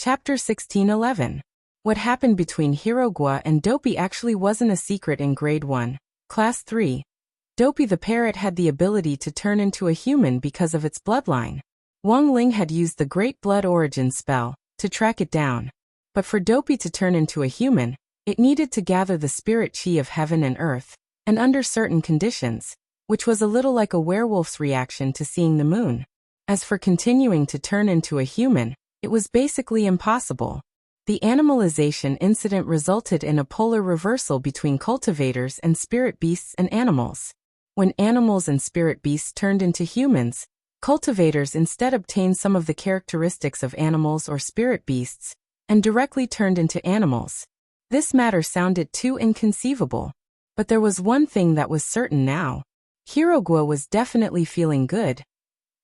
Chapter 1611. What happened between Hirogua and Dopey actually wasn't a secret in Grade 1, Class 3. Dopey the parrot had the ability to turn into a human because of its bloodline. Wang Ling had used the Great Blood Origin spell to track it down. But for Dopey to turn into a human, it needed to gather the spirit chi of heaven and earth, and under certain conditions, which was a little like a werewolf's reaction to seeing the moon. As for continuing to turn into a human, it was basically impossible. The animalization incident resulted in a polar reversal between cultivators and spirit beasts and animals. When animals and spirit beasts turned into humans, cultivators instead obtained some of the characteristics of animals or spirit beasts, and directly turned into animals. This matter sounded too inconceivable. But there was one thing that was certain now. Hirogua was definitely feeling good.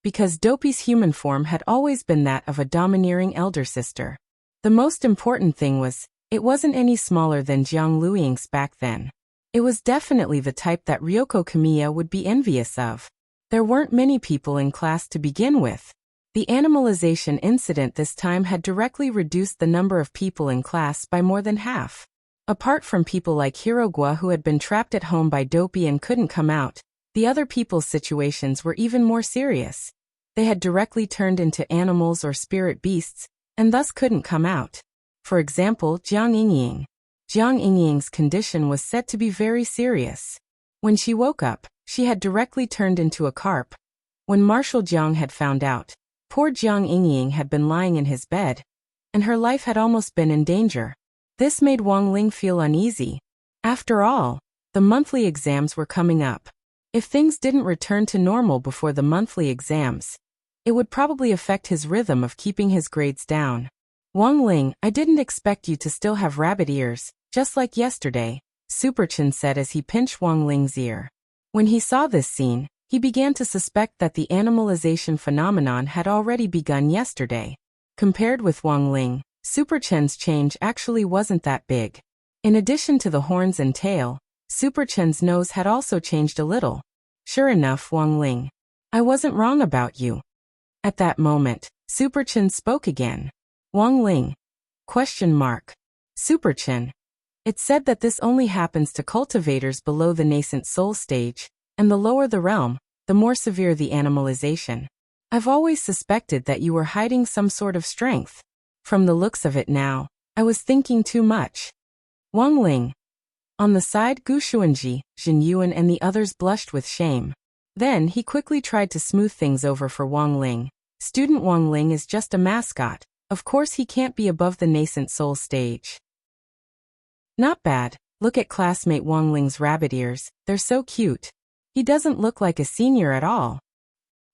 Because Dopey's human form had always been that of a domineering elder sister. The most important thing was, it wasn't any smaller than Jiang Luiying's back then. It was definitely the type that Ryoko Kamiya would be envious of. There weren't many people in class to begin with. The animalization incident this time had directly reduced the number of people in class by more than half. Apart from people like Hirogua who had been trapped at home by Dopey and couldn't come out, the other people's situations were even more serious. They had directly turned into animals or spirit beasts, and thus couldn't come out. For example, Jiang Yingying. Jiang Yingying's condition was said to be very serious. When she woke up, she had directly turned into a carp. When Marshal Jiang had found out, poor Jiang Yingying had been lying in his bed, and her life had almost been in danger. This made Wang Ling feel uneasy. After all, the monthly exams were coming up. If things didn't return to normal before the monthly exams, it would probably affect his rhythm of keeping his grades down. Wang Ling, I didn't expect you to still have rabbit ears, just like yesterday, Superchin said as he pinched Wang Ling's ear. When he saw this scene, he began to suspect that the animalization phenomenon had already begun yesterday. Compared with Wang Ling, Superchen's change actually wasn't that big. In addition to the horns and tail, Superchen's nose had also changed a little. Sure enough, Wang Ling. I wasn't wrong about you. At that moment, Superchen spoke again. Wang Ling? Question mark. Superchen. It's said that this only happens to cultivators below the nascent soul stage, and the lower the realm, the more severe the animalization. I've always suspected that you were hiding some sort of strength. From the looks of it now, I was thinking too much. Wang Ling. On the side, Gu Xuanji, Jin Yuan and the others blushed with shame. Then he quickly tried to smooth things over for Wang Ling. Student Wang Ling is just a mascot. Of course he can't be above the nascent soul stage. Not bad. Look at classmate Wang Ling's rabbit ears. They're so cute. He doesn't look like a senior at all.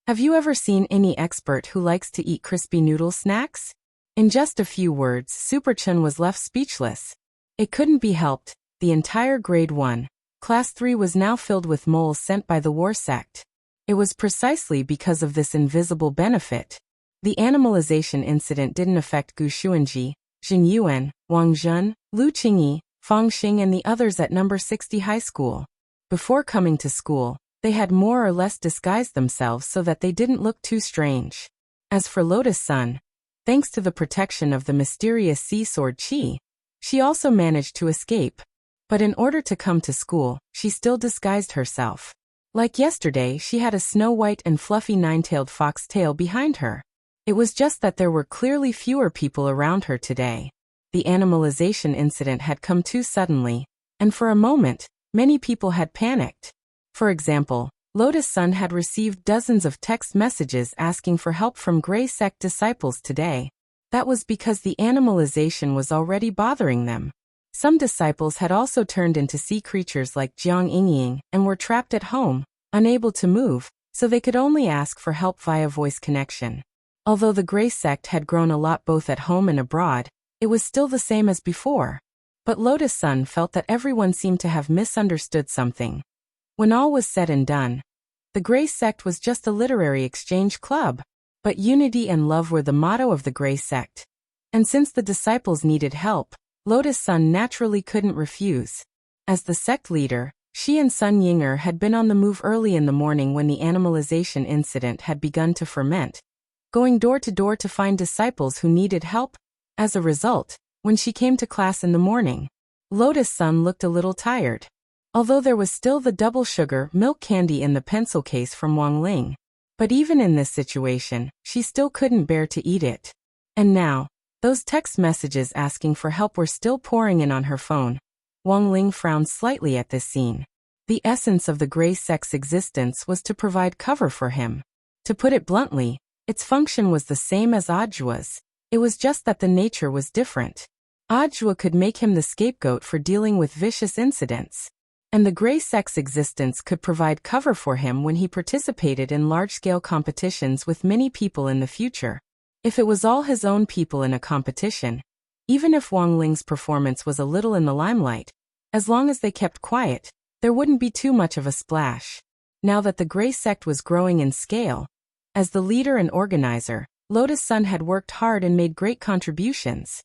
Have you ever seen any expert who likes to eat crispy noodle snacks? In just a few words, Superchen was left speechless. It couldn't be helped. The entire Grade 1, Class 3 was now filled with moles sent by the war sect. It was precisely because of this invisible benefit. The animalization incident didn't affect Gu Xuanji, Jin Yuan, Wang Zhen, Lu Qingyi, Fang Xing and the others at number 60 high school. Before coming to school, they had more or less disguised themselves so that they didn't look too strange. As for Lotus Sun, thanks to the protection of the mysterious sea sword Qi, she also managed to escape. But in order to come to school, she still disguised herself. Like yesterday, she had a snow-white and fluffy nine-tailed fox tail behind her. It was just that there were clearly fewer people around her today. The animalization incident had come too suddenly, and for a moment, many people had panicked. For example, Lotus Sun had received dozens of text messages asking for help from Grey Sect disciples today. That was because the animalization was already bothering them. Some disciples had also turned into sea creatures like Jiang Yingying and were trapped at home, unable to move, so they could only ask for help via voice connection. Although the Grey Sect had grown a lot both at home and abroad, it was still the same as before. But Lotus Sun felt that everyone seemed to have misunderstood something. When all was said and done, the Grey Sect was just a literary exchange club. But unity and love were the motto of the Grey Sect. And since the disciples needed help, Lotus Sun naturally couldn't refuse. As the sect leader, she and Sun Yinger had been on the move early in the morning when the animalization incident had begun to ferment, going door to door to find disciples who needed help, As a result, when she came to class in the morning, Lotus Sun looked a little tired. Although there was still the double sugar milk candy in the pencil case from Wang Ling. But even in this situation, she still couldn't bear to eat it. And now, those text messages asking for help were still pouring in on her phone. Wang Ling frowned slightly at this scene. The essence of the gray sex existence was to provide cover for him. To put it bluntly, its function was the same as Ajua's. It was just that the nature was different. Ajua could make him the scapegoat for dealing with vicious incidents. And the gray sex existence could provide cover for him when he participated in large-scale competitions with many people in the future. If it was all his own people in a competition, even if Wang Ling's performance was a little in the limelight, as long as they kept quiet, there wouldn't be too much of a splash. Now that the gray sect was growing in scale, as the leader and organizer, Lotus Sun had worked hard and made great contributions.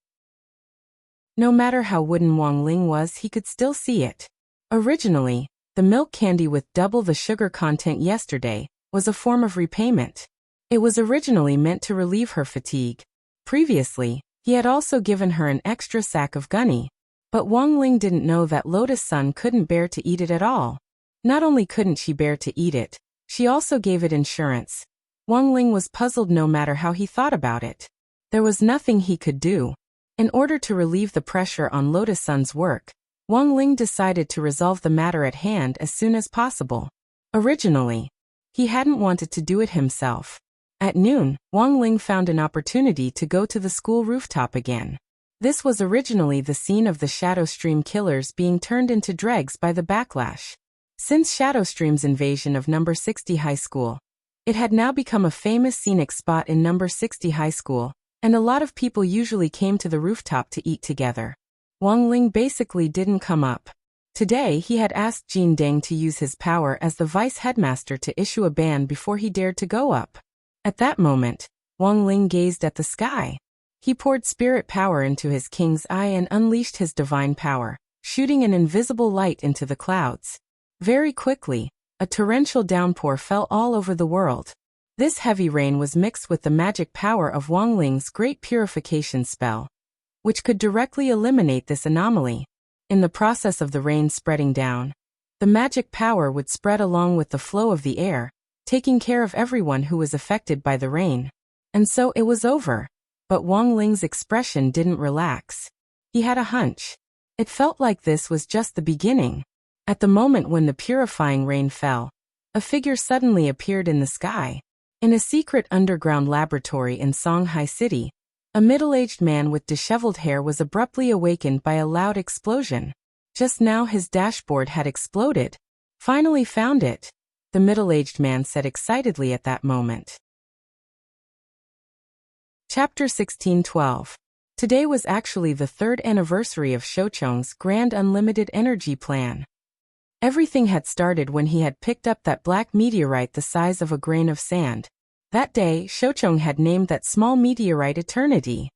No matter how wooden Wang Ling was, he could still see it. Originally, the milk candy with double the sugar content yesterday was a form of repayment. It was originally meant to relieve her fatigue. Previously, he had also given her an extra sack of gunny. But Wang Ling didn't know that Lotus Sun couldn't bear to eat it at all. Not only couldn't she bear to eat it, she also gave it insurance. Wang Ling was puzzled no matter how he thought about it. There was nothing he could do. In order to relieve the pressure on Lotus Sun's work, Wang Ling decided to resolve the matter at hand as soon as possible. Originally, he hadn't wanted to do it himself. At noon, Wang Ling found an opportunity to go to the school rooftop again. This was originally the scene of the Shadow Stream killers being turned into dregs by the backlash. Since Shadow Stream's invasion of No. 60 High School, it had now become a famous scenic spot in No. 60 High School, and a lot of people usually came to the rooftop to eat together. Wang Ling basically didn't come up. Today he had asked Jin Deng to use his power as the vice headmaster to issue a ban before he dared to go up. At that moment, Wang Ling gazed at the sky. He poured spirit power into his king's eye and unleashed his divine power, shooting an invisible light into the clouds. Very quickly, a torrential downpour fell all over the world. This heavy rain was mixed with the magic power of Wang Ling's great purification spell, which could directly eliminate this anomaly. In the process of the rain spreading down, the magic power would spread along with the flow of the air, taking care of everyone who was affected by the rain. And so it was over. But Wang Ling's expression didn't relax. He had a hunch. It felt like this was just the beginning. At the moment when the purifying rain fell, a figure suddenly appeared in the sky. In a secret underground laboratory in Songhai City, a middle-aged man with disheveled hair was abruptly awakened by a loud explosion. Just now his dashboard had exploded. Finally found it, the middle-aged man said excitedly at that moment. Chapter 1612. Today was actually the 3rd anniversary of Shoucheng's Grand Unlimited Energy Plan. Everything had started when he had picked up that black meteorite the size of a grain of sand. That day, Shoucheng had named that small meteorite Eternity.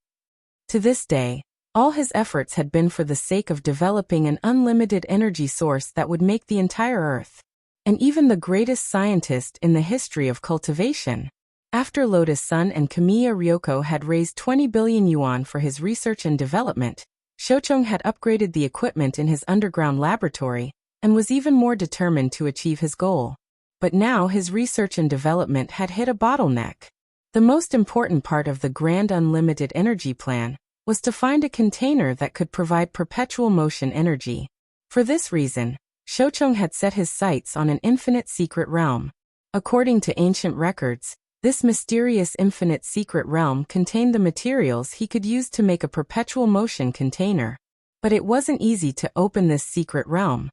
To this day, all his efforts had been for the sake of developing an unlimited energy source that would make the entire Earth, and even the greatest scientist in the history of cultivation. After Lotus Sun and Kamiya Ryoko had raised 20 billion yuan for his research and development, Shoucheng had upgraded the equipment in his underground laboratory, and was even more determined to achieve his goal. But now his research and development had hit a bottleneck. The most important part of the Grand Unlimited Energy Plan was to find a container that could provide perpetual motion energy. For this reason, Shoucheng had set his sights on an infinite secret realm. According to ancient records, this mysterious infinite secret realm contained the materials he could use to make a perpetual motion container. But it wasn't easy to open this secret realm.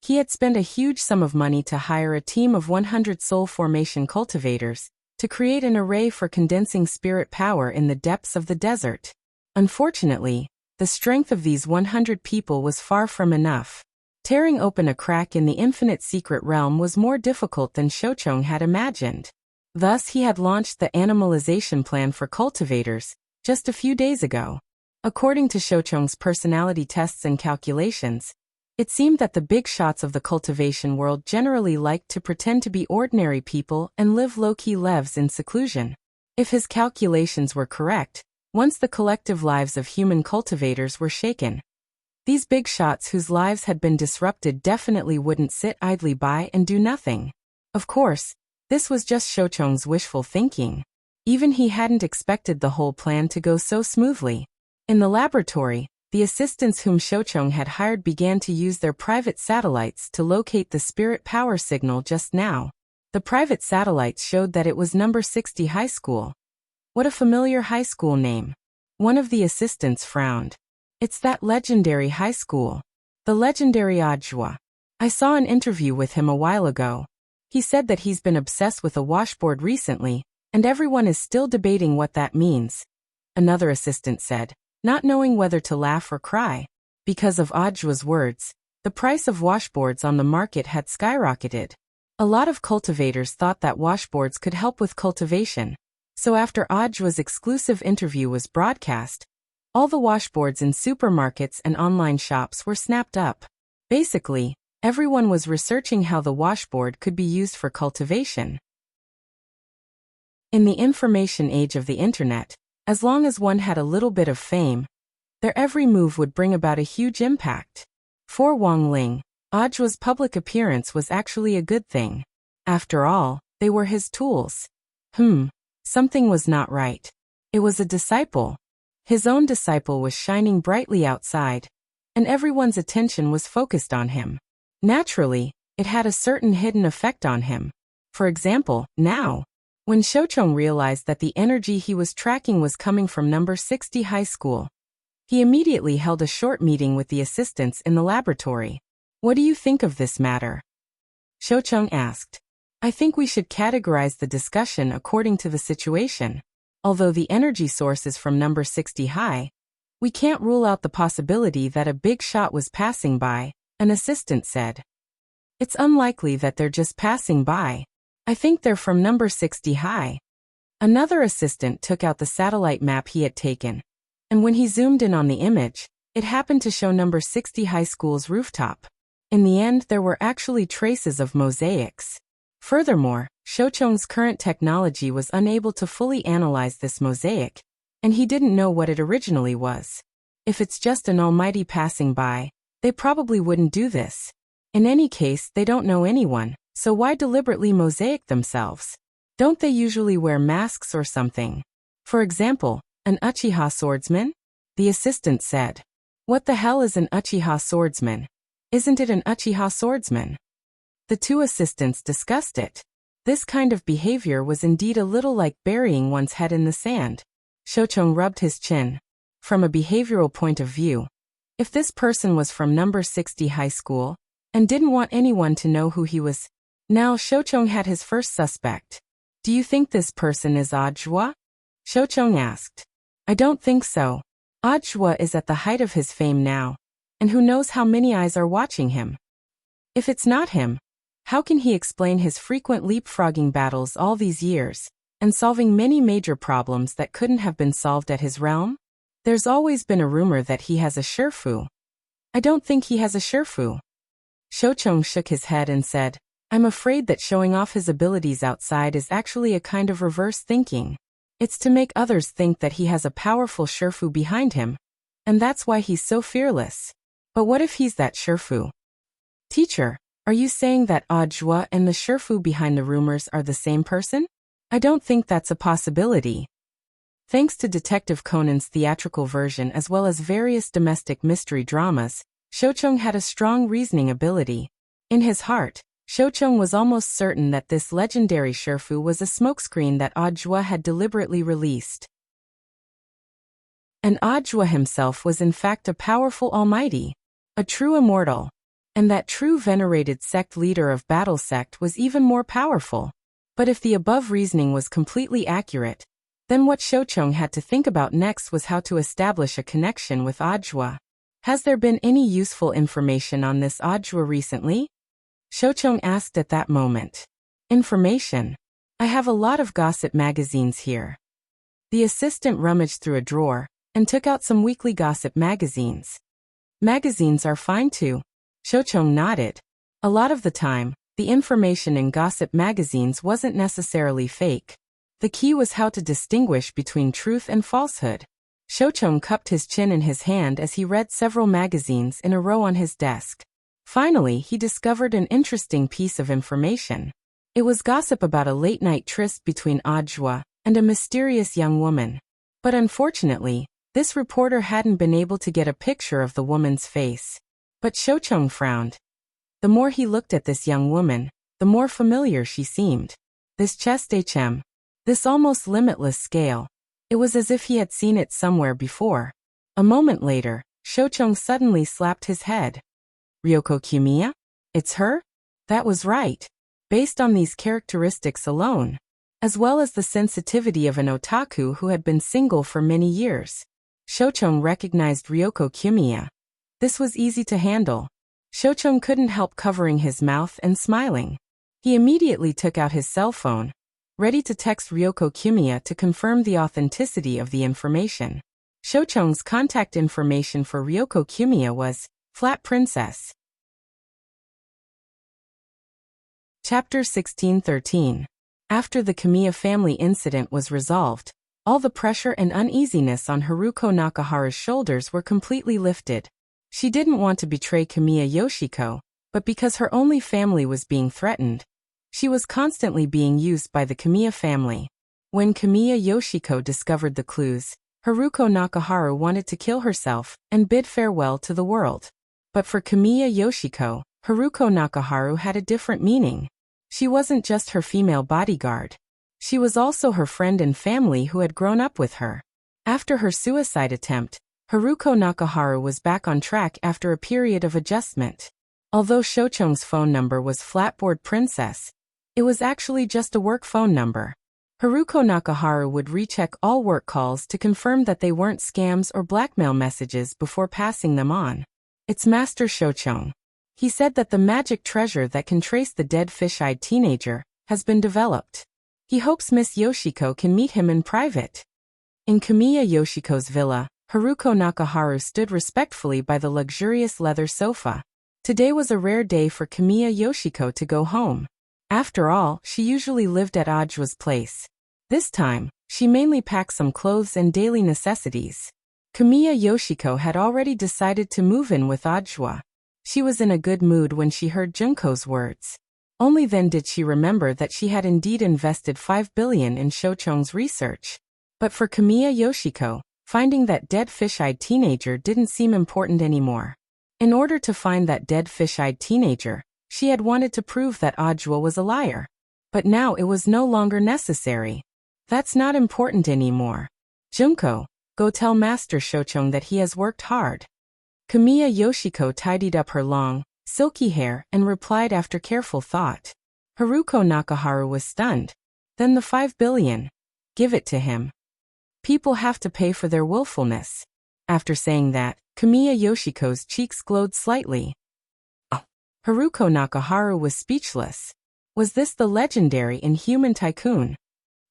He had spent a huge sum of money to hire a team of 100 soul formation cultivators to create an array for condensing spirit power in the depths of the desert. Unfortunately, the strength of these 100 people was far from enough. Tearing open a crack in the infinite secret realm was more difficult than Shoucheng had imagined. Thus he had launched the animalization plan for cultivators just a few days ago. According to Shoucheng's personality tests and calculations, it seemed that the big shots of the cultivation world generally liked to pretend to be ordinary people and live low-key lives in seclusion. If his calculations were correct, Once the collective lives of human cultivators were shaken. These big shots whose lives had been disrupted definitely wouldn't sit idly by and do nothing. Of course, this was just Shoucheng's wishful thinking. Even he hadn't expected the whole plan to go so smoothly. In the laboratory, the assistants whom Shoucheng had hired began to use their private satellites to locate the spirit power signal just now. The private satellites showed that it was number 60 high school. What a familiar high school name. One of the assistants frowned. It's that legendary high school. The legendary Audiobook. I saw an interview with him a while ago. He said that he's been obsessed with a washboard recently, and everyone is still debating what that means. Another assistant said, not knowing whether to laugh or cry. Because of Audiobook's words, the price of washboards on the market had skyrocketed. A lot of cultivators thought that washboards could help with cultivation. So after Audiobook's exclusive interview was broadcast, all the washboards in supermarkets and online shops were snapped up. Basically, everyone was researching how the washboard could be used for cultivation. In the information age of the internet, as long as one had a little bit of fame, their every move would bring about a huge impact. For Wang Ling, Audiobook's public appearance was actually a good thing. After all, they were his tools. Something was not right. It was a disciple. His own disciple was shining brightly outside, and everyone's attention was focused on him. Naturally, it had a certain hidden effect on him. For example, now, when Shoucheng realized that the energy he was tracking was coming from number 60 high school, he immediately held a short meeting with the assistants in the laboratory. What do you think of this matter? Shoucheng asked. I think we should categorize the discussion according to the situation. Although the energy source is from number 60 high, we can't rule out the possibility that a big shot was passing by, an assistant said. It's unlikely that they're just passing by. I think they're from number 60 high. Another assistant took out the satellite map he had taken, and when he zoomed in on the image, it happened to show number 60 high school's rooftop. In the end, there were actually traces of mosaics. Furthermore, Shoucheng's current technology was unable to fully analyze this mosaic, and he didn't know what it originally was. If it's just an almighty passing by, they probably wouldn't do this. In any case, they don't know anyone, so why deliberately mosaic themselves? Don't they usually wear masks or something? For example, an Uchiha swordsman? The assistant said. What the hell is an Uchiha swordsman? Isn't it an Uchiha swordsman? The two assistants discussed it. This kind of behavior was indeed a little like burying one's head in the sand. Shoucheng rubbed his chin. From a behavioral point of view, if this person was from number 60 high school, and didn't want anyone to know who he was, now Shoucheng had his first suspect. Do you think this person is Audiobook? Shoucheng asked. I don't think so. Audiobook is at the height of his fame now, and who knows how many eyes are watching him. If it's not him, how can he explain his frequent leapfrogging battles all these years, and solving many major problems that couldn't have been solved at his realm? There's always been a rumor that he has a Shifu. I don't think he has a Shifu. Shoucheng shook his head and said, I'm afraid that showing off his abilities outside is actually a kind of reverse thinking. It's to make others think that he has a powerful Shifu behind him, and that's why he's so fearless. But what if he's that Shifu? Teacher, are you saying that Audiobook and the Shifu behind the rumors are the same person? I don't think that's a possibility. Thanks to Detective Conan's theatrical version as well as various domestic mystery dramas, Shoucheng had a strong reasoning ability. In his heart, Shoucheng was almost certain that this legendary Shifu was a smokescreen that Audiobook had deliberately released. And Audiobook himself was in fact a powerful almighty, a true immortal. And that true venerated sect leader of Battle Sect was even more powerful. But if the above reasoning was completely accurate, then what Shoucheng had to think about next was how to establish a connection with Audiobook. Has there been any useful information on this Audiobook recently? Shoucheng asked at that moment. Information? I have a lot of gossip magazines here. The assistant rummaged through a drawer and took out some weekly gossip magazines. Magazines are fine too. Shoucheng nodded. A lot of the time, the information in gossip magazines wasn't necessarily fake. The key was how to distinguish between truth and falsehood. Shoucheng cupped his chin in his hand as he read several magazines in a row on his desk. Finally, he discovered an interesting piece of information. It was gossip about a late-night tryst between Audiobook and a mysterious young woman. But unfortunately, this reporter hadn't been able to get a picture of the woman's face. But Shoucheng frowned. The more he looked at this young woman, the more familiar she seemed. This chest HM. This almost limitless scale. It was as if he had seen it somewhere before. A moment later, Shoucheng suddenly slapped his head. Ryoko Kumiya? It's her? That was right. Based on these characteristics alone, as well as the sensitivity of an otaku who had been single for many years, Shoucheng recognized Ryoko Kumiya. This was easy to handle. Shoucheng couldn't help covering his mouth and smiling. He immediately took out his cell phone, ready to text Ryoko Kumiya to confirm the authenticity of the information. Shoucheng's contact information for Ryoko Kumiya was Flat Princess. Chapter 1613. After the Kamiya family incident was resolved, all the pressure and uneasiness on Haruko Nakahara's shoulders were completely lifted. She didn't want to betray Kamiya Yoshiko, but because her only family was being threatened, she was constantly being used by the Kamiya family. When Kamiya Yoshiko discovered the clues, Haruko Nakahara wanted to kill herself and bid farewell to the world. But for Kamiya Yoshiko, Haruko Nakahara had a different meaning. She wasn't just her female bodyguard. She was also her friend and family who had grown up with her. After her suicide attempt, Haruko Nakahara was back on track after a period of adjustment. Although Shoucheng's phone number was Flatboard Princess, it was actually just a work phone number. Haruko Nakahara would recheck all work calls to confirm that they weren't scams or blackmail messages before passing them on. It's Master Shoucheng. He said that the magic treasure that can trace the dead fish-eyed teenager has been developed. He hopes Miss Yoshiko can meet him in private. In Kamiya Yoshiko's villa, Haruko Nakahara stood respectfully by the luxurious leather sofa. Today was a rare day for Kamiya Yoshiko to go home. After all, she usually lived at Audiobook's place. This time, she mainly packed some clothes and daily necessities. Kamiya Yoshiko had already decided to move in with Audiobook. She was in a good mood when she heard Junko's words. Only then did she remember that she had indeed invested 5 billion in Shoucheng's research. But for Kamiya Yoshiko, finding that dead fish-eyed teenager didn't seem important anymore. In order to find that dead fish-eyed teenager, she had wanted to prove that Audiobook was a liar. But now it was no longer necessary. That's not important anymore. Junko, go tell Master Shoucheng that he has worked hard. Kamiya Yoshiko tidied up her long, silky hair and replied after careful thought. Haruko Nakahara was stunned. Then the 5 billion. Give it to him. People have to pay for their willfulness. After saying that, Kamiya Yoshiko's cheeks glowed slightly. Haruko Nakahara was speechless. Was this the legendary Inhuman Tycoon?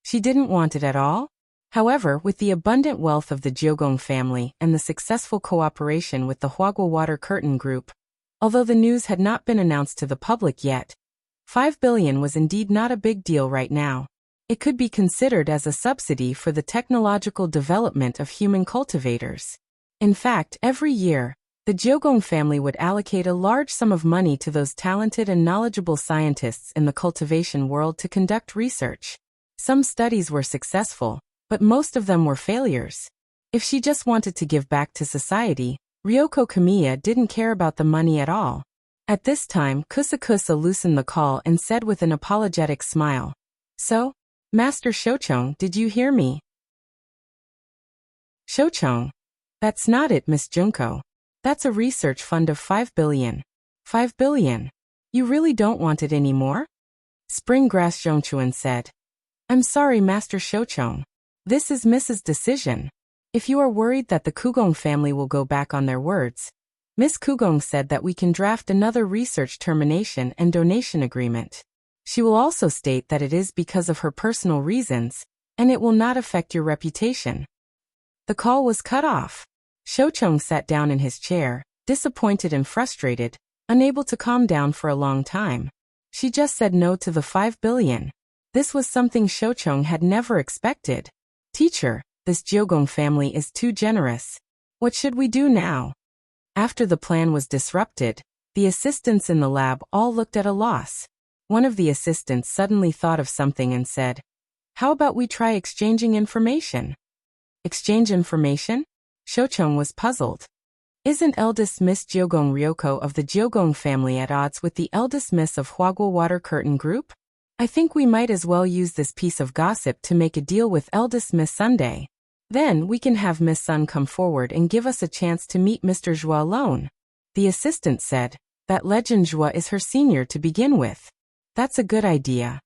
She didn't want it at all? However, with the abundant wealth of the Jiogong family and the successful cooperation with the Huagua Water Curtain Group, although the news had not been announced to the public yet, 5 billion was indeed not a big deal right now. It could be considered as a subsidy for the technological development of human cultivators. In fact, every year, the Jiogong family would allocate a large sum of money to those talented and knowledgeable scientists in the cultivation world to conduct research. Some studies were successful, but most of them were failures. If she just wanted to give back to society, Ryoko Kumiya didn't care about the money at all. At this time, Kusa loosened the call and said with an apologetic smile, "So, Master Shoucheng, did you hear me?" Shoucheng. That's not it, Miss Junko. That's a research fund of 5 billion. 5 billion? You really don't want it anymore? Springgrass Zhongchuan said. I'm sorry, Master Shoucheng. This is Mrs. Decision. If you are worried that the Kugong family will go back on their words, Miss Kugong said that we can draft another research termination and donation agreement. She will also state that it is because of her personal reasons, and it will not affect your reputation. The call was cut off. Shoucheng sat down in his chair, disappointed and frustrated, unable to calm down for a long time. She just said no to the 5 billion. This was something Shoucheng had never expected. Teacher, This Jiogong family is too generous. What should we do now? After the plan was disrupted, the assistants in the lab all looked at a loss. One of the assistants suddenly thought of something and said, "How about we try exchanging information?" Exchange information? Shochong was puzzled. Isn't eldest Miss Jiogong Ryoko of the Jiogong family at odds with the eldest Miss of Huagua Water Curtain Group? I think we might as well use this piece of gossip to make a deal with eldest Miss Sunday. Then we can have Miss Sun come forward and give us a chance to meet Mr. Zhua alone. The assistant said, that legend Zhua is her senior to begin with. That's a good idea.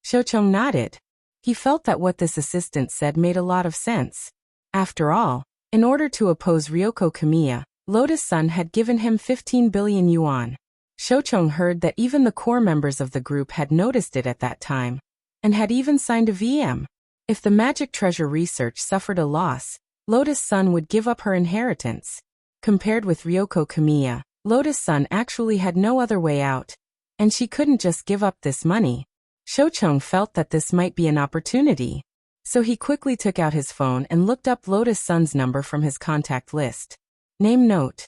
Shochong nodded. He felt that what this assistant said made a lot of sense. After all, in order to oppose Ryoko Kamiya, Lotus Sun had given him 15 billion yuan. Shochong heard that even the core members of the group had noticed it at that time, and had even signed a VM. If the magic treasure research suffered a loss, Lotus Sun would give up her inheritance. Compared with Ryoko Kamiya, Lotus Sun actually had no other way out, and she couldn't just give up this money. Shochong felt that this might be an opportunity. So he quickly took out his phone and looked up Lotus Sun's number from his contact list. Name note.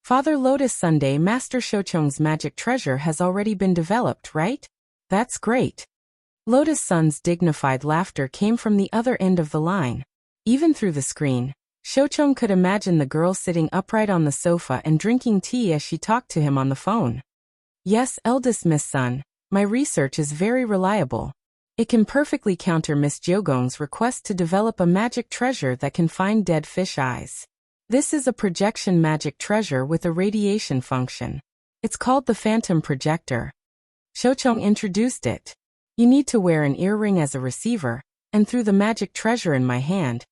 Father Lotus Sunday, Master Shochong's magic treasure has already been developed, right? That's great. Lotus Sun's dignified laughter came from the other end of the line. Even through the screen, Shochong could imagine the girl sitting upright on the sofa and drinking tea as she talked to him on the phone. Yes, eldest Miss Sun, my research is very reliable. It can perfectly counter Miss Jiogong's request to develop a magic treasure that can find dead fish eyes. This is a projection magic treasure with a radiation function. It's called the Phantom Projector. Shochong introduced it. You need to wear an earring as a receiver, and through the magic treasure in my hand,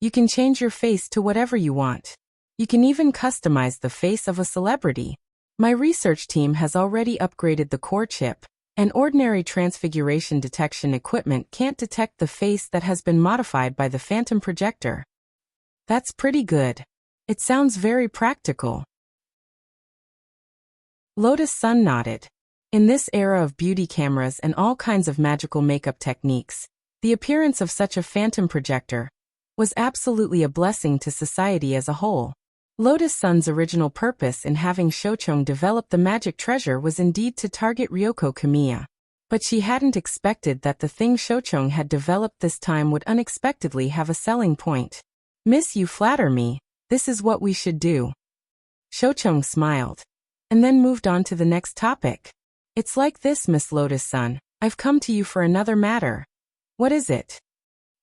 you can change your face to whatever you want. You can even customize the face of a celebrity. My research team has already upgraded the core chip, and ordinary transfiguration detection equipment can't detect the face that has been modified by the Phantom Projector. That's pretty good. It sounds very practical. Lotus Sun nodded. In this era of beauty cameras and all kinds of magical makeup techniques, the appearance of such a phantom projector was absolutely a blessing to society as a whole. Lotus Sun's original purpose in having Shochong develop the magic treasure was indeed to target Ryoko Kamiya. But she hadn't expected that the thing Shochong had developed this time would unexpectedly have a selling point. Miss, you flatter me. This is what we should do. Shochong smiled, and then moved on to the next topic. It's like this, Miss Lotus Sun. I've come to you for another matter. What is it?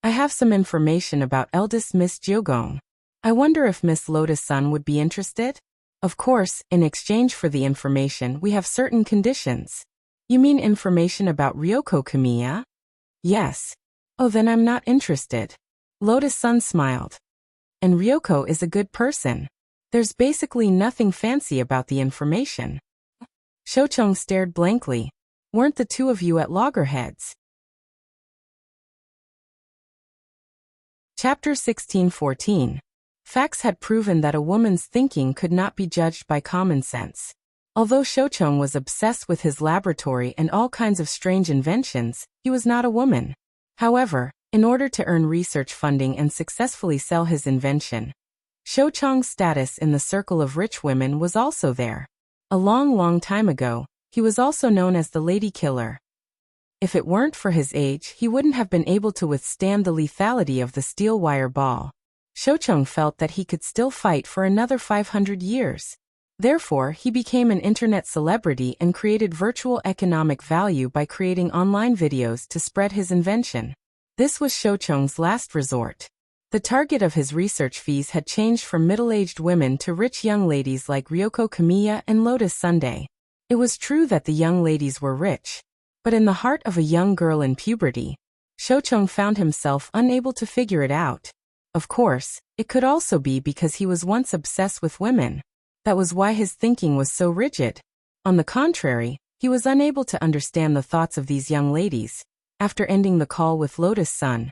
I have some information about eldest Miss Jiogong. I wonder if Miss Lotus Sun would be interested? Of course, in exchange for the information, we have certain conditions. You mean information about Ryoko Kamiya? Yes. Oh, then I'm not interested. Lotus Sun smiled. And Ryoko is a good person. There's basically nothing fancy about the information. Shochong stared blankly. Weren't the two of you at loggerheads? Chapter 16:14. Facts had proven that a woman's thinking could not be judged by common sense. Although Shochong was obsessed with his laboratory and all kinds of strange inventions, he was not a woman. However, in order to earn research funding and successfully sell his invention, Shochong's status in the circle of rich women was also there. A long time ago, he was also known as the Lady Killer. If it weren't for his age, he wouldn't have been able to withstand the lethality of the steel wire ball. Shochong felt that he could still fight for another 500 years. Therefore, he became an internet celebrity and created virtual economic value by creating online videos to spread his invention. This was Shochong's last resort. The target of his research fees had changed from middle-aged women to rich young ladies like Ryoko Kamiya and Lotus Sunday. It was true that the young ladies were rich, but in the heart of a young girl in puberty, Shochong found himself unable to figure it out. Of course, it could also be because he was once obsessed with women. That was why his thinking was so rigid. On the contrary, he was unable to understand the thoughts of these young ladies. After ending the call with Lotus Sun,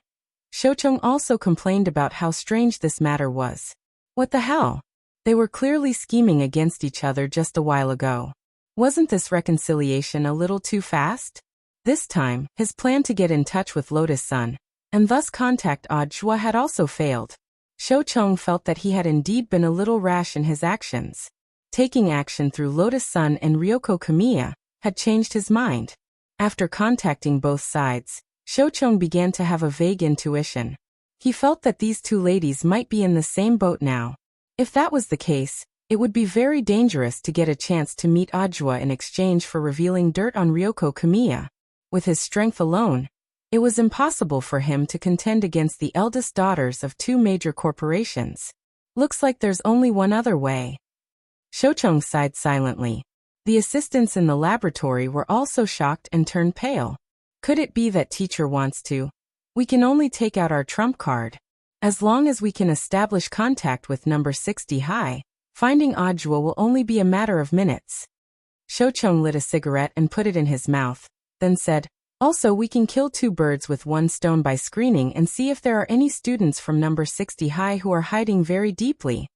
Shochong also complained about how strange this matter was. What the hell? They were clearly scheming against each other just a while ago. Wasn't this reconciliation a little too fast? This time, his plan to get in touch with Lotus Sun and thus contact Audiobook had also failed. Shoucheng felt that he had indeed been a little rash in his actions. Taking action through Lotus Sun and Ryoko Kamiya had changed his mind. After contacting both sides, Shoucheng began to have a vague intuition. He felt that these two ladies might be in the same boat now. If that was the case, it would be very dangerous to get a chance to meet Audiobook in exchange for revealing dirt on Ryoko Kamiya. With his strength alone, it was impossible for him to contend against the eldest daughters of two major corporations. Looks like there's only one other way. Shoucheng sighed silently. The assistants in the laboratory were also shocked and turned pale. Could it be that teacher wants to? We can only take out our trump card. As long as we can establish contact with number 60 high, finding Audiobook will only be a matter of minutes. Shoucheng lit a cigarette and put it in his mouth, then said, also we can kill two birds with one stone by screening and see if there are any students from number 60 high who are hiding very deeply.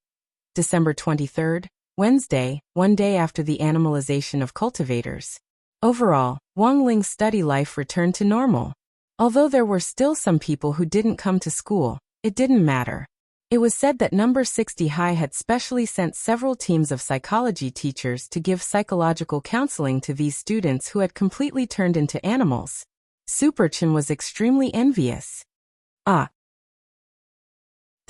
December 23rd, Wednesday, one day after the animalization of cultivators. Overall, Wang Ling's study life returned to normal. Although there were still some people who didn't come to school, it didn't matter. It was said that number 60 high had specially sent several teams of psychology teachers to give psychological counseling to these students who had completely turned into animals. Superchin was extremely envious. The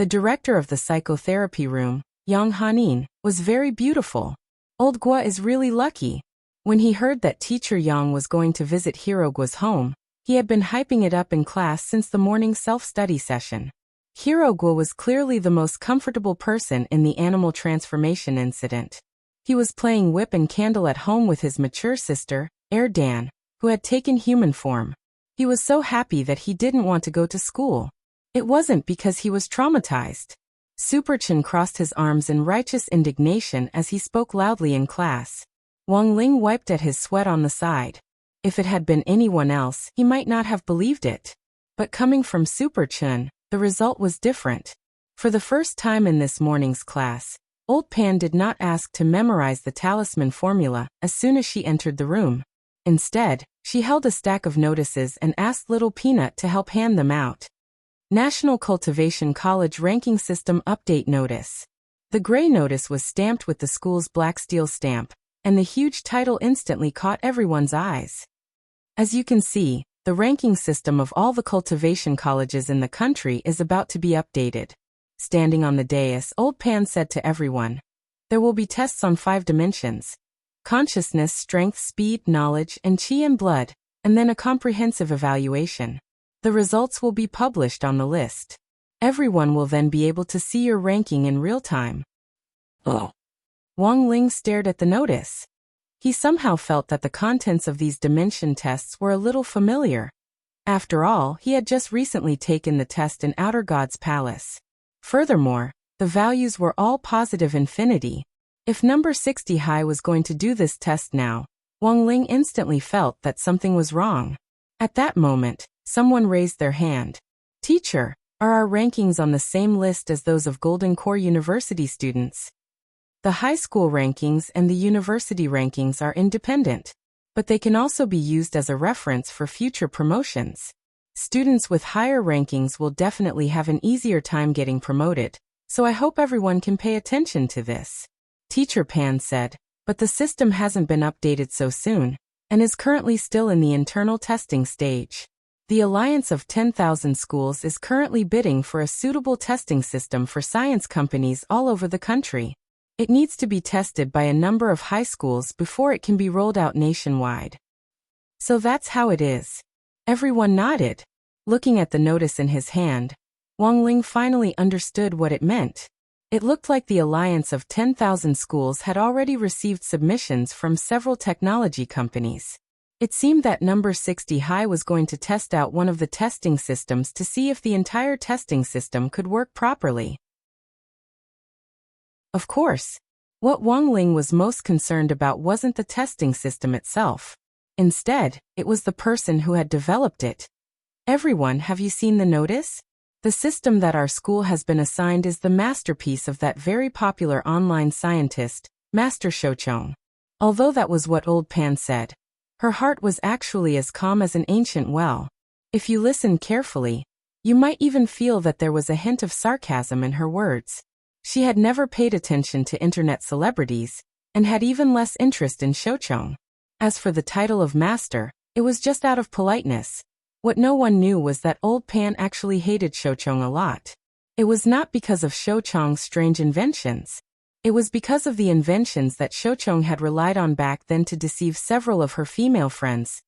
director of the psychotherapy room, Yang Hanin, was very beautiful. Old Gua is really lucky. When he heard that teacher Yang was going to visit Hirogua's home, he had been hyping it up in class since the morning self-study session. Hirogua was clearly the most comfortable person in the animal transformation incident. He was playing whip and candle at home with his mature sister, Erdan, who had taken human form. He was so happy that he didn't want to go to school. It wasn't because he was traumatized. Superchin crossed his arms in righteous indignation as he spoke loudly in class. Wang Ling wiped at his sweat on the side. If it had been anyone else, he might not have believed it. But coming from Superchin, the result was different. For the first time in this morning's class, Old Pan did not ask to memorize the talisman formula as soon as she entered the room. Instead, she held a stack of notices and asked Little Peanut to help hand them out. National Cultivation College Ranking System Update Notice. The gray notice was stamped with the school's black steel stamp, and the huge title instantly caught everyone's eyes. As you can see, the ranking system of all the cultivation colleges in the country is about to be updated. Standing on the dais, Old Pan said to everyone, there will be tests on 5 dimensions: consciousness, strength, speed, knowledge, and chi and blood, and then a comprehensive evaluation. The results will be published on the list. Everyone will then be able to see your ranking in real time. Wang Ling stared at the notice. He somehow felt that the contents of these dimension tests were a little familiar. After all, he had just recently taken the test in Outer God's Palace. Furthermore, the values were all positive infinity. If number 60 high was going to do this test now, Wang Ling instantly felt that something was wrong. At that moment, someone raised their hand. Teacher, are our rankings on the same list as those of Golden Core University students? The high school rankings and the university rankings are independent, but they can also be used as a reference for future promotions. Students with higher rankings will definitely have an easier time getting promoted, so I hope everyone can pay attention to this. Teacher Pan said, but the system hasn't been updated so soon, and is currently still in the internal testing stage. The Alliance of 10,000 Schools is currently bidding for a suitable testing system for science companies all over the country. It needs to be tested by a number of high schools before it can be rolled out nationwide. So that's how it is. Everyone nodded. Looking at the notice in his hand, Wang Ling finally understood what it meant. It looked like the Alliance of 10,000 Schools had already received submissions from several technology companies. It seemed that number 60 high was going to test out one of the testing systems to see if the entire testing system could work properly. Of course, what Wang Ling was most concerned about wasn't the testing system itself. Instead, it was the person who had developed it. Everyone, have you seen the notice? The system that our school has been assigned is the masterpiece of that very popular online scientist, Master Shoucheng. Although that was what Old Pan said, her heart was actually as calm as an ancient well. If you listen carefully, You might even feel that there was a hint of sarcasm in her words. She had never paid attention to internet celebrities, and had even less interest in Shoucheng. As for the title of master, it was just out of politeness. What no one knew was that Old Pan actually hated Shoucheng a lot. It was not because of Shoucheng's strange inventions. It was because of the inventions that Shoucheng had relied on back then to deceive several of her female friends.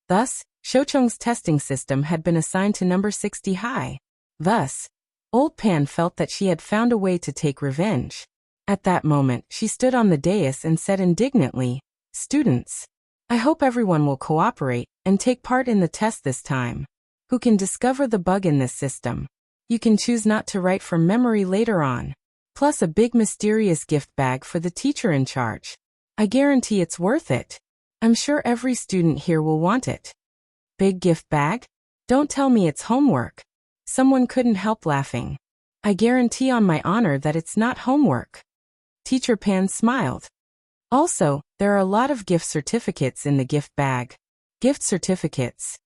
Thus, Shoucheng's testing system had been assigned to number 60 high. Thus, Old Pan felt that she had found a way to take revenge. At that moment, she stood on the dais and said indignantly, "Students, I hope everyone will cooperate and take part in the test this time. Who can discover the bug in this system? You can choose not to write from memory later on. Plus a big mysterious gift bag for the teacher in charge. I guarantee it's worth it. I'm sure every student here will want it." Big gift bag? Don't tell me it's homework. Someone couldn't help laughing. I guarantee on my honor that it's not homework. Teacher Pan smiled. Also, there are a lot of gift certificates in the gift bag. Gift certificates.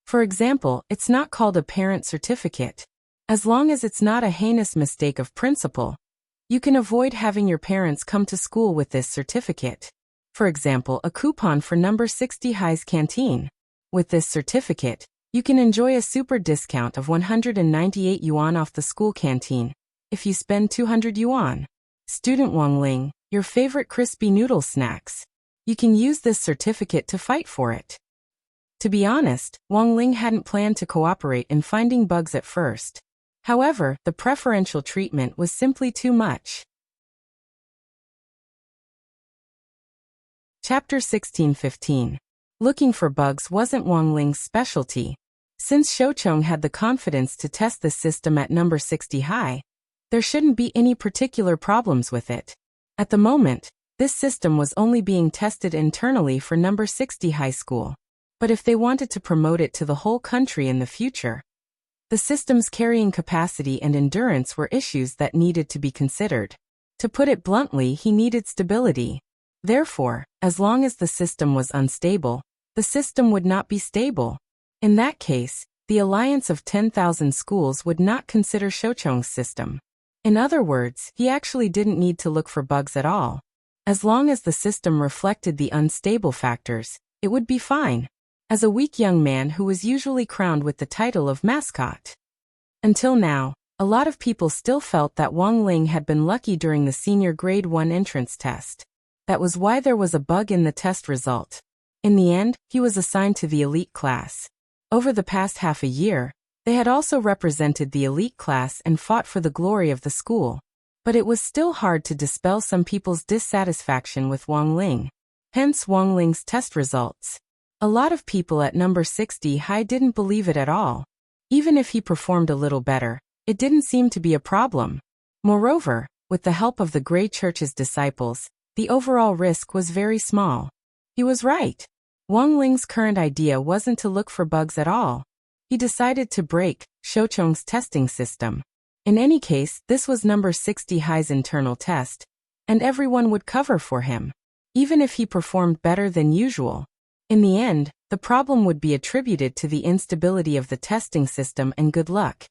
For example, it's not called a parent certificate. As long as it's not a heinous mistake of principle, you can avoid having your parents come to school with this certificate. For example, a coupon for number 60 high's canteen. With this certificate, you can enjoy a super discount of 198 yuan off the school canteen if you spend 200 yuan. Student Wang Ling, your favorite crispy noodle snacks. You can use this certificate to fight for it. To be honest, Wang Ling hadn't planned to cooperate in finding bugs at first. However, the preferential treatment was simply too much. Chapter 16:15. Looking for bugs wasn't Wang Ling's specialty. Since Shoucheng had the confidence to test the system at number 60 high, there shouldn't be any particular problems with it. At the moment, this system was only being tested internally for number 60 high school. But if they wanted to promote it to the whole country in the future, the system's carrying capacity and endurance were issues that needed to be considered. To put it bluntly, he needed stability. Therefore, as long as the system was unstable, the system would not be stable. In that case, the alliance of 10,000 schools would not consider Shoucheng's system. In other words, he actually didn't need to look for bugs at all. As long as the system reflected the unstable factors, it would be fine. As a weak young man who was usually crowned with the title of mascot. Until now, a lot of people still felt that Wang Ling had been lucky during the senior grade 1 entrance test. That was why there was a bug in the test result. In the end, he was assigned to the elite class. Over the past half a year, they had also represented the elite class and fought for the glory of the school. But it was still hard to dispel some people's dissatisfaction with Wang Ling. Hence Wang Ling's test results. A lot of people at number 60 high didn't believe it at all. Even if he performed a little better, it didn't seem to be a problem. Moreover, with the help of the Grey Church's disciples, the overall risk was very small. He was right. Wang Ling's current idea wasn't to look for bugs at all. He decided to break Shoucheng's testing system. In any case, this was number 60 high's internal test, and everyone would cover for him, even if he performed better than usual. In the end, the problem would be attributed to the instability of the testing system and good luck.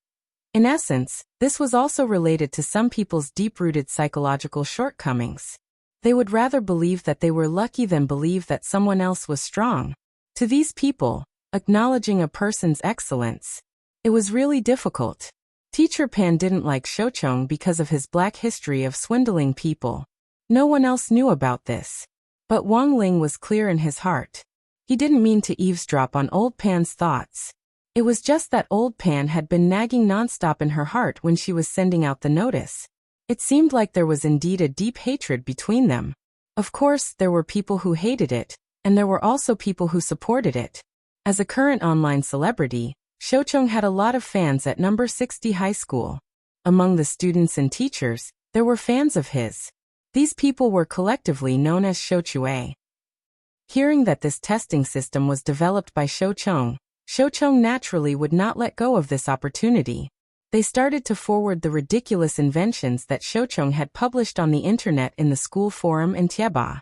In essence, this was also related to some people's deep-rooted psychological shortcomings. They would rather believe that they were lucky than believe that someone else was strong. To these people, acknowledging a person's excellence, it was really difficult. Teacher Pan didn't like Shoucheng because of his black history of swindling people. No one else knew about this. But Wang Ling was clear in his heart. He didn't mean to eavesdrop on Old Pan's thoughts. It was just that Old Pan had been nagging nonstop in her heart when she was sending out the notice. It seemed like there was indeed a deep hatred between them. Of course, there were people who hated it, and there were also people who supported it. As a current online celebrity, Shoucheng had a lot of fans at number 60 high school. Among the students and teachers, there were fans of his. These people were collectively known as Shouchue. Hearing that this testing system was developed by Shoucheng naturally would not let go of this opportunity. They started to forward the ridiculous inventions that Shoucheng had published on the internet in the school forum and Tieba.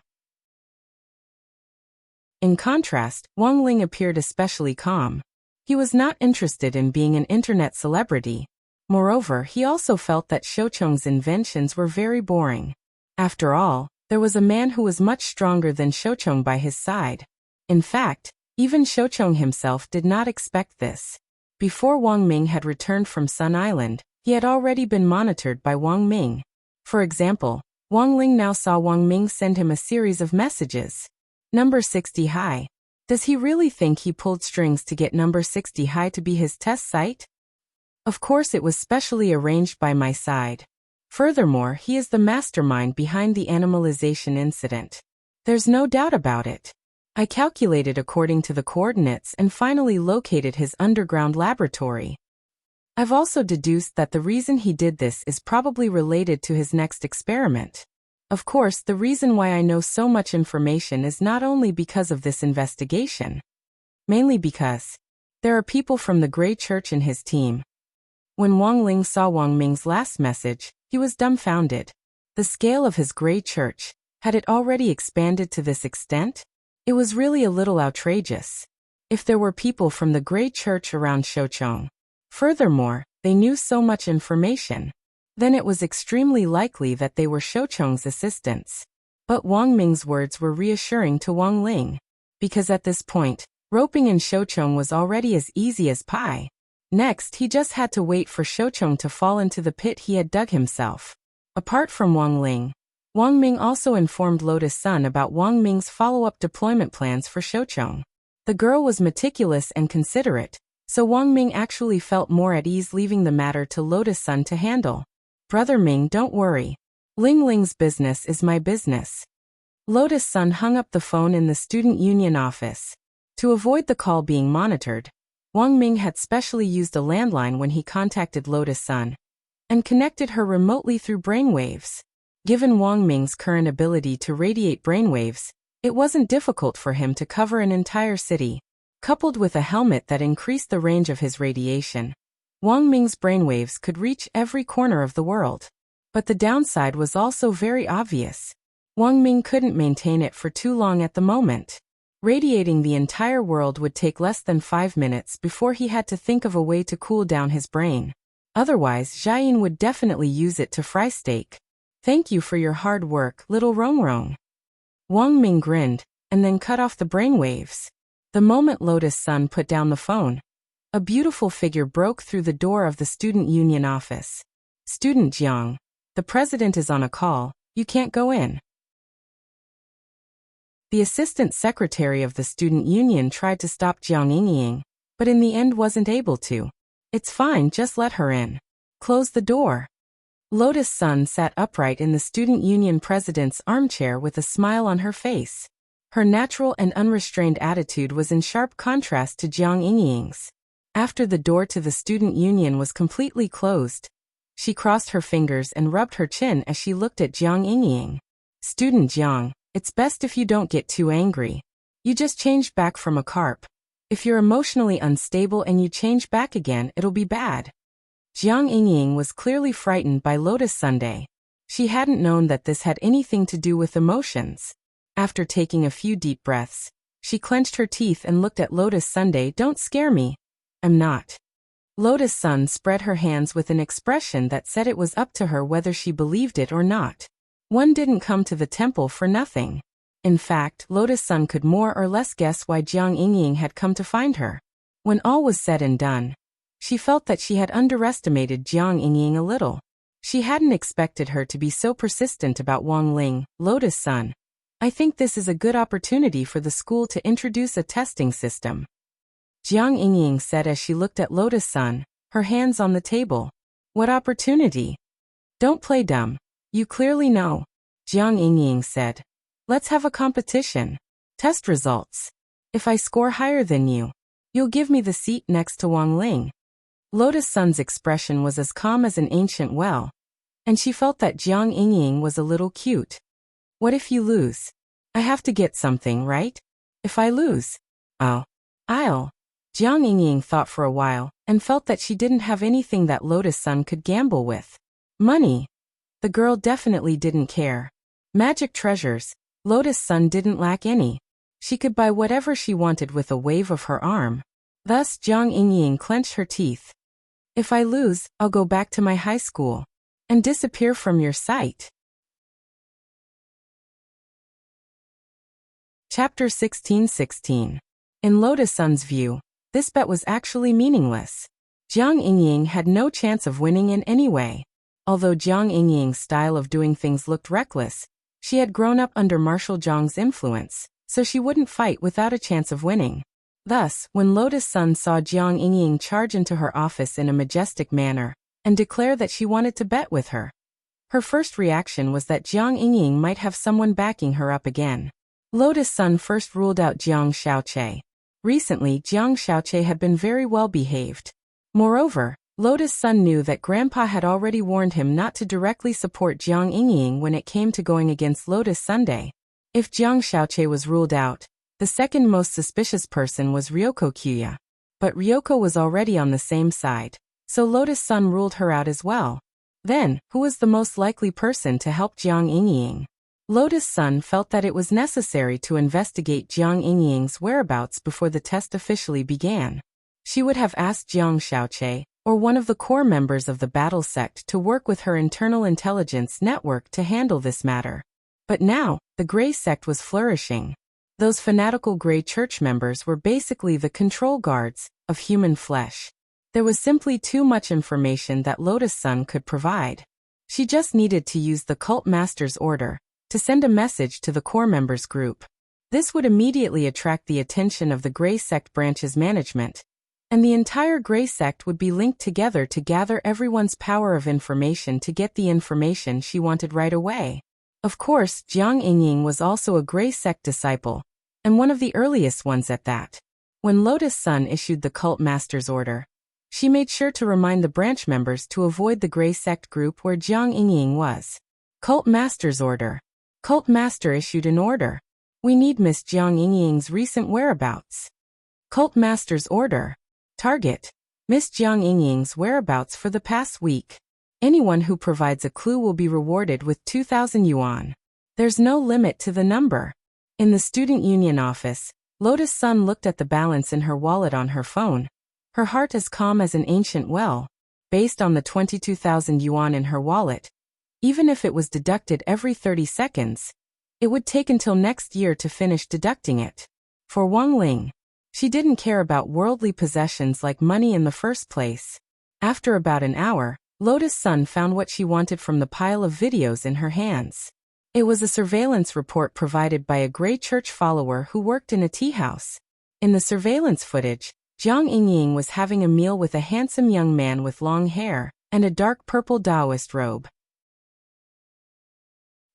In contrast, Wang Ling appeared especially calm. He was not interested in being an internet celebrity. Moreover, he also felt that Shoucheng's inventions were very boring. After all, there was a man who was much stronger than Shoucheng by his side. In fact, even Shoucheng himself did not expect this. Before Wang Ming had returned from Sun Island, he had already been monitored by Wang Ming. For example, Wang Ling now saw Wang Ming send him a series of messages. Number 60 high. Does he really think he pulled strings to get number 60 high to be his test site? Of course it was specially arranged by my side. Furthermore, he is the mastermind behind the animalization incident. There's no doubt about it. I calculated according to the coordinates and finally located his underground laboratory. I've also deduced that the reason he did this is probably related to his next experiment. Of course, the reason why I know so much information is not only because of this investigation. Mainly because there are people from the Grey Church in his team. When Wang Ling saw Wang Ming's last message, he was dumbfounded. The scale of his Grey Church, had it already expanded to this extent? It was really a little outrageous. If there were people from the Grey Church around Shoucheng, furthermore, they knew so much information, then it was extremely likely that they were Shoucheng's assistants. But Wang Ming's words were reassuring to Wang Ling, because at this point, roping in Shoucheng was already as easy as pie. Next, he just had to wait for Shoucheng to fall into the pit he had dug himself. Apart from Wang Ling, Wang Ming also informed Lotus Sun about Wang Ming's follow-up deployment plans for Shoucheng. The girl was meticulous and considerate, so Wang Ming actually felt more at ease leaving the matter to Lotus Sun to handle. Brother Ming, don't worry. Ling Ling's business is my business. Lotus Sun hung up the phone in the student union office. To avoid the call being monitored, Wang Ming had specially used a landline when he contacted Lotus Sun and connected her remotely through brainwaves. Given Wang Ming's current ability to radiate brainwaves, it wasn't difficult for him to cover an entire city. Coupled with a helmet that increased the range of his radiation, Wang Ming's brainwaves could reach every corner of the world. But the downside was also very obvious. Wang Ming couldn't maintain it for too long at the moment. Radiating the entire world would take less than 5 minutes before he had to think of a way to cool down his brain. Otherwise, Jiayin would definitely use it to fry steak. Thank you for your hard work, little Rongrong. Wang Ming grinned, and then cut off the brainwaves. The moment Lotus Sun put down the phone, a beautiful figure broke through the door of the student union office. Student Jiang, the president is on a call, you can't go in. The assistant secretary of the student union tried to stop Jiang Yingying, but in the end wasn't able to. It's fine, just let her in. Close the door. Lotus Sun sat upright in the student union president's armchair with a smile on her face. Her natural and unrestrained attitude was in sharp contrast to Jiang Yingying's. After the door to the student union was completely closed, she crossed her fingers and rubbed her chin as she looked at Jiang Yingying. Student Jiang, it's best if you don't get too angry. You just changed back from a carp. If you're emotionally unstable and you change back again, it'll be bad. Jiang Yingying was clearly frightened by Lotus Sunday. She hadn't known that this had anything to do with emotions. After taking a few deep breaths, she clenched her teeth and looked at Lotus Sunday. Don't scare me. I'm not. Lotus Sun spread her hands with an expression that said it was up to her whether she believed it or not. One didn't come to the temple for nothing. In fact, Lotus Sun could more or less guess why Jiang Yingying had come to find her. When all was said and done, she felt that she had underestimated Jiang Yingying a little. She hadn't expected her to be so persistent about Wang Ling. Lotus Sun, I think this is a good opportunity for the school to introduce a testing system. Jiang Yingying said as she looked at Lotus Sun, her hands on the table. What opportunity? Don't play dumb. You clearly know. Jiang Yingying said. Let's have a competition. Test results. If I score higher than you, you'll give me the seat next to Wang Ling. Lotus Sun's expression was as calm as an ancient well, and she felt that Jiang Yingying was a little cute. What if you lose? I have to get something, right? If I lose, I'll. Jiang Yingying thought for a while, and felt that she didn't have anything that Lotus Sun could gamble with. Money. The girl definitely didn't care. Magic treasures. Lotus Sun didn't lack any. She could buy whatever she wanted with a wave of her arm. Thus Jiang Yingying clenched her teeth. If I lose, I'll go back to my high school and disappear from your sight. Chapter 16:16. In Lotus Sun's view, this bet was actually meaningless. Jiang Yingying had no chance of winning in any way. Although Jiang Yingying's style of doing things looked reckless, she had grown up under Marshal Zhang's influence, so she wouldn't fight without a chance of winning. Thus, when Lotus Sun saw Jiang Yingying charge into her office in a majestic manner and declare that she wanted to bet with her, her first reaction was that Jiang Yingying might have someone backing her up again. Lotus Sun first ruled out Jiang Xiaoqie. Recently, Jiang Xiaoqie had been very well behaved. Moreover, Lotus Sun knew that Grandpa had already warned him not to directly support Jiang Yingying when it came to going against Lotus Sunday. If Jiang Xiaoqie was ruled out, the second most suspicious person was Ryoko Kuya. But Ryoko was already on the same side, so Lotus Sun ruled her out as well. Then, who was the most likely person to help Jiang Yingying? Lotus Sun felt that it was necessary to investigate Jiang Yingying's whereabouts before the test officially began. She would have asked Jiang Xiaoqie, or one of the core members of the battle sect, to work with her internal intelligence network to handle this matter. But now, the Grey sect was flourishing. Those fanatical Grey church members were basically the control guards of human flesh. There was simply too much information that Lotus Sun could provide. She just needed to use the cult master's order to send a message to the core members group. This would immediately attract the attention of the Grey sect branch's management, and the entire Grey sect would be linked together to gather everyone's power of information to get the information she wanted right away. Of course, Jiang Yingying was also a Grey sect disciple, and one of the earliest ones at that. When Lotus Sun issued the cult master's order, she made sure to remind the branch members to avoid the Grey sect group where Jiang Yingying was. Cult master's order. Cult master issued an order. We need Miss Jiang Yingying's recent whereabouts. Cult master's order. Target. Miss Jiang Yingying's whereabouts for the past week. Anyone who provides a clue will be rewarded with 2,000 yuan. There's no limit to the number. In the student union office, Lotus Sun looked at the balance in her wallet on her phone. Her heart as calm as an ancient well. Based on the 22,000 yuan in her wallet, even if it was deducted every 30 seconds, it would take until next year to finish deducting it. For Wang Ling, she didn't care about worldly possessions like money in the first place. After about an hour, Lotus Sun found what she wanted from the pile of videos in her hands. It was a surveillance report provided by a Grey church follower who worked in a tea house. In the surveillance footage, Jiang Yingying was having a meal with a handsome young man with long hair and a dark purple Taoist robe.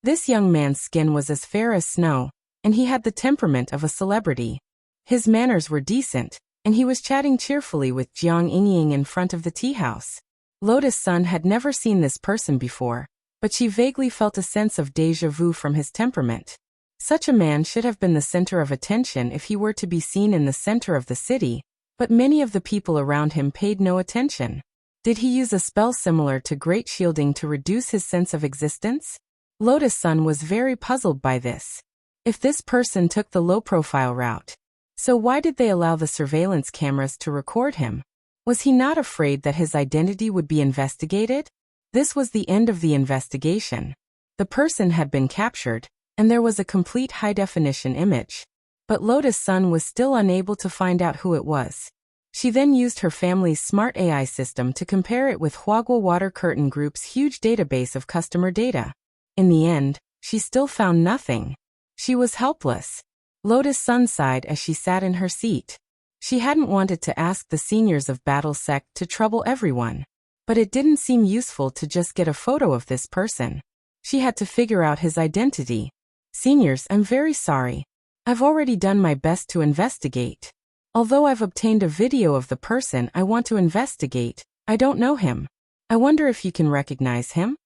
This young man's skin was as fair as snow, and he had the temperament of a celebrity. His manners were decent, and he was chatting cheerfully with Jiang Yingying in front of the tea house. Lotus Sun had never seen this person before, but she vaguely felt a sense of déjà vu from his temperament. Such a man should have been the center of attention if he were to be seen in the center of the city, but many of the people around him paid no attention. Did he use a spell similar to Great Shielding to reduce his sense of existence? Lotus Sun was very puzzled by this. If this person took the low-profile route, so why did they allow the surveillance cameras to record him? Was he not afraid that his identity would be investigated? This was the end of the investigation. The person had been captured, and there was a complete high-definition image. But Lotus Sun was still unable to find out who it was. She then used her family's smart AI system to compare it with Huagua Water Curtain Group's huge database of customer data. In the end, she still found nothing. She was helpless. Lotus Sun sighed as she sat in her seat. She hadn't wanted to ask the seniors of Battle Sect to trouble everyone, but it didn't seem useful to just get a photo of this person. She had to figure out his identity. Seniors, I'm very sorry. I've already done my best to investigate. Although I've obtained a video of the person I want to investigate, I don't know him. I wonder if you can recognize him?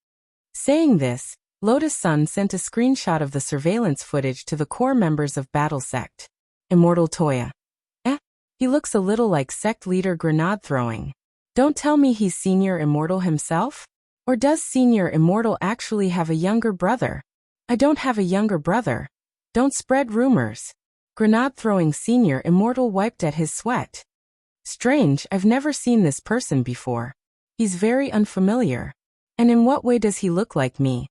Saying this, Lotus Sun sent a screenshot of the surveillance footage to the core members of Battle Sect. Immortal Toya. He looks a little like sect leader Grenade Throwing. Don't tell me he's Senior Immortal himself? Or does Senior Immortal actually have a younger brother? I don't have a younger brother. Don't spread rumors. Grenade Throwing Senior Immortal wiped at his sweat. Strange, I've never seen this person before. He's very unfamiliar. And in what way does he look like me?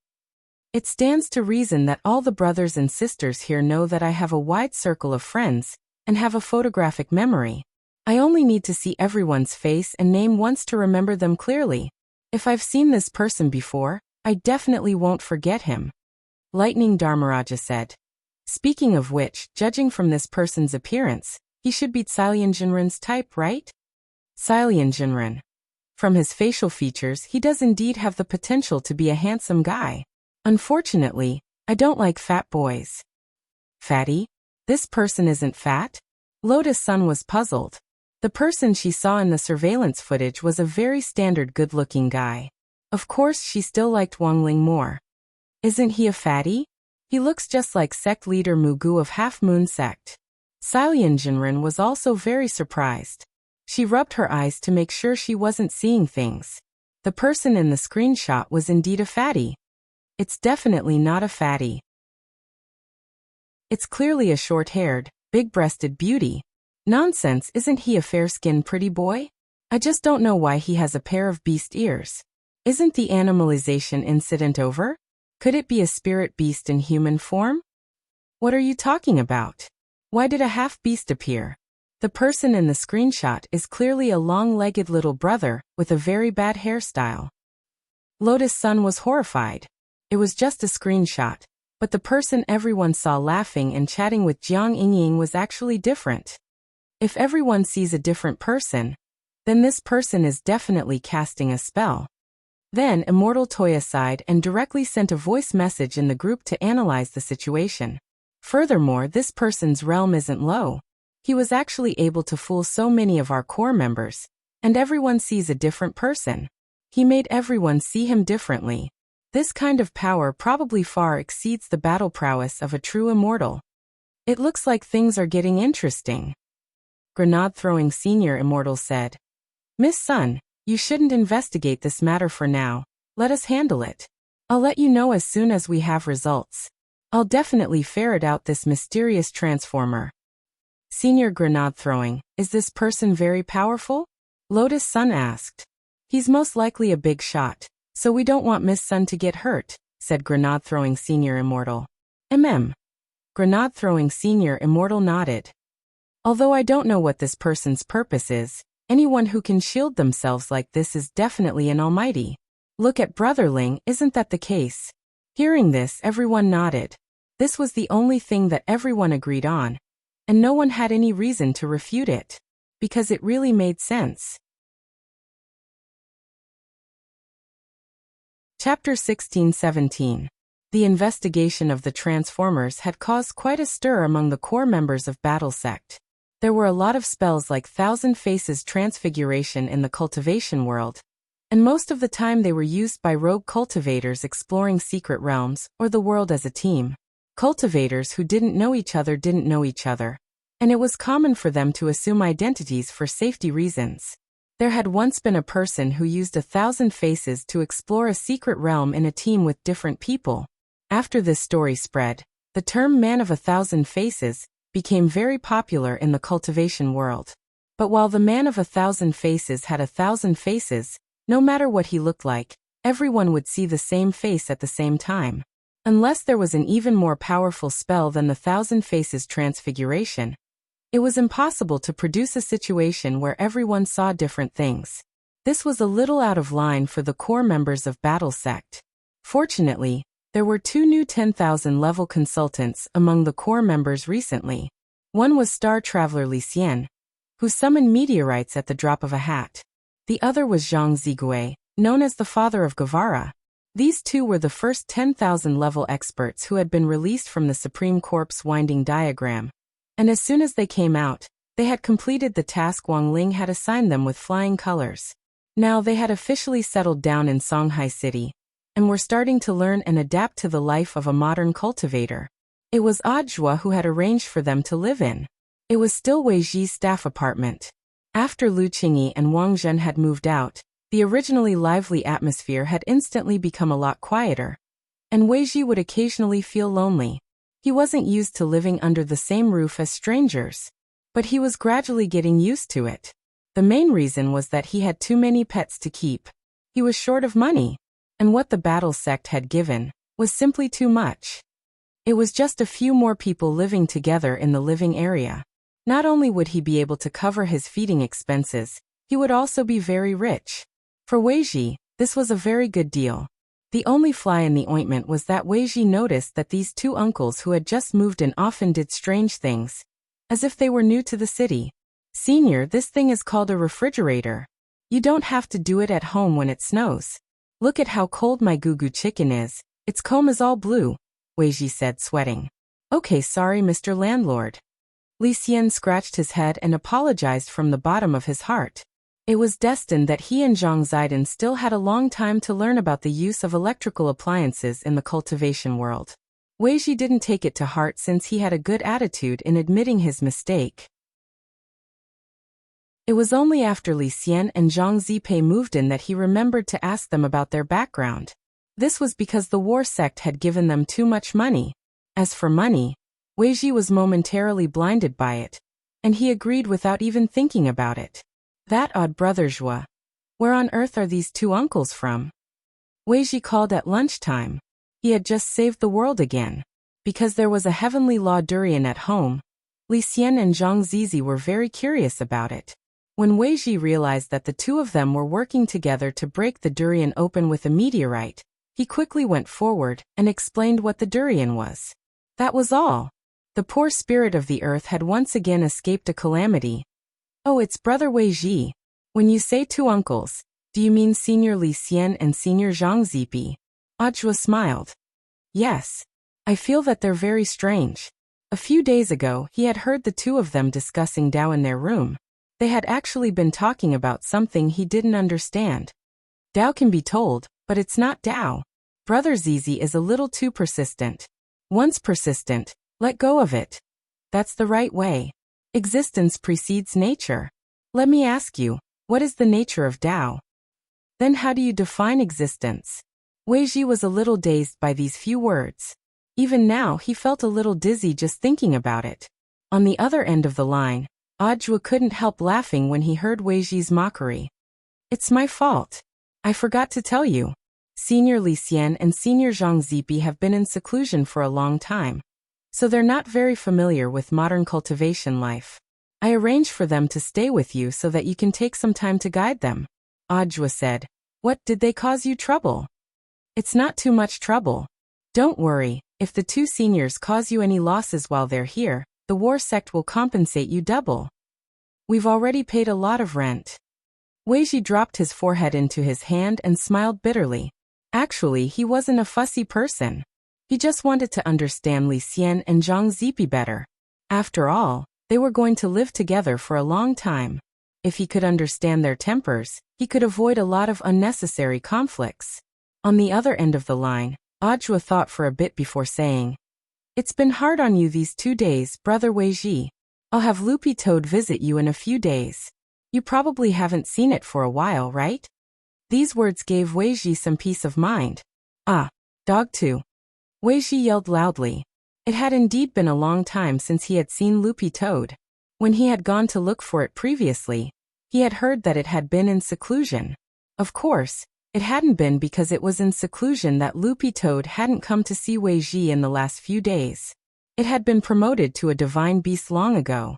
It stands to reason that all the brothers and sisters here know that I have a wide circle of friends, and have a photographic memory. I only need to see everyone's face and name once to remember them clearly. If I've seen this person before, I definitely won't forget him. Lightning Dharmaraja said. Speaking of which, judging from this person's appearance, he should be Silyanjinran's type, right? Silyanjinran. From his facial features, he does indeed have the potential to be a handsome guy. Unfortunately, I don't like fat boys. Fatty? This person isn't fat? Lotus Sun was puzzled. The person she saw in the surveillance footage was a very standard good-looking guy. Of course, she still liked Wang Ling more. Isn't he a fatty? He looks just like sect leader Mugu of Half Moon Sect. Silyanjinran was also very surprised. She rubbed her eyes to make sure she wasn't seeing things. The person in the screenshot was indeed a fatty. It's definitely not a fatty. It's clearly a short-haired, big-breasted beauty. Nonsense, isn't he a fair-skinned pretty boy? I just don't know why he has a pair of beast ears. Isn't the animalization incident over? Could it be a spirit beast in human form? What are you talking about? Why did a half-beast appear? The person in the screenshot is clearly a long-legged little brother with a very bad hairstyle. Lotus Sun was horrified. It was just a screenshot, but the person everyone saw laughing and chatting with Jiang Yingying was actually different. If everyone sees a different person, then this person is definitely casting a spell. Then Immortal Toya sighed and directly sent a voice message in the group to analyze the situation. Furthermore, this person's realm isn't low. He was actually able to fool so many of our core members, and everyone sees a different person. He made everyone see him differently. This kind of power probably far exceeds the battle prowess of a true immortal. It looks like things are getting interesting. Grenade-throwing Senior Immortal said. Miss Sun, you shouldn't investigate this matter for now. Let us handle it. I'll let you know as soon as we have results. I'll definitely ferret out this mysterious transformer. Senior Grenade-throwing, is this person very powerful? Lotus Sun asked. He's most likely a big shot, so we don't want Miss Sun to get hurt, said Grenade-throwing Senior Immortal. Grenade-throwing Senior Immortal nodded. Although I don't know what this person's purpose is, anyone who can shield themselves like this is definitely an almighty. Look at Brotherling, isn't that the case? Hearing this, everyone nodded. This was the only thing that everyone agreed on, and no one had any reason to refute it, because it really made sense. Chapter 16-17. The investigation of the Transformers had caused quite a stir among the core members of Battle Sect. There were a lot of spells like Thousand Faces Transfiguration in the cultivation world, and most of the time they were used by rogue cultivators exploring secret realms or the world as a team. Cultivators who didn't know each other, and it was common for them to assume identities for safety reasons. There had once been a person who used 1,000 faces to explore a secret realm in a team with different people. After this story spread, the term Man of 1,000 Faces became very popular in the cultivation world. But while the Man of 1,000 Faces had 1,000 faces, no matter what he looked like, everyone would see the same face at the same time. Unless there was an even more powerful spell than the Thousand Faces Transfiguration, it was impossible to produce a situation where everyone saw different things. This was a little out of line for the core members of Battle Sect. Fortunately, there were 2 new 10,000 level consultants among the core members recently. One was Star Traveler Li Xian, who summoned meteorites at the drop of a hat. The other was Zhang Zigui, known as the father of Guevara. These two were the first 10,000 level experts who had been released from the Supreme Corp's winding diagram. And as soon as they came out, they had completed the task Wang Ling had assigned them with flying colors. Now they had officially settled down in Songhai City, and were starting to learn and adapt to the life of a modern cultivator. It was Audiobook who had arranged for them to live in. It was still Wei Ji's staff apartment. After Lu Qingyi and Wang Zhen had moved out, the originally lively atmosphere had instantly become a lot quieter, and Wei Ji would occasionally feel lonely. He wasn't used to living under the same roof as strangers, but he was gradually getting used to it. The The main reason was that he had too many pets to keep. He was short of money, and what the battle sect had given was simply too much. It was just a few more people living together in the living area. Not only would he be able to cover his feeding expenses, he would also be very rich. For Weiji, this was a very good deal. The only fly in the ointment was that Weiji noticed that these two uncles who had just moved in often did strange things, as if they were new to the city. Senior, this thing is called a refrigerator. You don't have to do it at home when it snows. Look at how cold my gugu chicken is. Its comb is all blue, Weiji said, sweating. Okay, sorry, Mr. Landlord. Li Xian scratched his head and apologized from the bottom of his heart. It was destined that he and Zhang Zidong still had a long time to learn about the use of electrical appliances in the cultivation world. Weiji didn't take it to heart since he had a good attitude in admitting his mistake. It was only after Li Xian and Zhang Zipei moved in that he remembered to ask them about their background. This was because the war sect had given them too much money. As for money, Weiji was momentarily blinded by it, and he agreed without even thinking about it. That odd brother Zhua. Where on earth are these two uncles from? Weiji called at lunchtime. He had just saved the world again. Because there was a heavenly law durian at home, Li Xian and Zhang Zizi were very curious about it. When Weiji realized that the two of them were working together to break the durian open with a meteorite, he quickly went forward and explained what the durian was. That was all. The poor spirit of the earth had once again escaped a calamity. Oh, it's brother Weiji. When you say two uncles, do you mean Senior Li Xian and Senior Zhang Zipi? Zhua smiled. Yes. I feel that they're very strange. A few days ago, he had heard the two of them discussing Dao in their room. They had actually been talking about something he didn't understand. Dao can be told, but it's not Dao. Brother Zizi is a little too persistent. Once persistent, let go of it. That's the right way. Existence precedes nature. Let me ask you, what is the nature of Dao? Then how do you define existence? Weiji was a little dazed by these few words. Even now he felt a little dizzy just thinking about it. On the other end of the line, Zhua couldn't help laughing when he heard Weiji's mockery. It's my fault. I forgot to tell you. Senior Li Xian and Senior Zhang Zipi have been in seclusion for a long time, so they're not very familiar with modern cultivation life. I arranged for them to stay with you so that you can take some time to guide them. Zhua said. What, did they cause you trouble? It's not too much trouble. Don't worry, if the two seniors cause you any losses while they're here, the war sect will compensate you double. We've already paid a lot of rent. Weiji dropped his forehead into his hand and smiled bitterly. Actually, he wasn't a fussy person. He just wanted to understand Li Xian and Zhang Zipi better. After all, they were going to live together for a long time. If he could understand their tempers, he could avoid a lot of unnecessary conflicts. On the other end of the line, Zhua thought for a bit before saying, It's been hard on you these 2 days, brother Weiji. I'll have Loopy Toad visit you in a few days. You probably haven't seen it for a while, right? These words gave Weiji some peace of mind. Ah, dog too. Weiji yelled loudly. It had indeed been a long time since he had seen Loopy Toad. When he had gone to look for it previously, he had heard that it had been in seclusion. Of course, it hadn't been because it was in seclusion that Loopy Toad hadn't come to see Weiji in the last few days. It had been promoted to a divine beast long ago.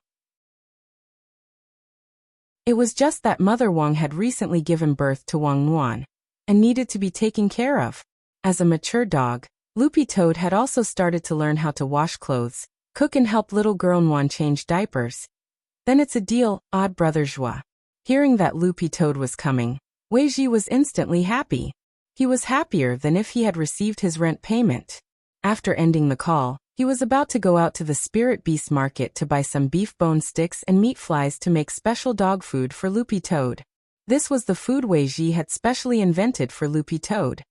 It was just that Mother Wang had recently given birth to Wang Nuan, and needed to be taken care of. As a mature dog, Loopy Toad had also started to learn how to wash clothes, cook and help little girl Nuan change diapers. Then it's a deal, odd brother Zhua. Hearing that Loopy Toad was coming, Weiji was instantly happy. He was happier than if he had received his rent payment. After ending the call, he was about to go out to the Spirit Beast Market to buy some beef bone sticks and meat flies to make special dog food for Loopy Toad. This was the food Weiji had specially invented for Loopy Toad.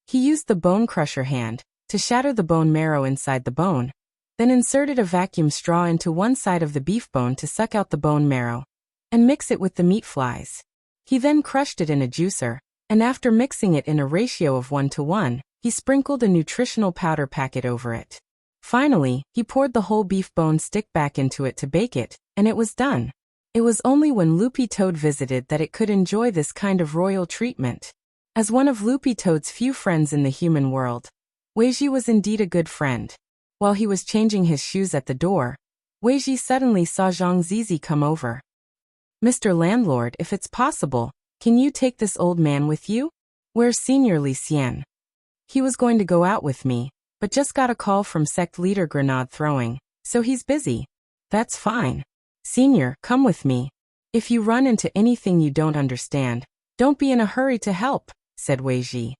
He used the bone crusher hand to shatter the bone marrow inside the bone, then inserted a vacuum straw into one side of the beef bone to suck out the bone marrow, and mix it with the meat flies. He then crushed it in a juicer, and after mixing it in a ratio of 1:1, he sprinkled a nutritional powder packet over it. Finally, he poured the whole beef bone stick back into it to bake it, and it was done. It was only when Loopy Toad visited that it could enjoy this kind of royal treatment. As one of Loopy Toad's few friends in the human world, Weiji was indeed a good friend. While he was changing his shoes at the door, Weiji suddenly saw Zhang Zizi come over. "Mr. Landlord, if it's possible, can you take this old man with you? Where's Senior Li Xian? He was going to go out with me, but just got a call from sect leader Grenade Throwing, so he's busy." "That's fine. Senior, come with me. If you run into anything you don't understand, don't be in a hurry to help," said Weiji.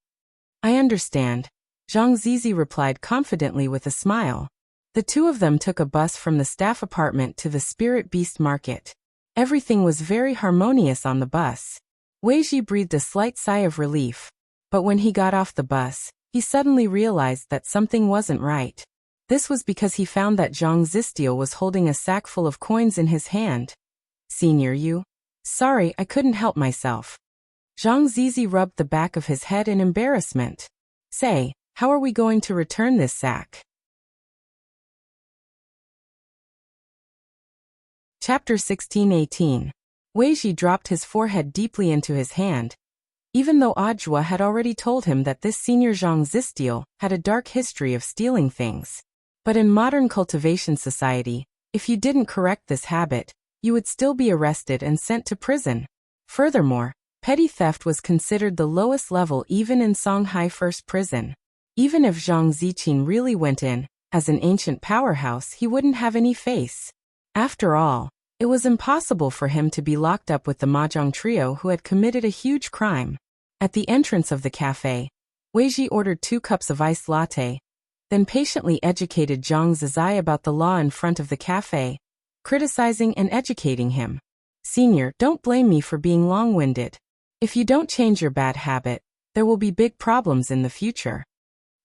"I understand," Zhang Zizi replied confidently with a smile. The two of them took a bus from the staff apartment to the Spirit Beast Market. Everything was very harmonious on the bus. Weiji breathed a slight sigh of relief, but when he got off the bus, he suddenly realized that something wasn't right. This was because he found that Zhang Zistiel was holding a sack full of coins in his hand. "Senior, you?" "Sorry, I couldn't help myself." Zhang Zizi rubbed the back of his head in embarrassment. "Say, how are we going to return this sack?" Chapter 16-18. Weiji dropped his forehead deeply into his hand. Even though Audiobook had already told him that this senior Zhang Zistiel had a dark history of stealing things. But in modern cultivation society, if you didn't correct this habit, you would still be arrested and sent to prison. Furthermore, petty theft was considered the lowest level even in Songhai First Prison. Even if Zhang Ziqin really went in, as an ancient powerhouse, he wouldn't have any face. After all, it was impossible for him to be locked up with the Mahjong trio who had committed a huge crime. At the entrance of the cafe, Weiji ordered 2 cups of iced latte, then patiently educated Zhang Zizi about the law in front of the cafe, criticizing and educating him. "Senior, don't blame me for being long-winded. If you don't change your bad habit, there will be big problems in the future,"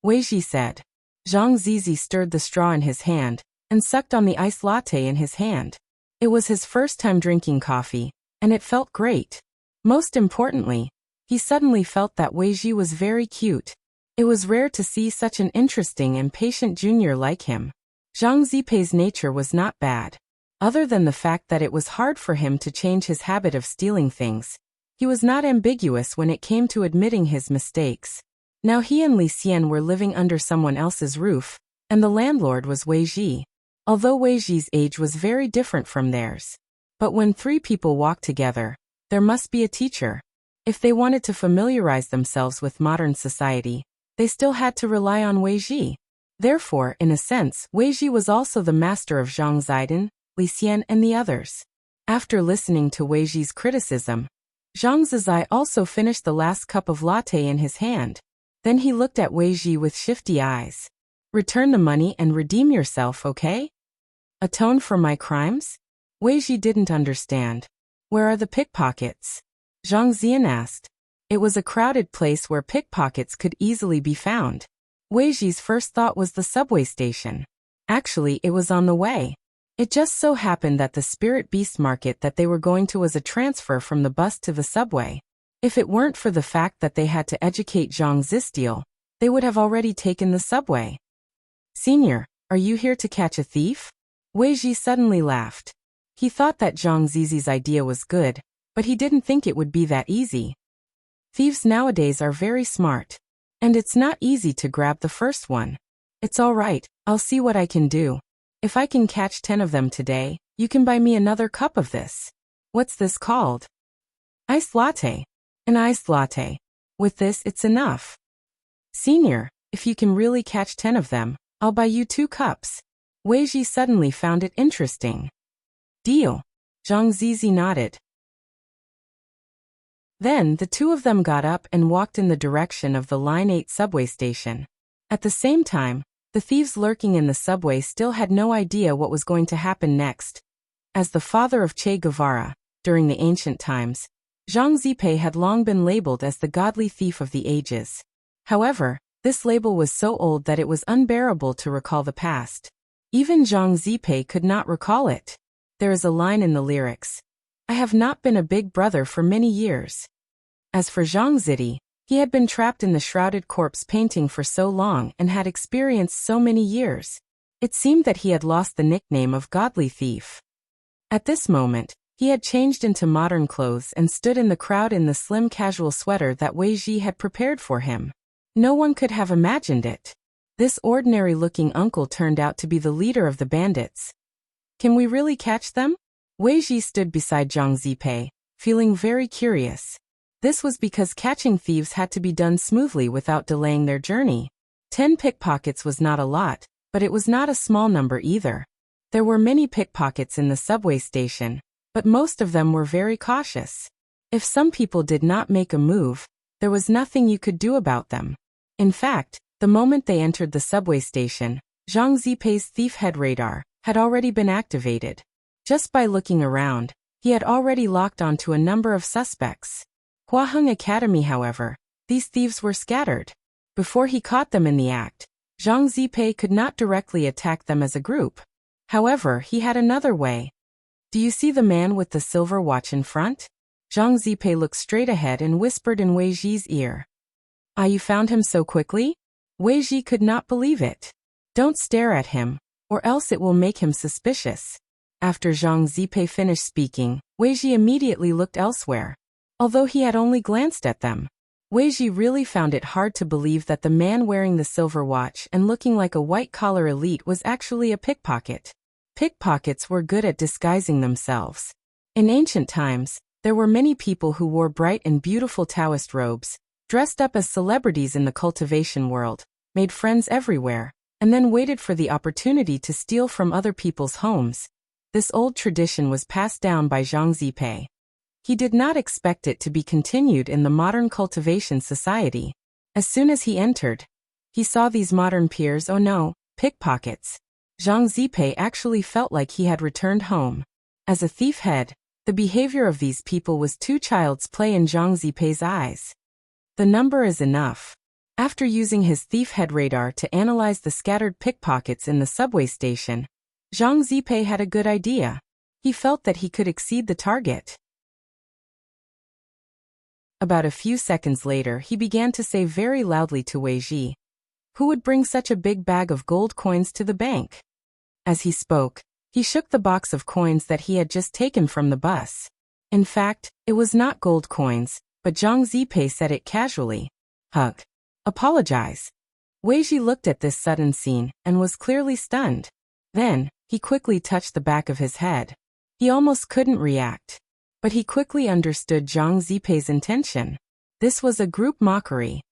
Weiji said. Zhang Zizi stirred the straw in his hand and sucked on the iced latte in his hand. It was his first time drinking coffee, and it felt great. Most importantly, he suddenly felt that Weiji was very cute. It was rare to see such an interesting and patient junior like him. Zhang Zipei's nature was not bad. Other than the fact that it was hard for him to change his habit of stealing things, he was not ambiguous when it came to admitting his mistakes. Now he and Li Xian were living under someone else's roof, and the landlord was Weiji. Although Weiji's age was very different from theirs. But when 3 people walk together, there must be a teacher. If they wanted to familiarize themselves with modern society, they still had to rely on Weiji. Therefore, in a sense, Weiji was also the master of Zhang Zidin, Li Xian and the others. After listening to Weiji's criticism, Zhang Zizi also finished the last cup of latte in his hand. Then he looked at Weiji with shifty eyes. "Return the money and redeem yourself, okay? Atone for my crimes?" Weiji didn't understand. "Where are the pickpockets?" Zhang Zian asked. It was a crowded place where pickpockets could easily be found. Weiji's first thought was the subway station. Actually, it was on the way. It just so happened that the Spirit Beast Market that they were going to was a transfer from the bus to the subway. If it weren't for the fact that they had to educate Zhang Zistiel, they would have already taken the subway. "Senior, are you here to catch a thief?" Weiji suddenly laughed. He thought that Zhang Zizi's idea was good, but he didn't think it would be that easy. Thieves nowadays are very smart. And it's not easy to grab the first one. "It's all right, I'll see what I can do. If I can catch 10 of them today, you can buy me another cup of this." "What's this called?" "Iced latte." "An iced latte. With this, it's enough." "Senior, if you can really catch 10 of them, I'll buy you 2 cups. Weiji suddenly found it interesting. "Deal." Zhang Zizi nodded. Then the 2 of them got up and walked in the direction of the Line 8 subway station. At the same time, the thieves lurking in the subway still had no idea what was going to happen next. As the father of Che Guevara, during the ancient times, Zhang Zipei had long been labeled as the godly thief of the ages. However, this label was so old that it was unbearable to recall the past. Even Zhang Zipei could not recall it. There is a line in the lyrics, "I have not been a big brother for many years." As for Zhang Zizi, he had been trapped in the shrouded corpse painting for so long and had experienced so many years. It seemed that he had lost the nickname of Godly Thief. At this moment, He had changed into modern clothes and stood in the crowd in the slim casual sweater that Wei Ji had prepared for him. No one could have imagined it. This ordinary-looking uncle turned out to be the leader of the bandits. Can we really catch them? Wei Ji stood beside Zhang Zipei, feeling very curious. This was because catching thieves had to be done smoothly without delaying their journey. 10 pickpockets was not a lot, but it was not a small number either. There were many pickpockets in the subway station, but most of them were very cautious. If some people did not make a move, there was nothing you could do about them. In fact, the moment they entered the subway station, Zhang Zipei's thief head radar had already been activated. Just by looking around, he had already locked onto a number of suspects. Huaheng Academy, however, these thieves were scattered. Before he caught them in the act, Zhang Zipei could not directly attack them as a group. However, he had another way. Do you see the man with the silver watch in front? Zhang Zipei looked straight ahead and whispered in Wei Ji's ear. Ah, you found him so quickly? Wei Ji could not believe it. Don't stare at him, or else it will make him suspicious. After Zhang Zipei finished speaking, Wei Ji immediately looked elsewhere. Although he had only glanced at them, Wei Ji really found it hard to believe that the man wearing the silver watch and looking like a white-collar elite was actually a pickpocket. Pickpockets were good at disguising themselves. In ancient times, there were many people who wore bright and beautiful Taoist robes, dressed up as celebrities in the cultivation world, made friends everywhere, and then waited for the opportunity to steal from other people's homes. This old tradition was passed down by Zhang Zipei. He did not expect it to be continued in the modern cultivation society. As soon as he entered, he saw these modern peers, oh no, pickpockets. Zhang Zipei actually felt like he had returned home. As a thief head, the behavior of these people was too child's play in Zhang Zipei's eyes. The number is enough. After using his thief head radar to analyze the scattered pickpockets in the subway station, Zhang Zipei had a good idea. He felt that he could exceed the target. About a few seconds later, he began to say very loudly to Wei Ji, "Who would bring such a big bag of gold coins to the bank?" As he spoke, he shook the box of coins that he had just taken from the bus. In fact, it was not gold coins, but Zhang Zipei said it casually. "Hug. Apologize." Wei Ji looked at this sudden scene and was clearly stunned. Then, he quickly touched the back of his head. He almost couldn't react. But he quickly understood Zhang Zipei's intention. This was a group mockery.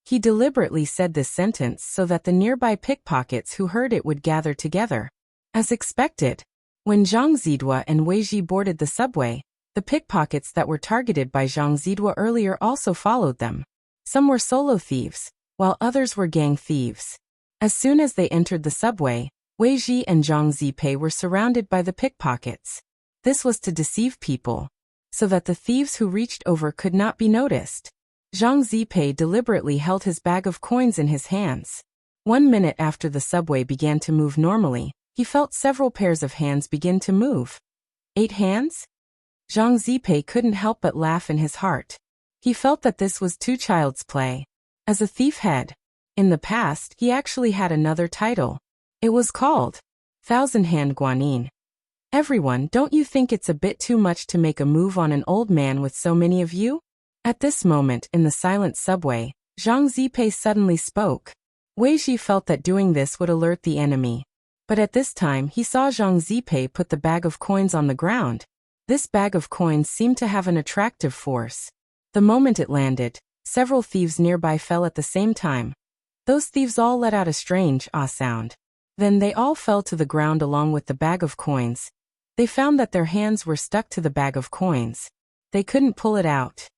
He deliberately said this sentence so that the nearby pickpockets who heard it would gather together. As expected, when Zhang Zidua and Wei Ji boarded the subway, the pickpockets that were targeted by Zhang Zidua earlier also followed them. Some were solo thieves, while others were gang thieves. As soon as they entered the subway, Wei Ji and Zhang Zipei were surrounded by the pickpockets. This was to deceive people, so that the thieves who reached over could not be noticed. Zhang Zipei deliberately held his bag of coins in his hands. 1 minute after the subway began to move normally, he felt several pairs of hands begin to move. 8 hands? Zhang Zipei couldn't help but laugh in his heart. He felt that this was too child's play. As a thief head, in the past, he actually had another title. It was called Thousand Hand Guanyin. Everyone, don't you think it's a bit too much to make a move on an old man with so many of you? At this moment in the silent subway, Zhang Zipei suddenly spoke. Wei Ji felt that doing this would alert the enemy. But at this time he saw Zhang Zipei put the bag of coins on the ground. This bag of coins seemed to have an attractive force. The moment it landed, several thieves nearby fell at the same time. Those thieves all let out a strange ah sound. Then they all fell to the ground along with the bag of coins. They found that their hands were stuck to the bag of coins. They couldn't pull it out.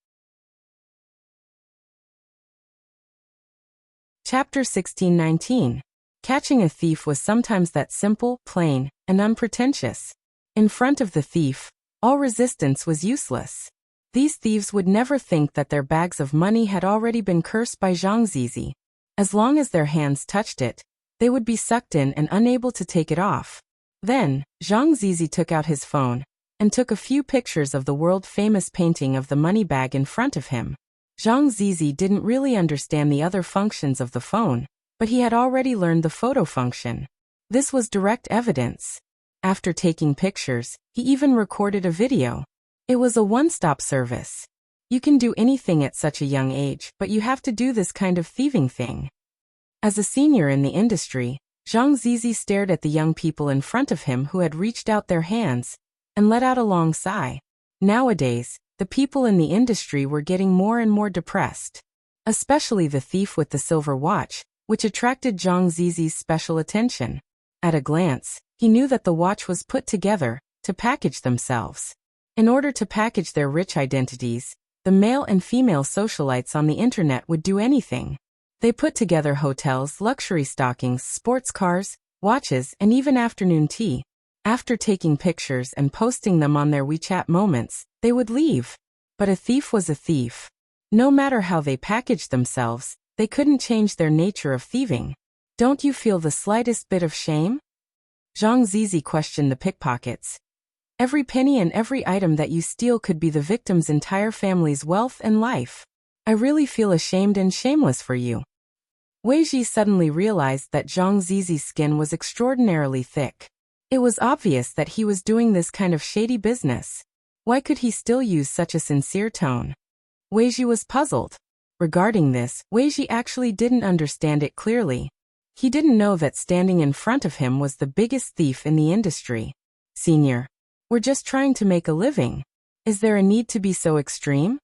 Chapter 16-19. Catching a thief was sometimes that simple, plain, and unpretentious. In front of the thief, all resistance was useless. These thieves would never think that their bags of money had already been cursed by Zhang Zizi. As long as their hands touched it, they would be sucked in and unable to take it off. Then, Zhang Zizi took out his phone and took a few pictures of the world-famous painting of the money bag in front of him. Zhang Zizi didn't really understand the other functions of the phone, but he had already learned the photo function. This was direct evidence. After taking pictures, he even recorded a video. It was a one-stop service. You can do anything at such a young age, but you have to do this kind of thieving thing. As a senior in the industry, Zhang Zizi stared at the young people in front of him who had reached out their hands and let out a long sigh. Nowadays, the people in the industry were getting more and more depressed. Especially the thief with the silver watch, which attracted Zhang Zizi's special attention. At a glance, he knew that the watch was put together to package themselves. In order to package their rich identities, the male and female socialites on the internet would do anything. They put together hotels, luxury stockings, sports cars, watches, and even afternoon tea. After taking pictures and posting them on their WeChat moments, they would leave. But a thief was a thief. No matter how they packaged themselves, they couldn't change their nature of thieving. Don't you feel the slightest bit of shame? Zhang Zizi questioned the pickpockets. Every penny and every item that you steal could be the victim's entire family's wealth and life. I really feel ashamed and shameless for you. Wei Ji suddenly realized that Zhang Zizi's skin was extraordinarily thick. It was obvious that he was doing this kind of shady business. Why could he still use such a sincere tone? Wei Ji was puzzled. Regarding this, Wei Ji actually didn't understand it clearly. He didn't know that standing in front of him was the biggest thief in the industry. Senior, we're just trying to make a living. Is there a need to be so extreme?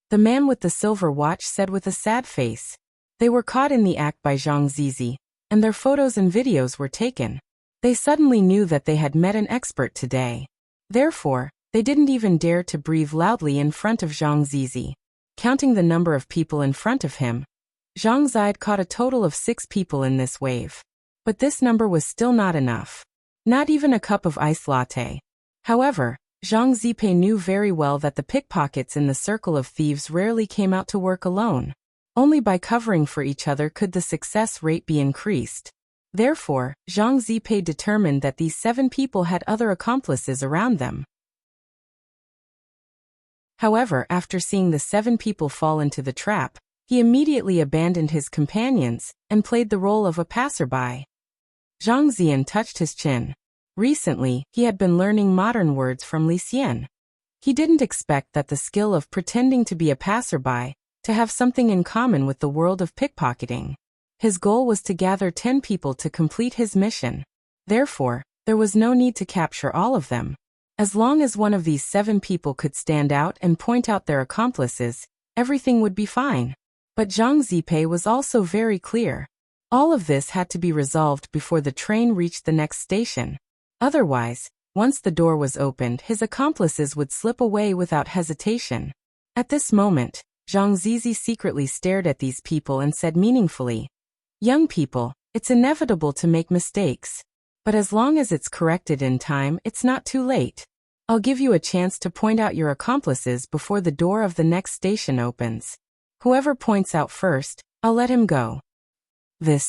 The man with the silver watch said with a sad face. They were caught in the act by Zhang Zizi, and their photos and videos were taken. They suddenly knew that they had met an expert today. Therefore, they didn't even dare to breathe loudly in front of Zhang Zizi. Counting the number of people in front of him, Zhang Zide caught a total of 6 people in this wave. But this number was still not enough. Not even a cup of iced latte. However, Zhang Zipei knew very well that the pickpockets in the circle of thieves rarely came out to work alone. Only by covering for each other could the success rate be increased. Therefore, Zhang Zipei determined that these 7 people had other accomplices around them. However, after seeing the 7 people fall into the trap, he immediately abandoned his companions and played the role of a passerby. Zhang Ziyan touched his chin. Recently, he had been learning modern words from Li Xian. He didn't expect that the skill of pretending to be a passerby to have something in common with the world of pickpocketing. His goal was to gather 10 people to complete his mission. Therefore, there was no need to capture all of them. As long as one of these 7 people could stand out and point out their accomplices, everything would be fine. But Zhang Zipei was also very clear. All of this had to be resolved before the train reached the next station. Otherwise, once the door was opened, his accomplices would slip away without hesitation. At this moment, Zhang Zizi secretly stared at these people and said meaningfully, "Young people, it's inevitable to make mistakes. But as long as it's corrected in time, it's not too late. I'll give you a chance to point out your accomplices before the door of the next station opens. Whoever points out first, I'll let him go." The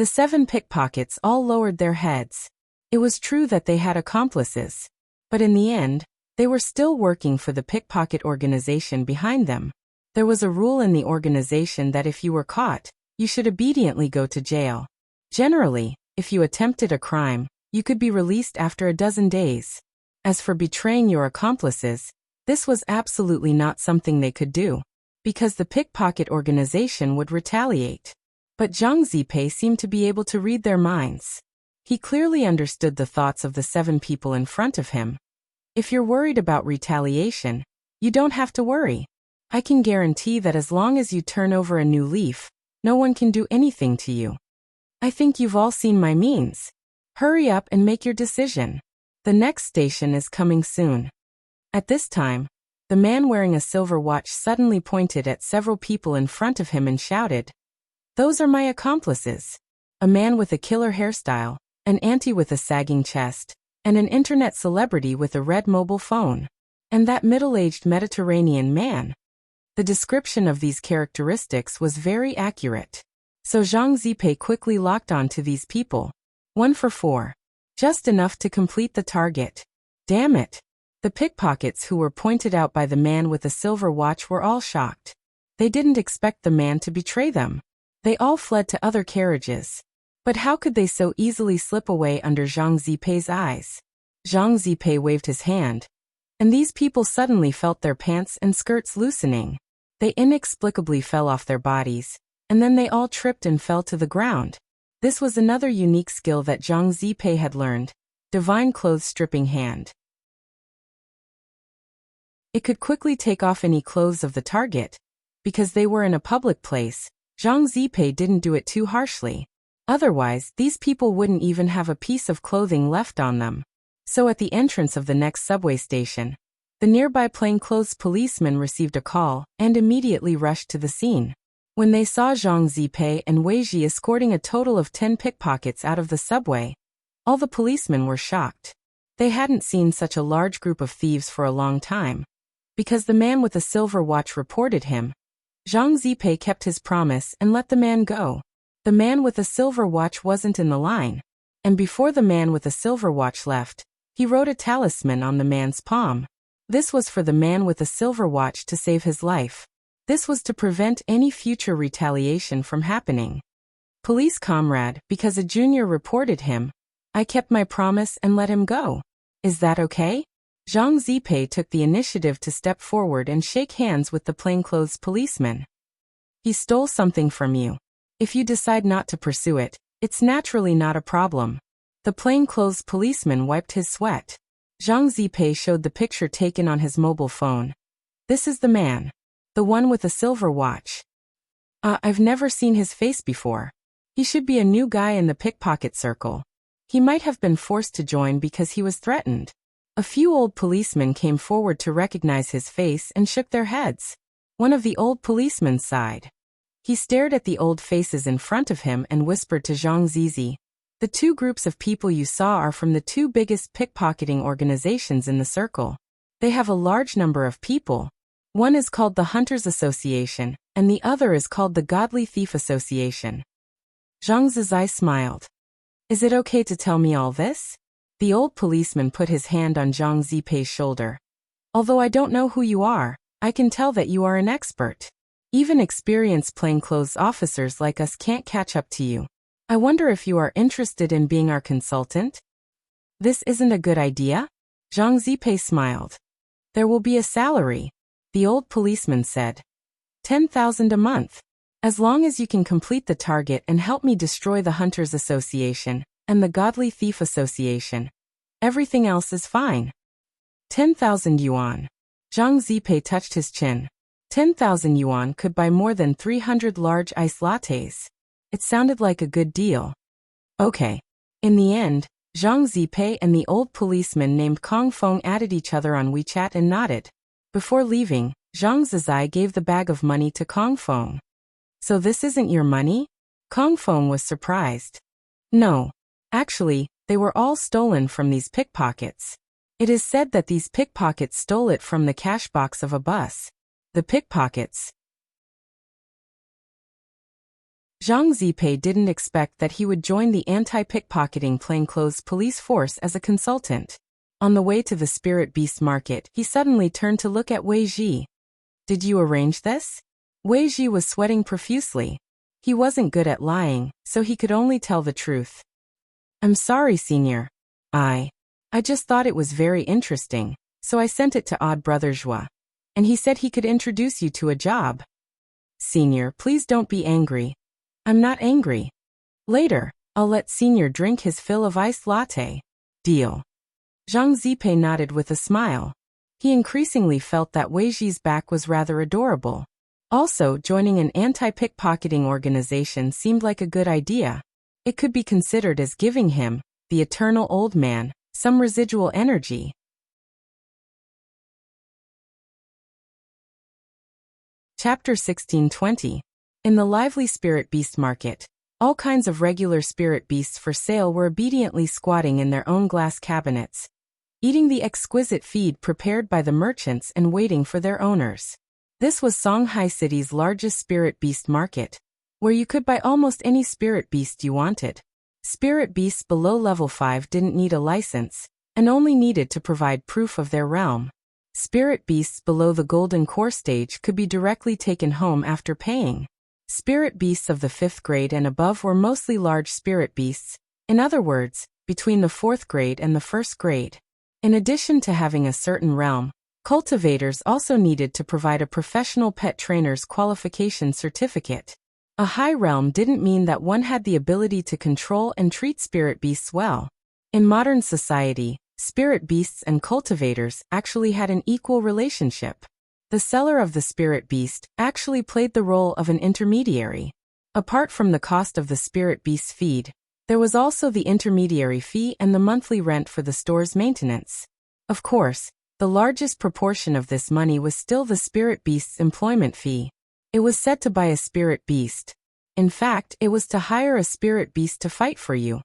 7 pickpockets all lowered their heads. It was true that they had accomplices. But in the end, they were still working for the pickpocket organization behind them. There was a rule in the organization that if you were caught, you should obediently go to jail. Generally, if you attempted a crime, you could be released after a dozen days. As for betraying your accomplices, this was absolutely not something they could do, because the pickpocket organization would retaliate. But Zhang Zipei seemed to be able to read their minds. He clearly understood the thoughts of the 7 people in front of him. If you're worried about retaliation, you don't have to worry. I can guarantee that as long as you turn over a new leaf, no one can do anything to you. I think you've all seen my means. Hurry up and make your decision. The next station is coming soon. At this time, the man wearing a silver watch suddenly pointed at several people in front of him and shouted, "Those are my accomplices. A man with a killer hairstyle, an auntie with a sagging chest, and an internet celebrity with a red mobile phone. And that middle-aged Mediterranean man." The description of these characteristics was very accurate. So Zhang Zipei quickly locked on to these people. 1 for 4. Just enough to complete the target. Damn it! The pickpockets who were pointed out by the man with the silver watch were all shocked. They didn't expect the man to betray them. They all fled to other carriages. But how could they so easily slip away under Zhang Zipei's eyes? Zhang Zipei waved his hand, and these people suddenly felt their pants and skirts loosening. They inexplicably fell off their bodies, and then they all tripped and fell to the ground. This was another unique skill that Zhang Zipei had learned, divine clothes stripping hand. It could quickly take off any clothes of the target. Because they were in a public place, Zhang Zipei didn't do it too harshly. Otherwise, these people wouldn't even have a piece of clothing left on them. So at the entrance of the next subway station, the nearby plainclothes policeman received a call and immediately rushed to the scene. When they saw Zhang Zipei and Wei Ji escorting a total of 10 pickpockets out of the subway, all the policemen were shocked. They hadn't seen such a large group of thieves for a long time. Because the man with the silver watch reported him, Zhang Zipei kept his promise and let the man go. The man with the silver watch wasn't in the line, and before the man with the silver watch left, he wrote a talisman on the man's palm. This was for the man with the silver watch to save his life. This was to prevent any future retaliation from happening. Police comrade, because a junior reported him, I kept my promise and let him go. Is that okay? Zhang Zipei took the initiative to step forward and shake hands with the plainclothes policeman. He stole something from you. If you decide not to pursue it, it's naturally not a problem. The plainclothes policeman wiped his sweat. Zhang Zipei showed the picture taken on his mobile phone. This is the man. The one with the silver watch. I've never seen his face before. He should be a new guy in the pickpocket circle. He might have been forced to join because he was threatened. A few old policemen came forward to recognize his face and shook their heads. One of the old policemen sighed. He stared at the old faces in front of him and whispered to Zhang Zizi, the two groups of people you saw are from the two biggest pickpocketing organizations in the circle. They have a large number of people. One is called the Hunters Association, and the other is called the Godly Thief Association. Zhang Zizi smiled. Is it okay to tell me all this? The old policeman put his hand on Zhang Zipei's shoulder. Although I don't know who you are, I can tell that you are an expert. Even experienced plainclothes officers like us can't catch up to you. I wonder if you are interested in being our consultant? This isn't a good idea? Zhang Zipei smiled. There will be a salary, the old policeman said. 10,000 a month. As long as you can complete the target and help me destroy the Hunters Association and the Godly Thief Association. Everything else is fine. 10,000 yuan. Zhang Zipei touched his chin. 10,000 yuan could buy more than 300 large iced lattes. It sounded like a good deal. Okay. In the end, Zhang Zipei and the old policeman named Kong Feng added each other on WeChat and nodded. Before leaving, Zhang Zizai gave the bag of money to Kong Feng. So this isn't your money? Kong Feng was surprised. No. Actually, they were all stolen from these pickpockets. It is said that these pickpockets stole it from the cash box of a bus. The pickpockets. Zhang Zipei didn't expect that he would join the anti-pickpocketing plainclothes police force as a consultant. On the way to the Spirit Beast Market, he suddenly turned to look at Wei Ji. Did you arrange this? Wei Ji was sweating profusely. He wasn't good at lying, so he could only tell the truth. I'm sorry, Senior. I just thought it was very interesting, so I sent it to Odd Brother Zhua. And he said he could introduce you to a job. Senior, please don't be angry. I'm not angry. Later, I'll let Senior drink his fill of iced latte. Deal. Zhang Zipei nodded with a smile. He increasingly felt that Wei Ji's back was rather adorable. Also, joining an anti-pickpocketing organization seemed like a good idea. It could be considered as giving him, the eternal old man, some residual energy. Chapter 1620. In the lively spirit beast market, all kinds of regular spirit beasts for sale were obediently squatting in their own glass cabinets, eating the exquisite feed prepared by the merchants and waiting for their owners. This was Songhai City's largest spirit beast market, where you could buy almost any spirit beast you wanted. Spirit beasts below level 5 didn't need a license, and only needed to provide proof of their realm. Spirit beasts below the golden core stage could be directly taken home after paying. Spirit beasts of the 5th grade and above were mostly large spirit beasts, in other words, between the 4th grade and the 1st grade. In addition to having a certain realm, cultivators also needed to provide a professional pet trainer's qualification certificate. A high realm didn't mean that one had the ability to control and treat spirit beasts well. In modern society, spirit beasts and cultivators actually had an equal relationship. The seller of the spirit beast actually played the role of an intermediary. Apart from the cost of the spirit beast's feed, there was also the intermediary fee and the monthly rent for the store's maintenance. Of course, the largest proportion of this money was still the spirit beast's employment fee. It was set to buy a spirit beast. In fact, it was to hire a spirit beast to fight for you.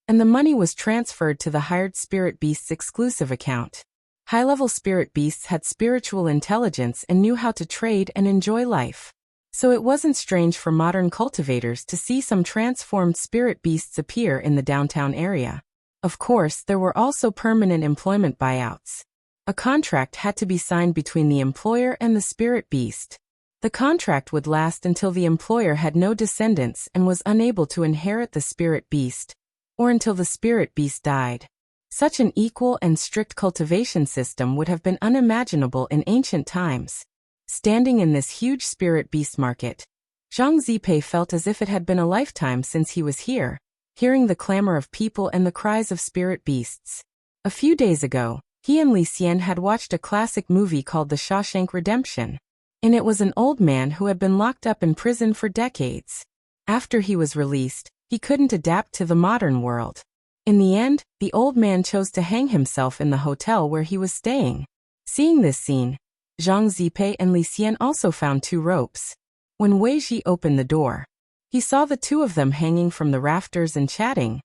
And the money was transferred to the hired spirit beast's exclusive account. High-level spirit beasts had spiritual intelligence and knew how to trade and enjoy life. So it wasn't strange for modern cultivators to see some transformed spirit beasts appear in the downtown area. Of course, there were also permanent employment buyouts. A contract had to be signed between the employer and the spirit beast. The contract would last until the employer had no descendants and was unable to inherit the spirit beast, or until the spirit beast died. Such an equal and strict cultivation system would have been unimaginable in ancient times. Standing in this huge spirit beast market, Zhang Zipei felt as if it had been a lifetime since he was here, hearing the clamor of people and the cries of spirit beasts. A few days ago, he and Li Xian had watched a classic movie called The Shawshank Redemption. In it was an old man who had been locked up in prison for decades. After he was released, he couldn't adapt to the modern world. In the end, the old man chose to hang himself in the hotel where he was staying. Seeing this scene, Zhang Zipei and Li Xian also found 2 ropes. When Wei Ji opened the door, he saw the 2 of them hanging from the rafters and chatting.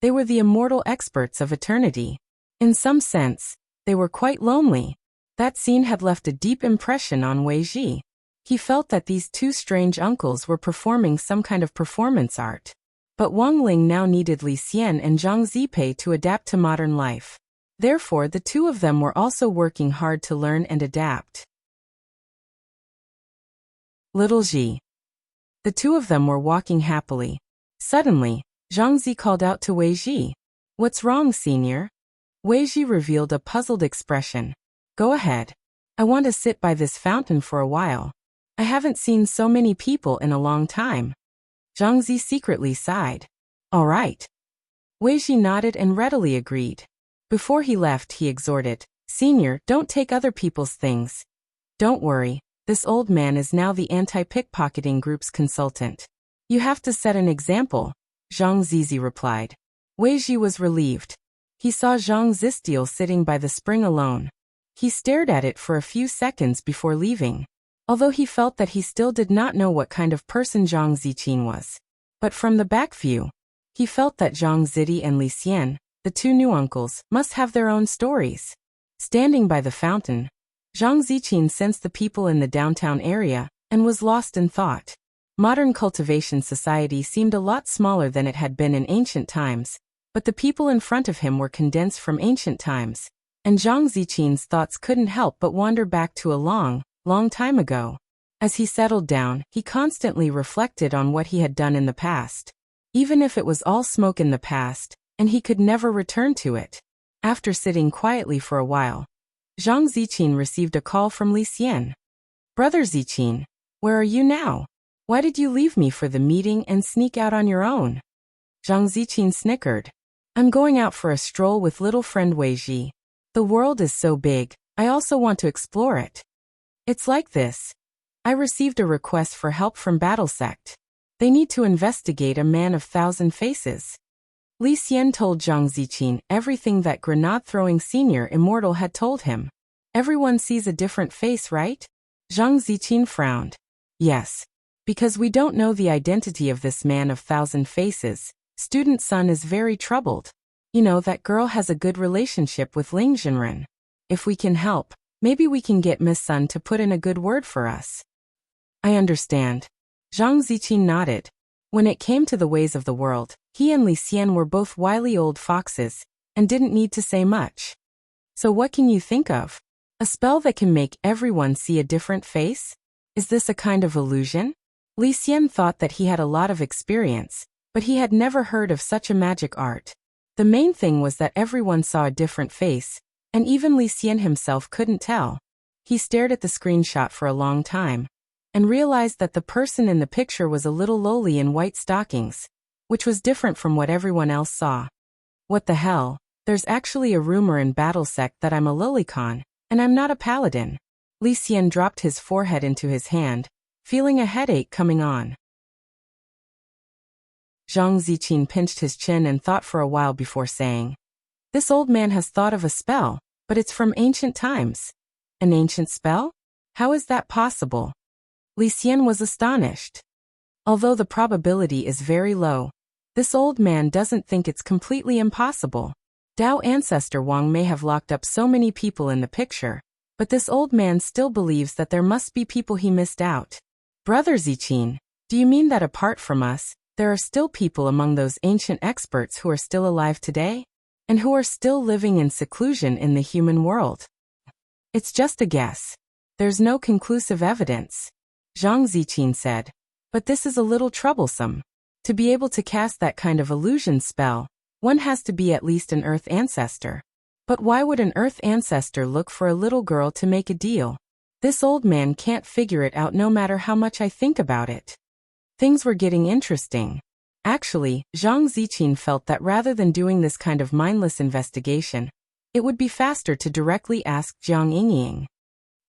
They were the immortal experts of eternity. In some sense, they were quite lonely. That scene had left a deep impression on Wei Ji. He felt that these 2 strange uncles were performing some kind of performance art. But Wang Ling now needed Li Xian and Zhang Zipei to adapt to modern life. Therefore, the 2 of them were also working hard to learn and adapt. Little Ji. The 2 of them were walking happily. Suddenly, Zhang Zi called out to Wei Ji. "What's wrong, senior?" Wei Ji revealed a puzzled expression. "Go ahead. I want to sit by this fountain for a while. I haven't seen so many people in a long time." Zhang Zi secretly sighed. "All right." Wei Ji nodded and readily agreed. Before he left, he exhorted, "Senior, don't take other people's things. Don't worry, this old man is now the anti-pickpocketing group's consultant. You have to set an example," Zhang Zizi replied. Wei Ji was relieved. He saw Zhang Zistil sitting by the spring alone. He stared at it for a few seconds before leaving, although he felt that he still did not know what kind of person Zhang Ziqin was. But from the back view, he felt that Zhang Zidi and Li Xian, the 2 new uncles, must have their own stories. Standing by the fountain, Zhang Ziqin sensed the people in the downtown area and was lost in thought. Modern cultivation society seemed a lot smaller than it had been in ancient times, but the people in front of him were condensed from ancient times, and Zhang Ziqin's thoughts couldn't help but wander back to a long time ago. As he settled down, he constantly reflected on what he had done in the past. Even if it was all smoke in the past, and he could never return to it. After sitting quietly for a while, Zhang Ziqin received a call from Li Xian. "Brother Ziqin, where are you now? Why did you leave me for the meeting and sneak out on your own?" Zhang Ziqin snickered. "I'm going out for a stroll with little friend Wei Ji. The world is so big, I also want to explore it. It's like this. I received a request for help from Battle Sect. They need to investigate a man of 1,000 faces." Li Xian told Zhang Ziqin everything that Grenade-throwing senior immortal had told him. "Everyone sees a different face, right?" Zhang Ziqin frowned. "Yes. Because we don't know the identity of this man of 1,000 faces, student Sun is very troubled. You know, that girl has a good relationship with Ling Zhenren. If we can help, maybe we can get Miss Sun to put in a good word for us." "I understand." Zhang Ziqin nodded. When it came to the ways of the world, he and Li Xian were both wily old foxes, and didn't need to say much. "So what can you think of? A spell that can make everyone see a different face? Is this a kind of illusion?" Li Xian thought that he had a lot of experience, but he had never heard of such a magic art. The main thing was that everyone saw a different face, And even Li Xian himself couldn't tell. He stared at the screenshot for a long time, and realized that the person in the picture was a little lowly in white stockings, which was different from what everyone else saw. What the hell? There's actually a rumor in BattleSect that I'm a lolicon, and I'm not a paladin. Li Xian dropped his forehead into his hand, feeling a headache coming on. Zhang Ziqin pinched his chin and thought for a while before saying, "This old man has thought of a spell, but it's from ancient times." "An ancient spell? How is that possible?" Li Xian was astonished. Although the probability is very low, this old man doesn't think it's completely impossible. Dao ancestor Wang may have locked up so many people in the picture, but this old man still believes that there must be people he missed out. "Brother Ziqin, do you mean that apart from us, there are still people among those ancient experts who are still alive today? And who are still living in seclusion in the human world?" "It's just a guess. There's no conclusive evidence," Zhang Ziqin said. "But this is a little troublesome. To be able to cast that kind of illusion spell, one has to be at least an Earth ancestor. But why would an Earth ancestor look for a little girl to make a deal? This old man can't figure it out no matter how much I think about it." Things were getting interesting. Actually, Zhang Ziqin felt that rather than doing this kind of mindless investigation, it would be faster to directly ask Jiang Yingying.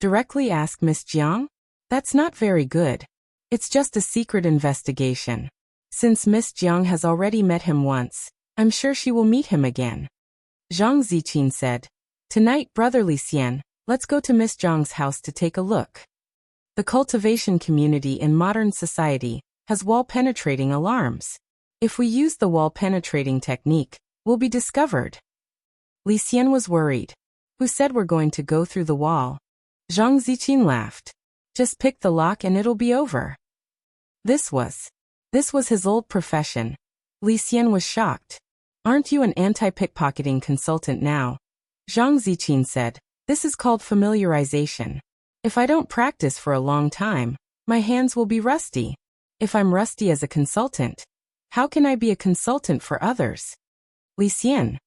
Directly ask Miss Jiang? That's not very good. It's just a secret investigation. Since Miss Jiang has already met him once, I'm sure she will meet him again. Zhang Ziqin said, "Tonight, Brother Li Xian, let's go to Miss Jiang's house to take a look." The cultivation community in modern society has wall-penetrating alarms. If we use the wall-penetrating technique, we'll be discovered. Li Xian was worried. "Who said we're going to go through the wall?" Zhang Ziqin laughed. "Just pick the lock and it'll be over." This was his old profession. Li Xian was shocked. "Aren't you an anti-pickpocketing consultant now?" Zhang Ziqin said, "This is called familiarization. If I don't practice for a long time, my hands will be rusty. If I'm rusty as a consultant, how can I be a consultant for others?" Li Xian.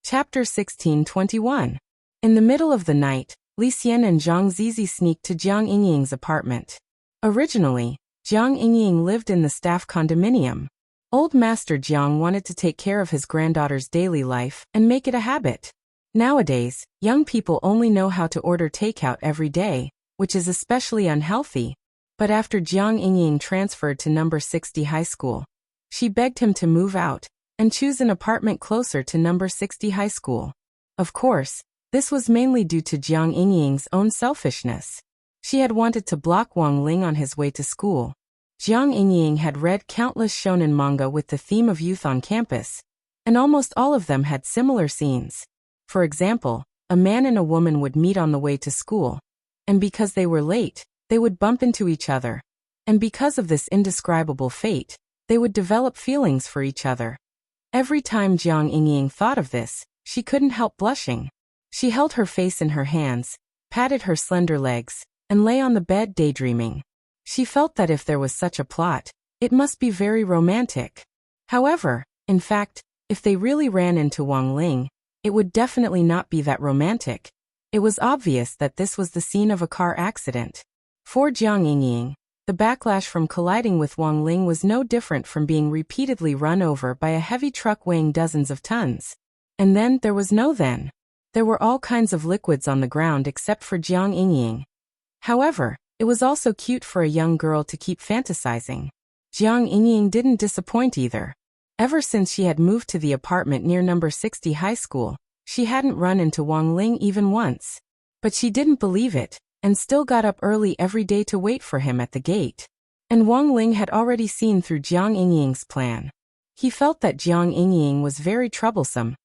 Chapter 1621. In the middle of the night, Li Xian and Zhang Zizi sneaked to Jiang Yingying's apartment. Originally, Jiang Yingying lived in the staff condominium. Old Master Jiang wanted to take care of his granddaughter's daily life and make it a habit. Nowadays, young people only know how to order takeout every day, which is especially unhealthy. But after Jiang Yingying transferred to number 60 high school, she begged him to move out and choose an apartment closer to number 60 high school. Of course, this was mainly due to Jiang Yingying's own selfishness. She had wanted to block Wang Ling on his way to school. Jiang Yingying had read countless shonen manga with the theme of youth on campus, and almost all of them had similar scenes. For example, a man and a woman would meet on the way to school, and because they were late, they would bump into each other. And because of this indescribable fate, they would develop feelings for each other. Every time Jiang Yingying thought of this, she couldn't help blushing. She held her face in her hands, patted her slender legs, and lay on the bed daydreaming. She felt that if there was such a plot, it must be very romantic. However, in fact, if they really ran into Wang Ling, it would definitely not be that romantic. It was obvious that this was the scene of a car accident. For Jiang Yingying, the backlash from colliding with Wang Ling was no different from being repeatedly run over by a heavy truck weighing dozens of tons. And then there was no then. There were all kinds of liquids on the ground except for Jiang Yingying. However, it was also cute for a young girl to keep fantasizing. Jiang Yingying didn't disappoint either. Ever since she had moved to the apartment near number 60 high school, she hadn't run into Wang Ling even once. But she didn't believe it, and still got up early every day to wait for him at the gate. And Wang Ling had already seen through Jiang Yingying's plan. He felt that Jiang Yingying was very troublesome,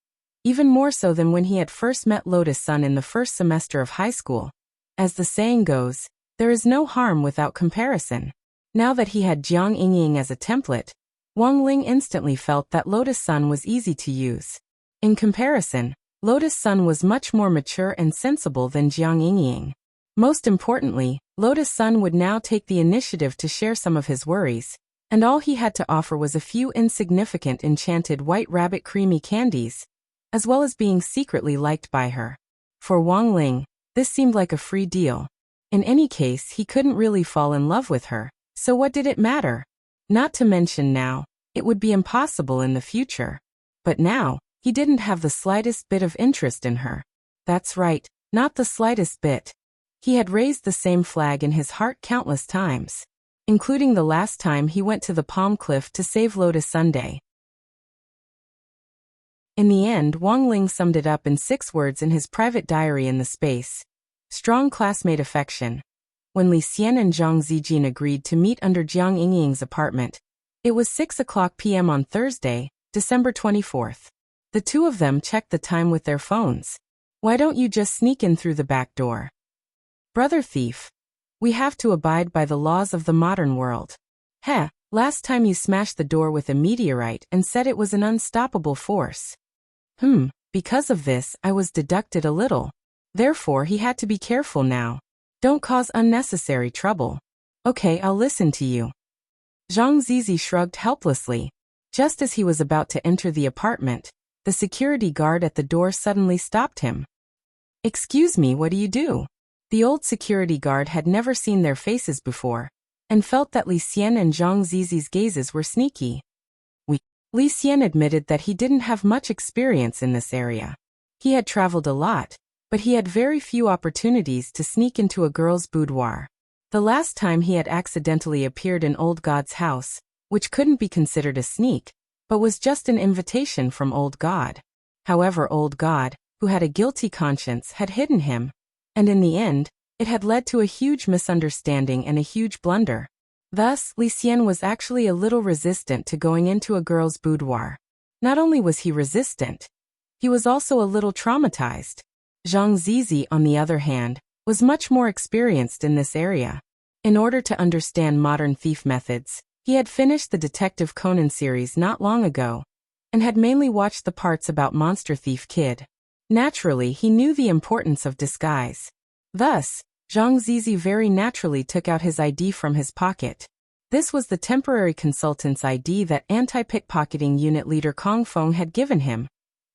even more so than when he had first met Lotus Sun in the first semester of high school. As the saying goes, there is no harm without comparison. Now that he had Jiang Yingying as a template, Wang Ling instantly felt that Lotus Sun was easy to use. In comparison, Lotus Sun was much more mature and sensible than Jiang Yingying. Most importantly, Lotus Sun would now take the initiative to share some of his worries, and all he had to offer was a few insignificant enchanted white rabbit creamy candies, as well as being secretly liked by her. For Wang Ling, this seemed like a free deal. In any case, he couldn't really fall in love with her, so what did it matter? Not to mention now, it would be impossible in the future. But now, he didn't have the slightest bit of interest in her. That's right, not the slightest bit. He had raised the same flag in his heart countless times, including the last time he went to the Palm Cliff to save Lotus Sunday. In the end, Wang Ling summed it up in 6 words in his private diary in the space. Strong classmate affection. When Li Xian and Zhang Zijin agreed to meet under Jiang Yingying's apartment, it was 6:00 p.m. on Thursday, December 24th. The two of them checked the time with their phones. Why don't you just sneak in through the back door? Brother thief. We have to abide by the laws of the modern world. Heh, last time you smashed the door with a meteorite and said it was an unstoppable force. Because of this, I was deducted a little. Therefore, he had to be careful now. Don't cause unnecessary trouble. Okay, I'll listen to you. Zhang Zizi shrugged helplessly. Just as he was about to enter the apartment, the security guard at the door suddenly stopped him. Excuse me, what do you do? The old security guard had never seen their faces before, and felt that Li Xian and Zhang Zizi's gazes were sneaky. Li Xian admitted that he didn't have much experience in this area. He had traveled a lot, but he had very few opportunities to sneak into a girl's boudoir. The last time he had accidentally appeared in Old God's house, which couldn't be considered a sneak, but was just an invitation from Old God. However, Old God, who had a guilty conscience, had hidden him, and in the end, it had led to a huge misunderstanding and a huge blunder. Thus, Li Xian was actually a little resistant to going into a girl's boudoir. Not only was he resistant, he was also a little traumatized. Zhang Zizi, on the other hand, was much more experienced in this area. In order to understand modern thief methods, he had finished the Detective Conan series not long ago, and had mainly watched the parts about Monster Thief Kid. Naturally, he knew the importance of disguise. Thus, Zhang Zizi very naturally took out his ID from his pocket. This was the temporary consultant's ID that anti-pickpocketing unit leader Kong Feng had given him,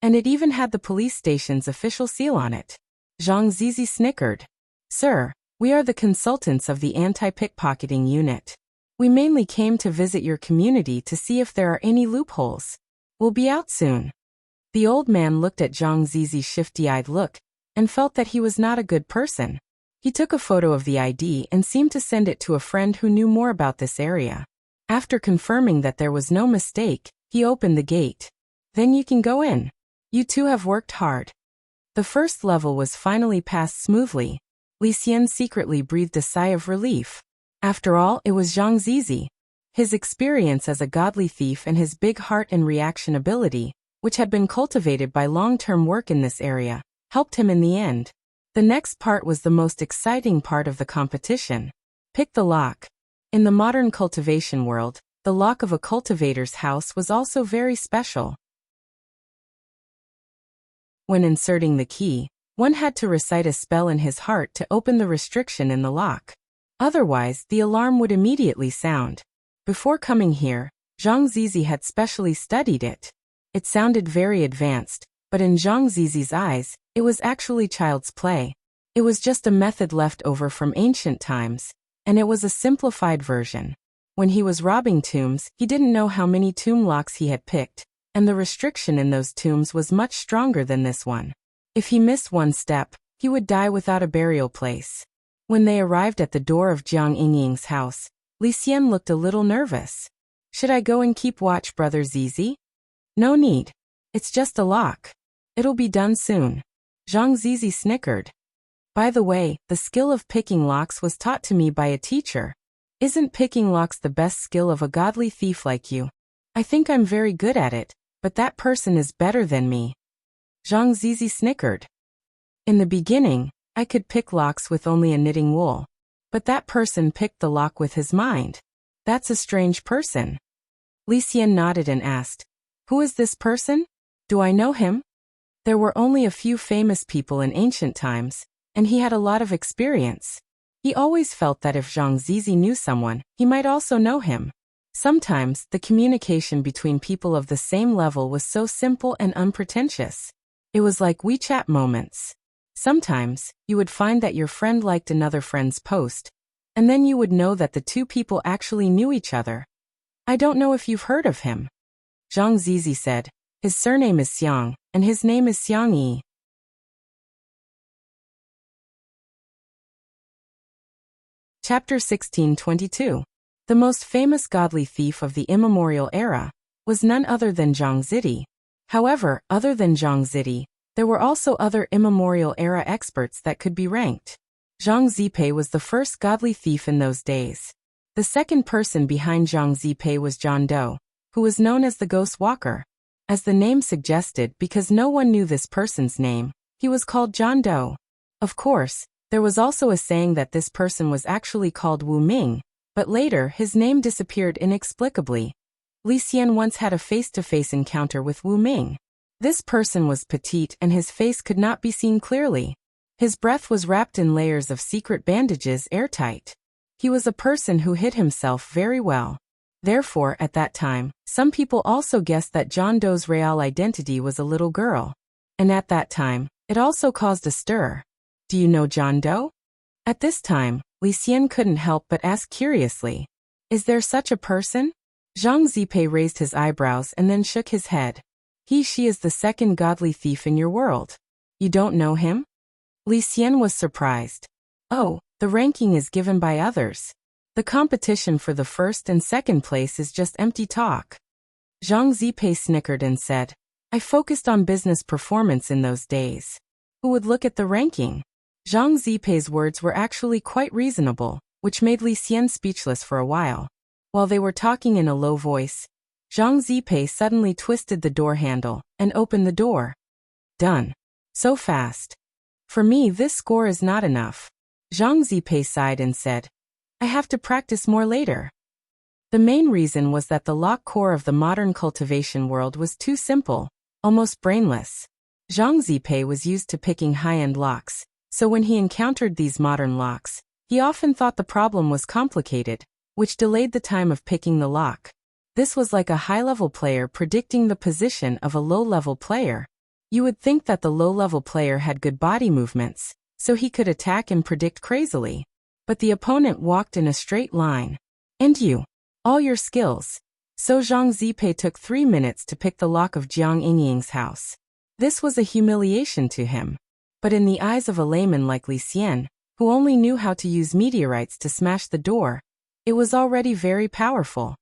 and it even had the police station's official seal on it. Zhang Zizi snickered. Sir, we are the consultants of the anti-pickpocketing unit. We mainly came to visit your community to see if there are any loopholes. We'll be out soon. The old man looked at Zhang Zizi's shifty-eyed look, and felt that he was not a good person. He took a photo of the ID and seemed to send it to a friend who knew more about this area. After confirming that there was no mistake, he opened the gate. Then you can go in. You two have worked hard. The first level was finally passed smoothly. Li Xian secretly breathed a sigh of relief. After all, it was Zhang Zizi. His experience as a godly thief and his big heart and reaction ability, which had been cultivated by long-term work in this area, helped him in the end. The next part was the most exciting part of the competition. Pick the lock. In the modern cultivation world, the lock of a cultivator's house was also very special. When inserting the key, one had to recite a spell in his heart to open the restriction in the lock. Otherwise, the alarm would immediately sound. Before coming here, Zhang Zizi had specially studied it. It sounded very advanced, but in Zhang Zizi's eyes, it was actually child's play. It was just a method left over from ancient times, and it was a simplified version. When he was robbing tombs, he didn't know how many tomb locks he had picked, and the restriction in those tombs was much stronger than this one. If he missed one step, he would die without a burial place. When they arrived at the door of Jiang Yingying's house, Li Xian looked a little nervous. Should I go and keep watch, Brother Zizi? No need. It's just a lock. It'll be done soon. Zhang Zizi snickered. By the way, the skill of picking locks was taught to me by a teacher. Isn't picking locks the best skill of a godly thief like you? I think I'm very good at it, but that person is better than me. Zhang Zizi snickered. In the beginning, I could pick locks with only a knitting wool. But that person picked the lock with his mind. That's a strange person. Li Xian nodded and asked, Who is this person? Do I know him? There were only a few famous people in ancient times, and he had a lot of experience. He always felt that if Zhang Zizi knew someone, he might also know him. Sometimes, the communication between people of the same level was so simple and unpretentious. It was like WeChat moments. Sometimes, you would find that your friend liked another friend's post, and then you would know that the two people actually knew each other. I don't know if you've heard of him. Zhang Zizi said. His surname is Xiang, and his name is Xiang Yi. Chapter 1622. The most famous godly thief of the immemorial era was none other than Zhang Zizi. However, other than Zhang Zizi, there were also other immemorial era experts that could be ranked. Zhang Zipei was the first godly thief in those days. The second person behind Zhang Zipei was John Doe, who was known as the Ghost Walker. As the name suggested, because no one knew this person's name, he was called John Doe. Of course, there was also a saying that this person was actually called Wu Ming, but later his name disappeared inexplicably. Li Xian once had a face-to-face encounter with Wu Ming. This person was petite and his face could not be seen clearly. His breath was wrapped in layers of secret bandages airtight. He was a person who hid himself very well. Therefore, at that time, some people also guessed that John Doe's real identity was a little girl. And at that time, it also caused a stir. Do you know John Doe? At this time, Li Xian couldn't help but ask curiously. Is there such a person? Zhang Zipei raised his eyebrows and then shook his head. She is the second godly thief in your world. You don't know him? Li Xian was surprised. Oh, the ranking is given by others. The competition for the first and second place is just empty talk. Zhang Zipei snickered and said, I focused on business performance in those days. Who would look at the ranking? Zhang Zipei's words were actually quite reasonable, which made Li Xian speechless for a while. While they were talking in a low voice, Zhang Zipei suddenly twisted the door handle and opened the door. Done. So fast. For me, this score is not enough. Zhang Zipei sighed and said, I have to practice more later. The main reason was that the lock core of the modern cultivation world was too simple, almost brainless. Zhang Zipei was used to picking high-end locks, so when he encountered these modern locks, he often thought the problem was complicated, which delayed the time of picking the lock. This was like a high-level player predicting the position of a low-level player. You would think that the low-level player had good body movements, so he could attack and predict crazily. But the opponent walked in a straight line. And you. All your skills. So Zhang Zipei took 3 minutes to pick the lock of Jiang Yingying's house. This was a humiliation to him. But in the eyes of a layman like Li Xian, who only knew how to use meteorites to smash the door, it was already very powerful.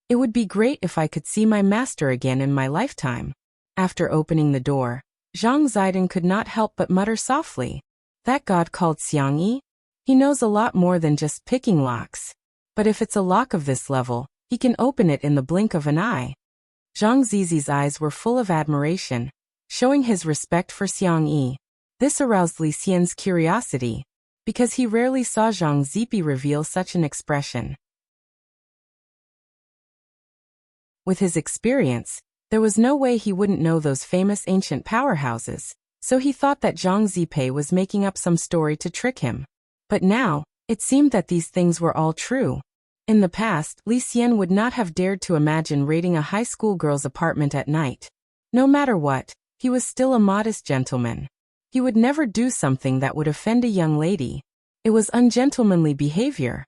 It would be great if I could see my master again in my lifetime. After opening the door, Zhang Zidong could not help but mutter softly. That god called Xiang Yi? He knows a lot more than just picking locks. But if it's a lock of this level, he can open it in the blink of an eye. Zhang Zizi's eyes were full of admiration, showing his respect for Xiang Yi. This aroused Li Xian's curiosity, because he rarely saw Zhang Zipi reveal such an expression. With his experience, there was no way he wouldn't know those famous ancient powerhouses, so he thought that Zhang Zipei was making up some story to trick him. But now, it seemed that these things were all true. In the past, Li Xian would not have dared to imagine raiding a high school girl's apartment at night. No matter what, he was still a modest gentleman. He would never do something that would offend a young lady. It was ungentlemanly behavior.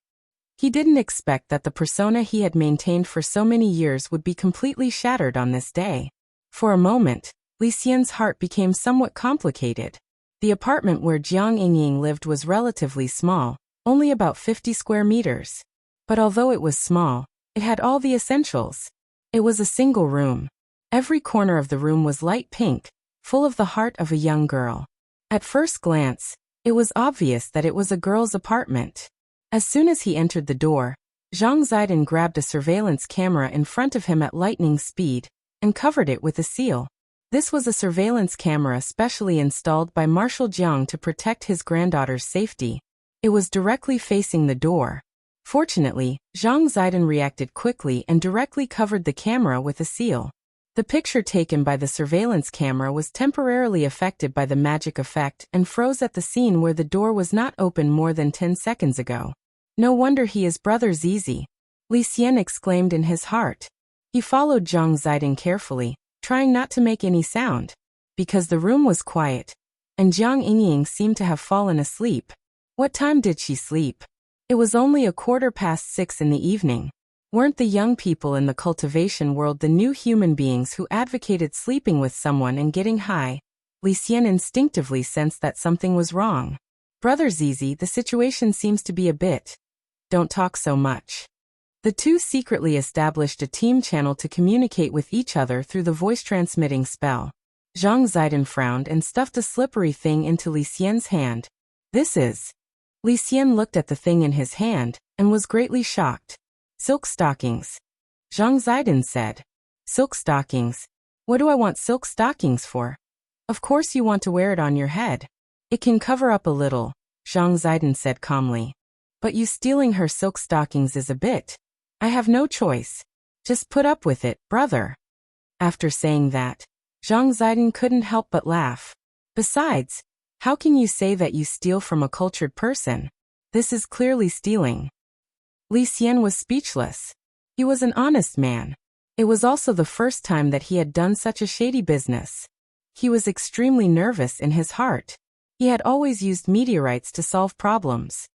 He didn't expect that the persona he had maintained for so many years would be completely shattered on this day. For a moment, Li Xian's heart became somewhat complicated. The apartment where Jiang Yingying lived was relatively small, only about 50 square meters. But although it was small, it had all the essentials. It was a single room. Every corner of the room was light pink, full of the heart of a young girl. At first glance, it was obvious that it was a girl's apartment. As soon as he entered the door, Zhang Zidong grabbed a surveillance camera in front of him at lightning speed and covered it with a seal. This was a surveillance camera specially installed by Marshal Jiang to protect his granddaughter's safety. It was directly facing the door. Fortunately, Zhang Zidong reacted quickly and directly covered the camera with a seal. The picture taken by the surveillance camera was temporarily affected by the magic effect and froze at the scene where the door was not open more than 10 seconds ago. No wonder he is Brother Zizi. Li Xian exclaimed in his heart. He followed Zhang Zidong carefully, trying not to make any sound, because the room was quiet, and Jiang Yingying seemed to have fallen asleep. What time did she sleep? It was only 6:15 in the evening. Weren't the young people in the cultivation world the new human beings who advocated sleeping with someone and getting high? Li Xian instinctively sensed that something was wrong. Brother Zizi, the situation seems to be a bit. Don't talk so much. The two secretly established a team channel to communicate with each other through the voice-transmitting spell. Zhang Zidong frowned and stuffed a slippery thing into Li Xian's hand. This is. Li Xian looked at the thing in his hand and was greatly shocked. Silk stockings. Zhang Zidong said. Silk stockings? What do I want silk stockings for? Of course you want to wear it on your head. It can cover up a little, Zhang Zidong said calmly. But you stealing her silk stockings is a bit. I have no choice. Just put up with it, brother. After saying that, Zhang Zidong couldn't help but laugh. Besides, how can you say that you steal from a cultured person? This is clearly stealing. Li Xian was speechless. He was an honest man. It was also the first time that he had done such a shady business. He was extremely nervous in his heart. He had always used meteorites to solve problems.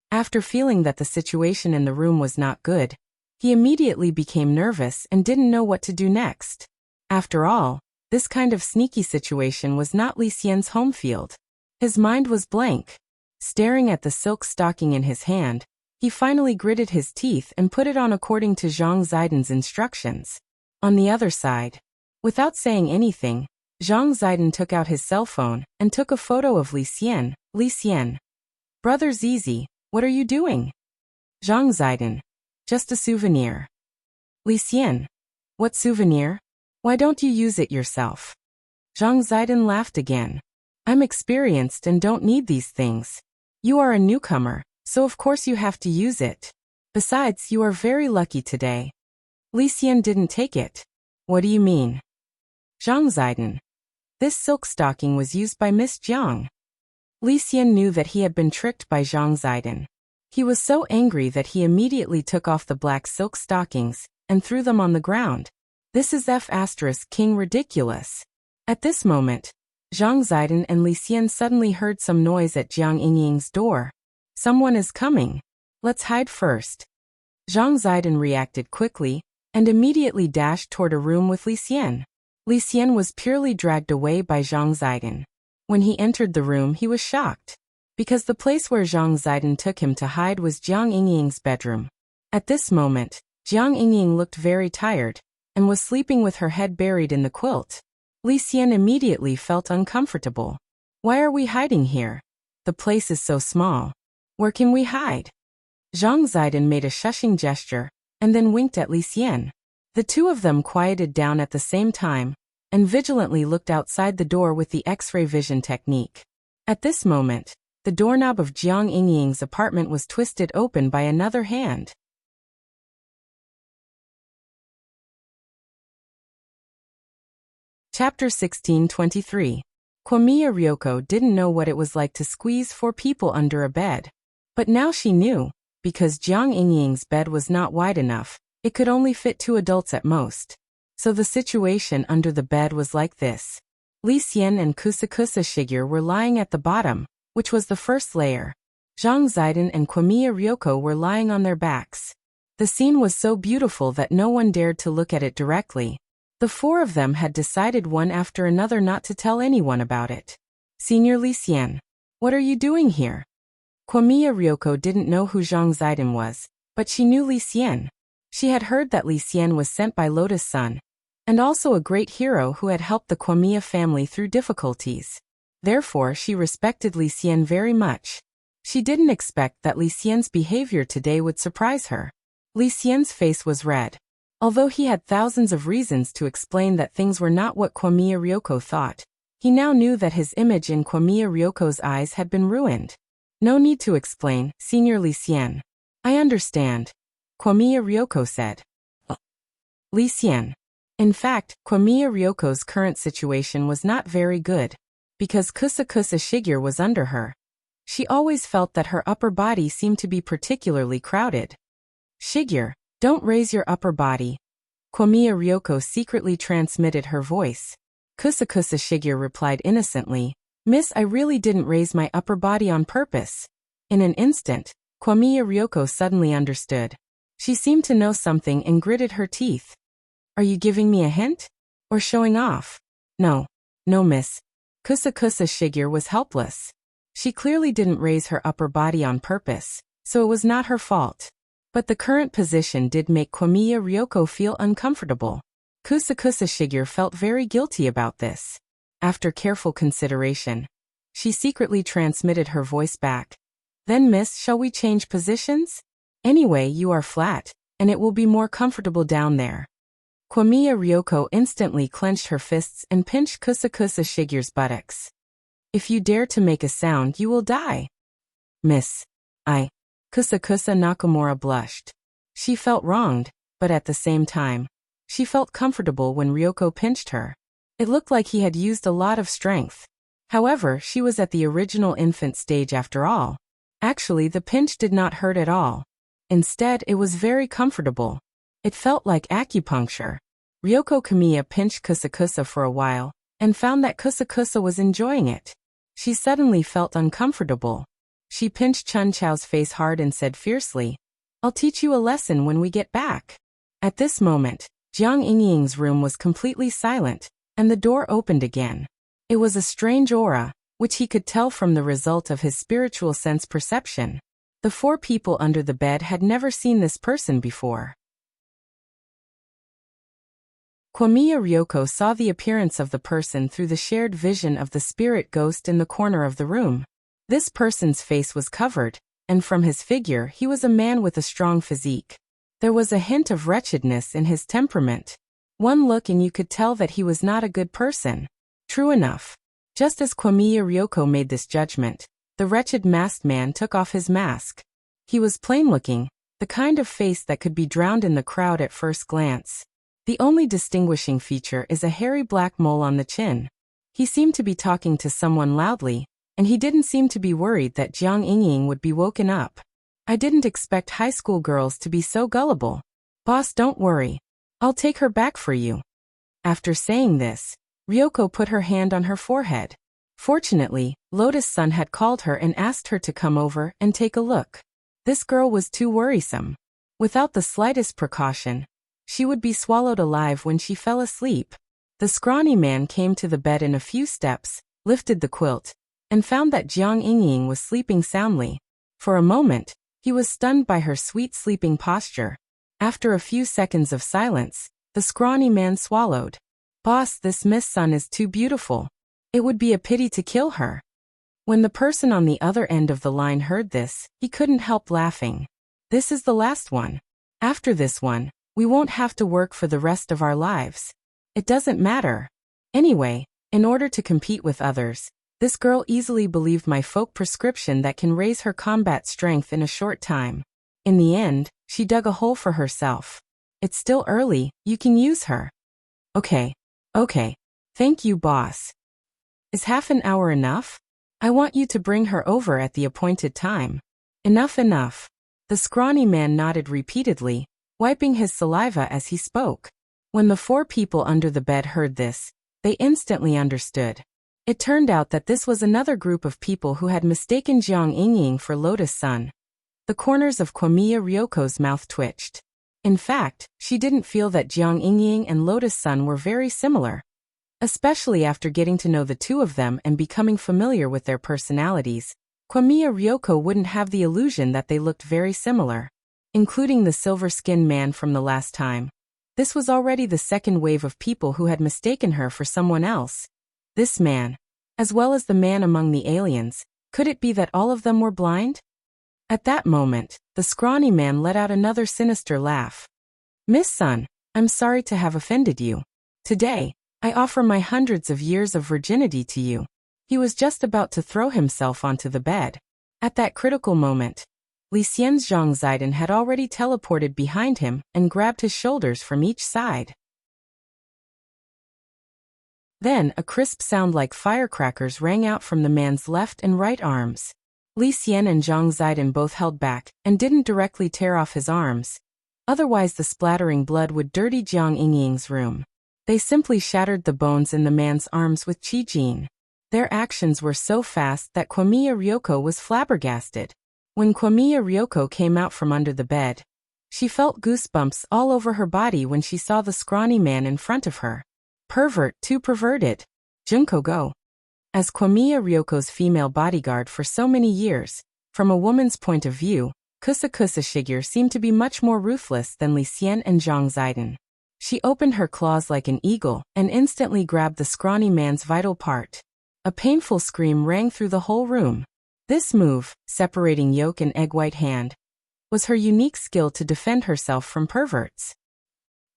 After feeling that the situation in the room was not good, he immediately became nervous and didn't know what to do next. After all, this kind of sneaky situation was not Li Xian's home field. His mind was blank. Staring at the silk stocking in his hand, he finally gritted his teeth and put it on according to Zhang Zidong's instructions. On the other side, without saying anything, Zhang Zidong took out his cell phone and took a photo of Li Xian. Li Xian. Brother Zizi, what are you doing? Zhang Zidong. Just a souvenir. Li Xian. What souvenir? Why don't you use it yourself? Zhang Zidong laughed again. I'm experienced and don't need these things. You are a newcomer, so of course you have to use it. Besides, you are very lucky today. Li Xian didn't take it. What do you mean? Zhang Zidong. This silk stocking was used by Miss Jiang. Li Xian knew that he had been tricked by Zhang Zidong. He was so angry that he immediately took off the black silk stockings and threw them on the ground. This is King ridiculous. At this moment, Zhang Zidong and Li Xian suddenly heard some noise at Jiang Yingying's door. Someone is coming. Let's hide first. Zhang Zidong reacted quickly and immediately dashed toward a room with Li Xian. Li Xian was purely dragged away by Zhang Zidong. When he entered the room, he was shocked, because the place where Zhang Zidong took him to hide was Jiang Yingying's bedroom. At this moment, Jiang Yingying looked very tired and was sleeping with her head buried in the quilt. Li Xian immediately felt uncomfortable. Why are we hiding here? The place is so small. Where can we hide? Zhang Zidong made a shushing gesture and then winked at Li Xian. The two of them quieted down at the same time and vigilantly looked outside the door with the X-ray vision technique. At this moment, the doorknob of Jiang Yingying's apartment was twisted open by another hand. Chapter 16:23. Kwamiya Ryoko didn't know what it was like to squeeze 4 people under a bed. But now she knew, because Jiang Yingying's bed was not wide enough, it could only fit 2 adults at most. So the situation under the bed was like this. Li Xian and Kusakusa Shigeru were lying at the bottom, which was the first layer. Zhang Zidong and Kwamiya Ryoko were lying on their backs. The scene was so beautiful that no one dared to look at it directly. The 4 of them had decided one after another not to tell anyone about it. Senior Li Xian, what are you doing here? Kwamiya Ryoko didn't know who Zhang Zidong was, but she knew Li Xian. She had heard that Li Xian was sent by Lotus Sun, and also a great hero who had helped the Kwamiya family through difficulties. Therefore, she respected Li Xian very much. She didn't expect that Li Xian's behavior today would surprise her. Li Xian's face was red. Although he had thousands of reasons to explain that things were not what Kwamiya Ryoko thought, he now knew that his image in Kwamiya Ryoko's eyes had been ruined. No need to explain, Senior Li Xian. I understand, Kwamiya Ryoko said. Li Xian. In fact, Kwamiya Ryoko's current situation was not very good, because Kusakusa Shigeru was under her. She always felt that her upper body seemed to be particularly crowded. Shigure, don't raise your upper body. Komiya Ryoko secretly transmitted her voice. Kusa Shigure replied innocently, Miss, I really didn't raise my upper body on purpose. In an instant, Komiya Ryoko suddenly understood. She seemed to know something and gritted her teeth. Are you giving me a hint? Or showing off? No, miss. Kusa Shigure was helpless. She clearly didn't raise her upper body on purpose, so it was not her fault. But the current position did make Komiya Ryoko feel uncomfortable. Kusa Shigure felt very guilty about this. After careful consideration, she secretly transmitted her voice back. Then miss, shall we change positions? Anyway, you are flat, and it will be more comfortable down there. Komiya Ryoko instantly clenched her fists and pinched Kusa Shigure's buttocks. If you dare to make a sound, you will die. Miss, Kusa Nakamura blushed. She felt wronged, but at the same time, she felt comfortable when Ryoko pinched her. It looked like he had used a lot of strength. However, she was at the original infant stage after all. Actually, the pinch did not hurt at all. Instead, it was very comfortable. It felt like acupuncture. Ryoko Komiya pinched Kusa for a while, and found that Kusa was enjoying it. She suddenly felt uncomfortable. She pinched Chun Chao's face hard and said fiercely, I'll teach you a lesson when we get back. At this moment, Jiang Yingying's room was completely silent, and the door opened again. It was a strange aura, which he could tell from the result of his spiritual sense perception. The four people under the bed had never seen this person before. Komiya Ryoko saw the appearance of the person through the shared vision of the spirit ghost in the corner of the room. This person's face was covered, and from his figure he was a man with a strong physique. There was a hint of wretchedness in his temperament. One look and you could tell that he was not a good person. True enough. Just as Komiya Ryoko made this judgment, the wretched masked man took off his mask. He was plain-looking, the kind of face that could be drowned in the crowd at first glance. The only distinguishing feature is a hairy black mole on the chin. He seemed to be talking to someone loudly, and he didn't seem to be worried that Jiang Yingying would be woken up. I didn't expect high school girls to be so gullible. Boss, don't worry. I'll take her back for you. After saying this, Ryoko put her hand on her forehead. Fortunately, Lotus-san had called her and asked her to come over and take a look. This girl was too worrisome. Without the slightest precaution, she would be swallowed alive when she fell asleep. The scrawny man came to the bed in a few steps, lifted the quilt, and found that Jiang Yingying was sleeping soundly. For a moment, he was stunned by her sweet sleeping posture. After a few seconds of silence, the scrawny man swallowed. Boss, this Miss Sun is too beautiful. It would be a pity to kill her. When the person on the other end of the line heard this, he couldn't help laughing. This is the last one. After this one, we won't have to work for the rest of our lives. It doesn't matter. Anyway, in order to compete with others, this girl easily believed my folk prescription that can raise her combat strength in a short time. In the end, she dug a hole for herself. It's still early, you can use her. Okay. Thank you, boss. Is half an hour enough? I want you to bring her over at the appointed time. Enough. The scrawny man nodded repeatedly, wiping his saliva as he spoke. When the four people under the bed heard this, they instantly understood. It turned out that this was another group of people who had mistaken Jiang Yingying for Lotus-san. The corners of Komiya Ryoko's mouth twitched. In fact, she didn't feel that Jiang Yingying and Lotus-san were very similar. Especially after getting to know the two of them and becoming familiar with their personalities, Komiya Ryoko wouldn't have the illusion that they looked very similar. Including the silver-skinned man from the last time. This was already the second wave of people who had mistaken her for someone else. This man, as well as the man among the aliens, could it be that all of them were blind? At that moment, the scrawny man let out another sinister laugh. Miss Sun, I'm sorry to have offended you. Today, I offer my hundreds of years of virginity to you. He was just about to throw himself onto the bed. At that critical moment, Li Xianzhang Zidon had already teleported behind him and grabbed his shoulders from each side. Then a crisp sound like firecrackers rang out from the man's left and right arms. Li Xian and Zhang Zidong both held back and didn't directly tear off his arms. Otherwise the splattering blood would dirty Jiang Yingying's room. They simply shattered the bones in the man's arms with Qi Jin. Their actions were so fast that Kwamiya Ryoko was flabbergasted. When Kwamiya Ryoko came out from under the bed, she felt goosebumps all over her body when she saw the scrawny man in front of her. Pervert, too perverted. Junko go. As Kwamiya Ryoko's female bodyguard for so many years, from a woman's point of view, Kusa Shigure seemed to be much more ruthless than Li Xian and Zhang Zidong. She opened her claws like an eagle and instantly grabbed the scrawny man's vital part. A painful scream rang through the whole room. This move, separating yolk and egg white hand, was her unique skill to defend herself from perverts.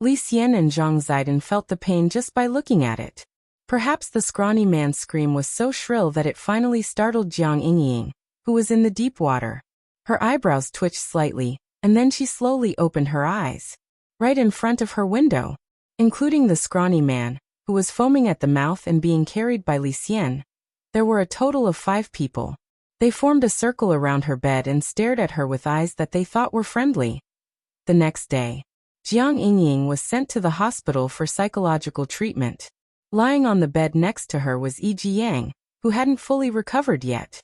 Li Xian and Zhang Zidong felt the pain just by looking at it. Perhaps the scrawny man's scream was so shrill that it finally startled Jiang Yingying, who was in the deep water. Her eyebrows twitched slightly, and then she slowly opened her eyes. Right in front of her window, including the scrawny man, who was foaming at the mouth and being carried by Li Xian, there were a total of 5 people. They formed a circle around her bed and stared at her with eyes that they thought were friendly. The next day, Jiang Yingying was sent to the hospital for psychological treatment. Lying on the bed next to her was Yi Jiyang, who hadn't fully recovered yet.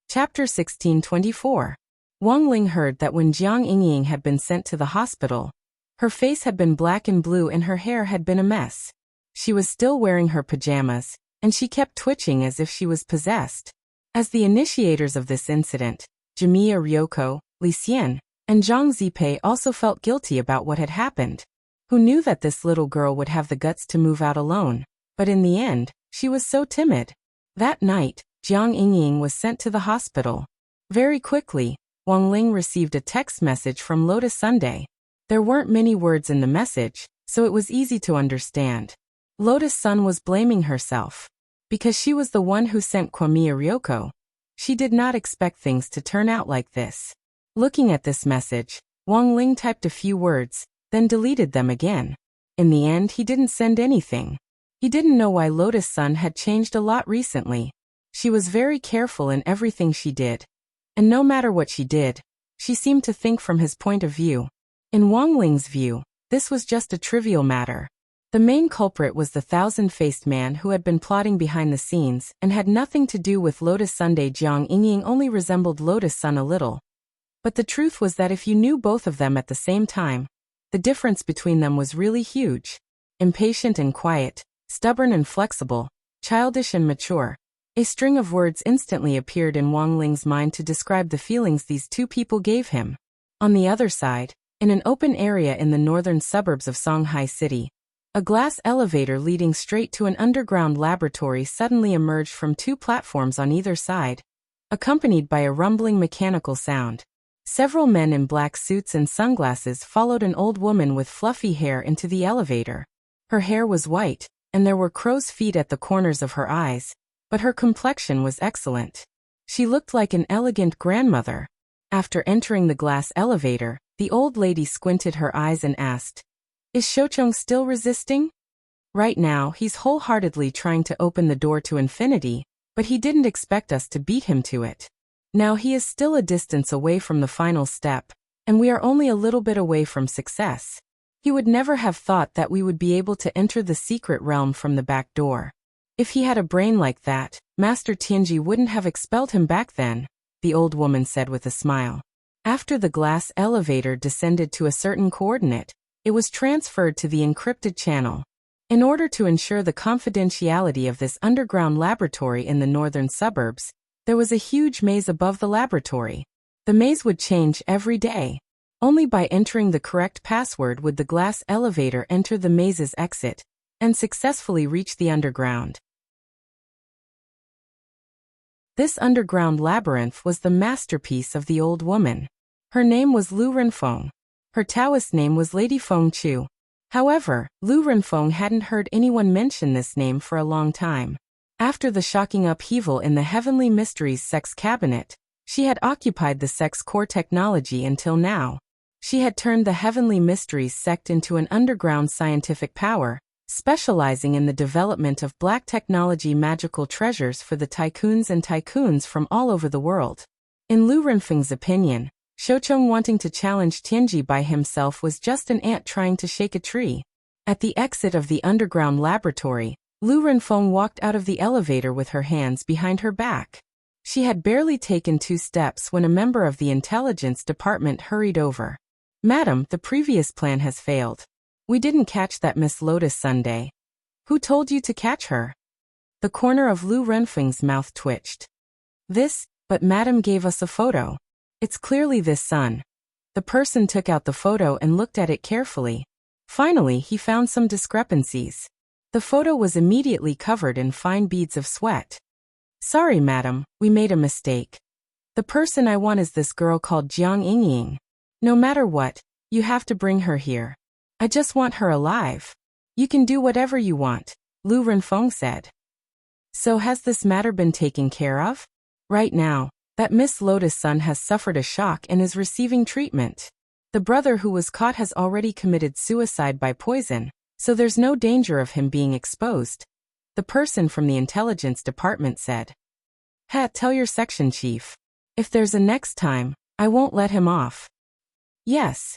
Chapter 1624. Wang Ling heard that when Jiang Yingying had been sent to the hospital, her face had been black and blue and her hair had been a mess. She was still wearing her pajamas, and she kept twitching as if she was possessed. As the initiators of this incident, Jimiya Ryoko, Li Xian, and Zhang Zipei also felt guilty about what had happened. Who knew that this little girl would have the guts to move out alone? But in the end, she was so timid. That night, Jiang Yingying was sent to the hospital. Very quickly, Wang Ling received a text message from Lotus Sunday. There weren't many words in the message, so it was easy to understand. Lotus Sun was blaming herself. Because she was the one who sent Kwamiya Ryoko. She did not expect things to turn out like this. Looking at this message, Wang Ling typed a few words, then deleted them again. In the end, he didn't send anything. He didn't know why Lotus Sun had changed a lot recently. She was very careful in everything she did. And no matter what she did, she seemed to think from his point of view. In Wang Ling's view, this was just a trivial matter. The main culprit was the thousand-faced man who had been plotting behind the scenes and had nothing to do with Lotus Sunday. Jiang Yingying only resembled Lotus Sun a little. But the truth was that if you knew both of them at the same time, the difference between them was really huge. Impatient and quiet, stubborn and flexible, childish and mature. A string of words instantly appeared in Wang Ling's mind to describe the feelings these two people gave him. On the other side, in an open area in the northern suburbs of Songhai City, a glass elevator leading straight to an underground laboratory suddenly emerged from 2 platforms on either side, accompanied by a rumbling mechanical sound. Several men in black suits and sunglasses followed an old woman with fluffy hair into the elevator. Her hair was white, and there were crow's feet at the corners of her eyes, but her complexion was excellent. She looked like an elegant grandmother. After entering the glass elevator, the old lady squinted her eyes and asked, "Is Shoucheng still resisting?" "Right now, he's wholeheartedly trying to open the door to infinity, but he didn't expect us to beat him to it. Now he is still a distance away from the final step, and we are only a little bit away from success. He would never have thought that we would be able to enter the secret realm from the back door. If he had a brain like that, Master Tianji wouldn't have expelled him back then," the old woman said with a smile. After the glass elevator descended to a certain coordinate, it was transferred to the encrypted channel. In order to ensure the confidentiality of this underground laboratory in the northern suburbs, there was a huge maze above the laboratory. The maze would change every day. Only by entering the correct password would the glass elevator enter the maze's exit and successfully reach the underground. This underground labyrinth was the masterpiece of the old woman. Her name was Lu Renfeng. Her Taoist name was Lady Feng Chu. However, Lu Renfeng hadn't heard anyone mention this name for a long time. After the shocking upheaval in the Heavenly Mysteries sex cabinet, she had occupied the sex core technology until now. She had turned the Heavenly Mysteries sect into an underground scientific power, specializing in the development of black technology magical treasures for the tycoons from all over the world. In Lu Renfeng's opinion, Shoucheng wanting to challenge Tianji by himself was just an ant trying to shake a tree. At the exit of the underground laboratory, Lu Renfeng walked out of the elevator with her hands behind her back. She had barely taken 2 steps when a member of the intelligence department hurried over. "Madam, the previous plan has failed. We didn't catch that Miss Lotus Sunday." "Who told you to catch her?" The corner of Lu Renfeng's mouth twitched. But Madam gave us a photo. It's clearly this son." The person took out the photo and looked at it carefully. Finally, he found some discrepancies. The photo was immediately covered in fine beads of sweat. "Sorry, madam, we made a mistake. The person I want is this girl called Jiang Yingying. No matter what, you have to bring her here. I just want her alive." "You can do whatever you want," Lu Renfeng said. "So has this matter been taken care of?" "Right now, that Miss Lotus' son has suffered a shock and is receiving treatment. The brother who was caught has already committed suicide by poison, so there's no danger of him being exposed," the person from the intelligence department said. "Tell your section chief. If there's a next time, I won't let him off." "Yes."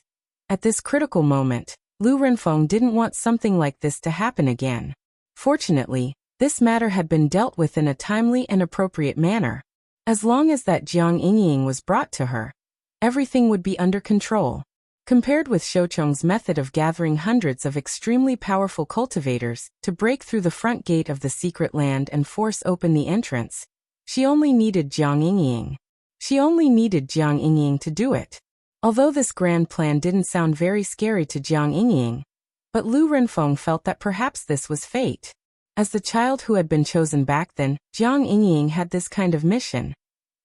At this critical moment, Lu Renfeng didn't want something like this to happen again. Fortunately, this matter had been dealt with in a timely and appropriate manner. As long as that Jiang Yingying was brought to her, everything would be under control. Compared with Shoucheng's method of gathering hundreds of extremely powerful cultivators to break through the front gate of the secret land and force open the entrance, she only needed Jiang Yingying. She only needed Jiang Yingying to do it. Although this grand plan didn't sound very scary to Jiang Yingying, but Lu Renfeng felt that perhaps this was fate. As the child who had been chosen back then, Jiang Yingying had this kind of mission,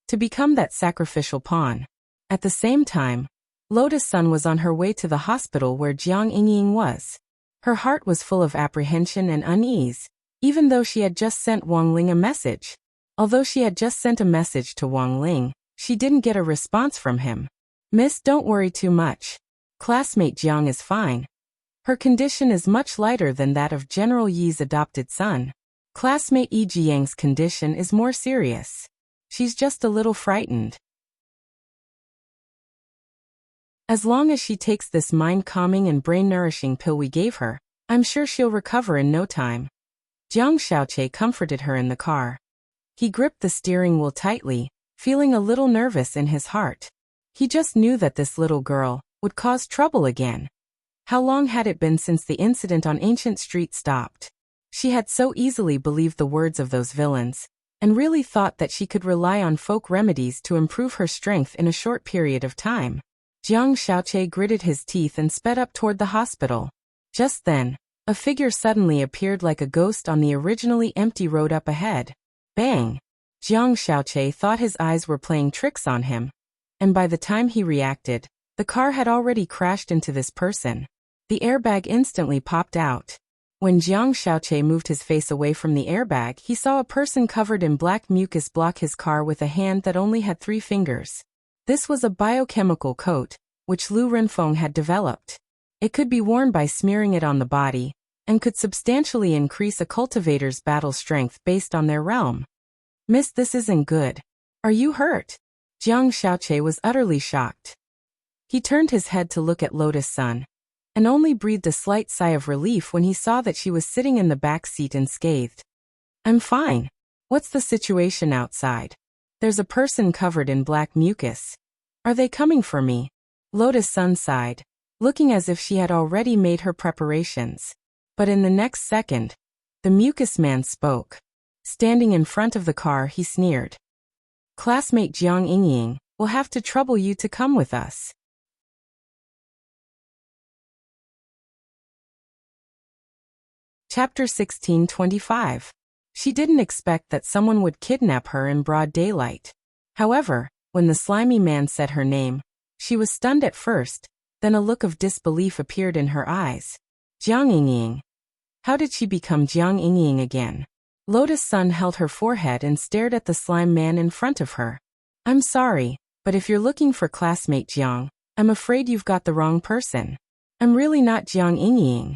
to become that sacrificial pawn. At the same time, Lotus Sun was on her way to the hospital where Jiang Yingying was. Her heart was full of apprehension and unease, even though she had just sent Wang Ling a message. Although she had just sent a message to Wang Ling, she didn't get a response from him. "Miss, don't worry too much. Classmate Jiang is fine. Her condition is much lighter than that of General Yi's adopted son. Classmate Yi Jiang's condition is more serious. She's just a little frightened. As long as she takes this mind-calming and brain-nourishing pill we gave her, I'm sure she'll recover in no time." Jiang Xiaoqie comforted her in the car. He gripped the steering wheel tightly, feeling a little nervous in his heart. He just knew that this little girl would cause trouble again. How long had it been since the incident on Ancient Street stopped? She had so easily believed the words of those villains, and really thought that she could rely on folk remedies to improve her strength in a short period of time. Jiang Xiaoqie gritted his teeth and sped up toward the hospital. Just then, a figure suddenly appeared like a ghost on the originally empty road up ahead. Bang! Jiang Xiaoqie thought his eyes were playing tricks on him, and by the time he reacted, the car had already crashed into this person. The airbag instantly popped out. When Jiang Xiaoqie moved his face away from the airbag, he saw a person covered in black mucus block his car with a hand that only had 3 fingers. This was a biochemical coat, which Lu Renfeng had developed. It could be worn by smearing it on the body, and could substantially increase a cultivator's battle strength based on their realm. "Miss, this isn't good. Are you hurt?" Jiang Xiaoqie was utterly shocked. He turned his head to look at Lotus Sun, and only breathed a slight sigh of relief when he saw that she was sitting in the back seat unscathed. "I'm fine. What's the situation outside?" "There's a person covered in black mucus. Are they coming for me?" Lotus Sun sighed, looking as if she had already made her preparations. But in the next second, the mucus man spoke. Standing in front of the car, he sneered. "Classmate Jiang Yingying, we'll have to trouble you to come with us." Chapter 1625. She didn't expect that someone would kidnap her in broad daylight. However, when the slimy man said her name, she was stunned at first, then a look of disbelief appeared in her eyes. Jiang Yingying. How did she become Jiang Yingying again? Lotus Sun held her forehead and stared at the slime man in front of her. "I'm sorry, but if you're looking for classmate Jiang, I'm afraid you've got the wrong person. I'm really not Jiang Yingying."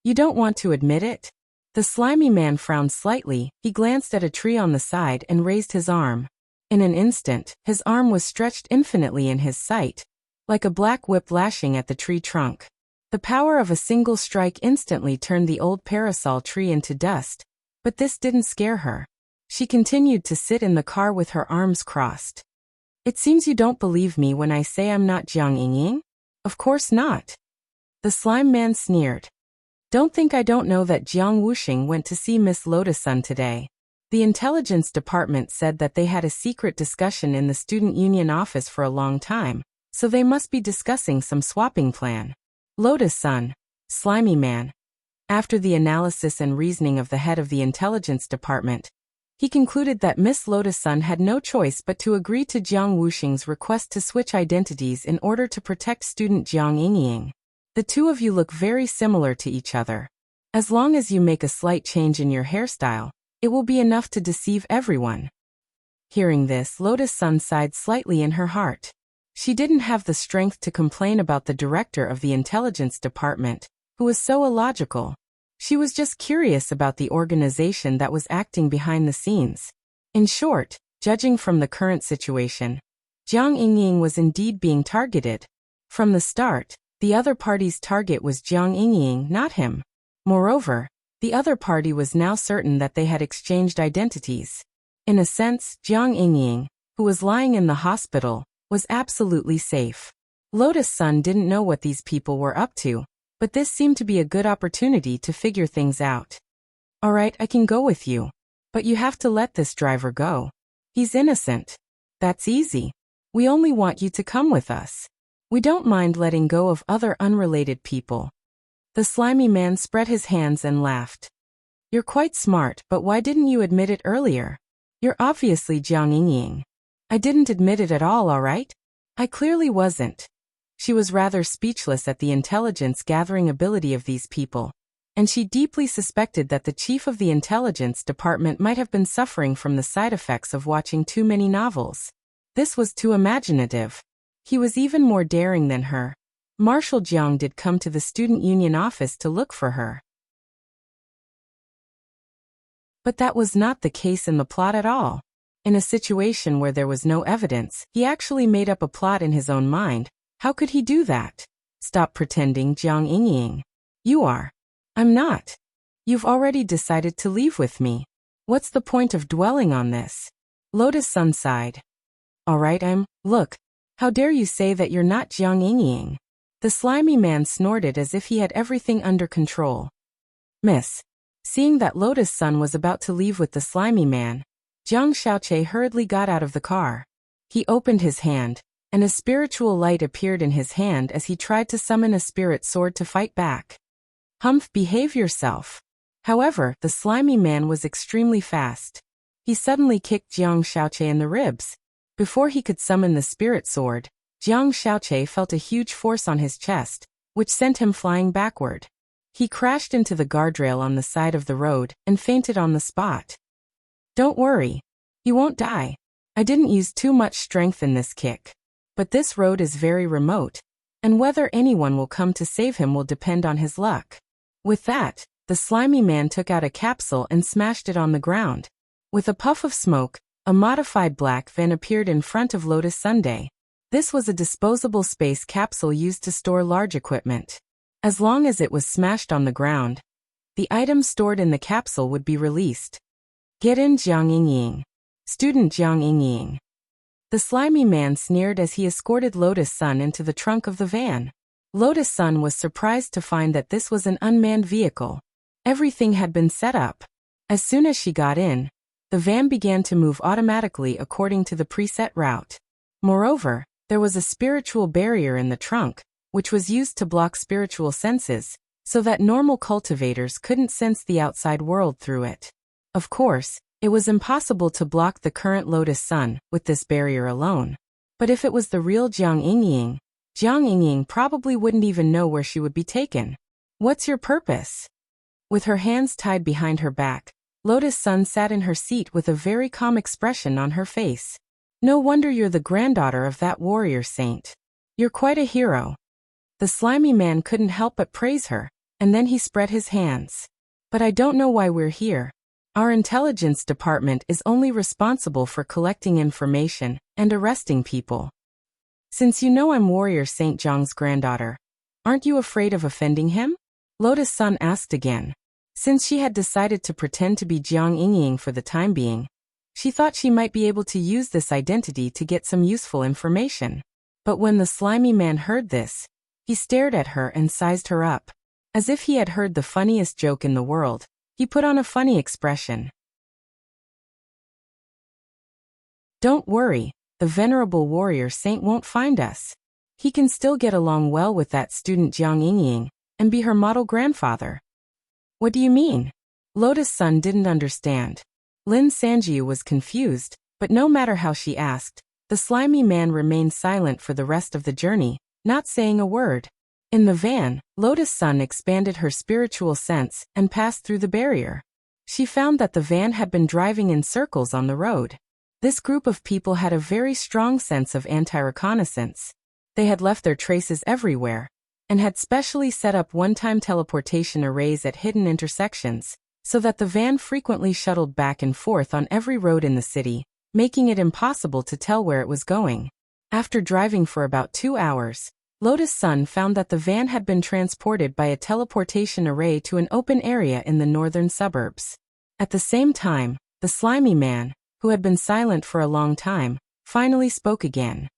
You don't want to admit it? The slimy man frowned slightly. He glanced at a tree on the side and raised his arm. In an instant, his arm was stretched infinitely in his sight, like a black whip lashing at the tree trunk. The power of a single strike instantly turned the old parasol tree into dust, but this didn't scare her. She continued to sit in the car with her arms crossed. It seems you don't believe me when I say I'm not Jiang Yingying? Of course not. The slime man sneered. Don't think I don't know that Jiang Wuxing went to see Miss Lotus-san today. The intelligence department said that they had a secret discussion in the student union office for a long time, so they must be discussing some swapping plan. Lotus-san, slimy man. After the analysis and reasoning of the head of the intelligence department, he concluded that Miss Lotus-san had no choice but to agree to Jiang Wuxing's request to switch identities in order to protect student Jiang Yingying. The two of you look very similar to each other. As long as you make a slight change in your hairstyle, it will be enough to deceive everyone. Hearing this, Lotus-san sighed slightly in her heart. She didn't have the strength to complain about the director of the intelligence department, who was so illogical. She was just curious about the organization that was acting behind the scenes. In short, judging from the current situation, Jiang Yingying was indeed being targeted. From the start, the other party's target was Jiang Yingying, not him. Moreover, the other party was now certain that they had exchanged identities. In a sense, Jiang Yingying, who was lying in the hospital, was absolutely safe. Lotus-san didn't know what these people were up to, but this seemed to be a good opportunity to figure things out. All right, I can go with you. But you have to let this driver go. He's innocent. That's easy. We only want you to come with us. We don't mind letting go of other unrelated people. The slimy man spread his hands and laughed. You're quite smart, but why didn't you admit it earlier? You're obviously Jiang Yingying. I didn't admit it at all right? I clearly wasn't. She was rather speechless at the intelligence-gathering ability of these people, and she deeply suspected that the chief of the intelligence department might have been suffering from the side effects of watching too many novels. This was too imaginative. He was even more daring than her. Marshal Jiang did come to the student union office to look for her. But that was not the case in the plot at all. In a situation where there was no evidence, he actually made up a plot in his own mind. How could he do that? Stop pretending, Jiang Yingying. You are. I'm not. You've already decided to leave with me. What's the point of dwelling on this? Lotus-san sighed. All right, Look. How dare you say that you're not Jiang Yingying? The slimy man snorted as if he had everything under control. Miss. Seeing that Lotus-san was about to leave with the slimy man, Jiang Xiaoqie hurriedly got out of the car. He opened his hand, and a spiritual light appeared in his hand as he tried to summon a spirit sword to fight back. Humph, behave yourself. However, the slimy man was extremely fast. He suddenly kicked Jiang Xiaoqie in the ribs. Before he could summon the spirit sword, Jiang Xiaoqie felt a huge force on his chest, which sent him flying backward. He crashed into the guardrail on the side of the road and fainted on the spot. Don't worry. He won't die. I didn't use too much strength in this kick. But this road is very remote, and whether anyone will come to save him will depend on his luck. With that, the slimy man took out a capsule and smashed it on the ground. With a puff of smoke, a modified black van appeared in front of Lotus Sunday. This was a disposable space capsule used to store large equipment. As long as it was smashed on the ground, the items stored in the capsule would be released. Get in, Jiang Yingying. Student Jiang Yingying. The slimy man sneered as he escorted Lotus-san into the trunk of the van. Lotus-san was surprised to find that this was an unmanned vehicle. Everything had been set up. As soon as she got in, the van began to move automatically according to the preset route. Moreover, there was a spiritual barrier in the trunk, which was used to block spiritual senses, so that normal cultivators couldn't sense the outside world through it. Of course, it was impossible to block the current Lotus-san with this barrier alone. But if it was the real Jiang Yingying probably wouldn't even know where she would be taken. What's your purpose? With her hands tied behind her back, Lotus-san sat in her seat with a very calm expression on her face. No wonder you're the granddaughter of that warrior saint. You're quite a hero. The slimy man couldn't help but praise her, and then he spread his hands. But I don't know why we're here. Our intelligence department is only responsible for collecting information and arresting people. Since you know I'm Warrior Saint Jiang's granddaughter, aren't you afraid of offending him? Lotus Sun asked again. Since she had decided to pretend to be Jiang Yingying for the time being, she thought she might be able to use this identity to get some useful information. But when the slimy man heard this, he stared at her and sized her up. As if he had heard the funniest joke in the world, he put on a funny expression. Don't worry, the venerable warrior saint won't find us. He can still get along well with that student Jiang Yingying and be her model grandfather. What do you mean? Lotus Sun didn't understand. Lin Sanjiu was confused, but no matter how she asked, the slimy man remained silent for the rest of the journey, not saying a word. In the van, Lotus Sun expanded her spiritual sense and passed through the barrier. She found that the van had been driving in circles on the road. This group of people had a very strong sense of anti-reconnaissance. They had left their traces everywhere, and had specially set up one-time teleportation arrays at hidden intersections, so that the van frequently shuttled back and forth on every road in the city, making it impossible to tell where it was going. After driving for about 2 hours, Lotus Sun found that the van had been transported by a teleportation array to an open area in the northern suburbs. At the same time, the slimy man, who had been silent for a long time, finally spoke again.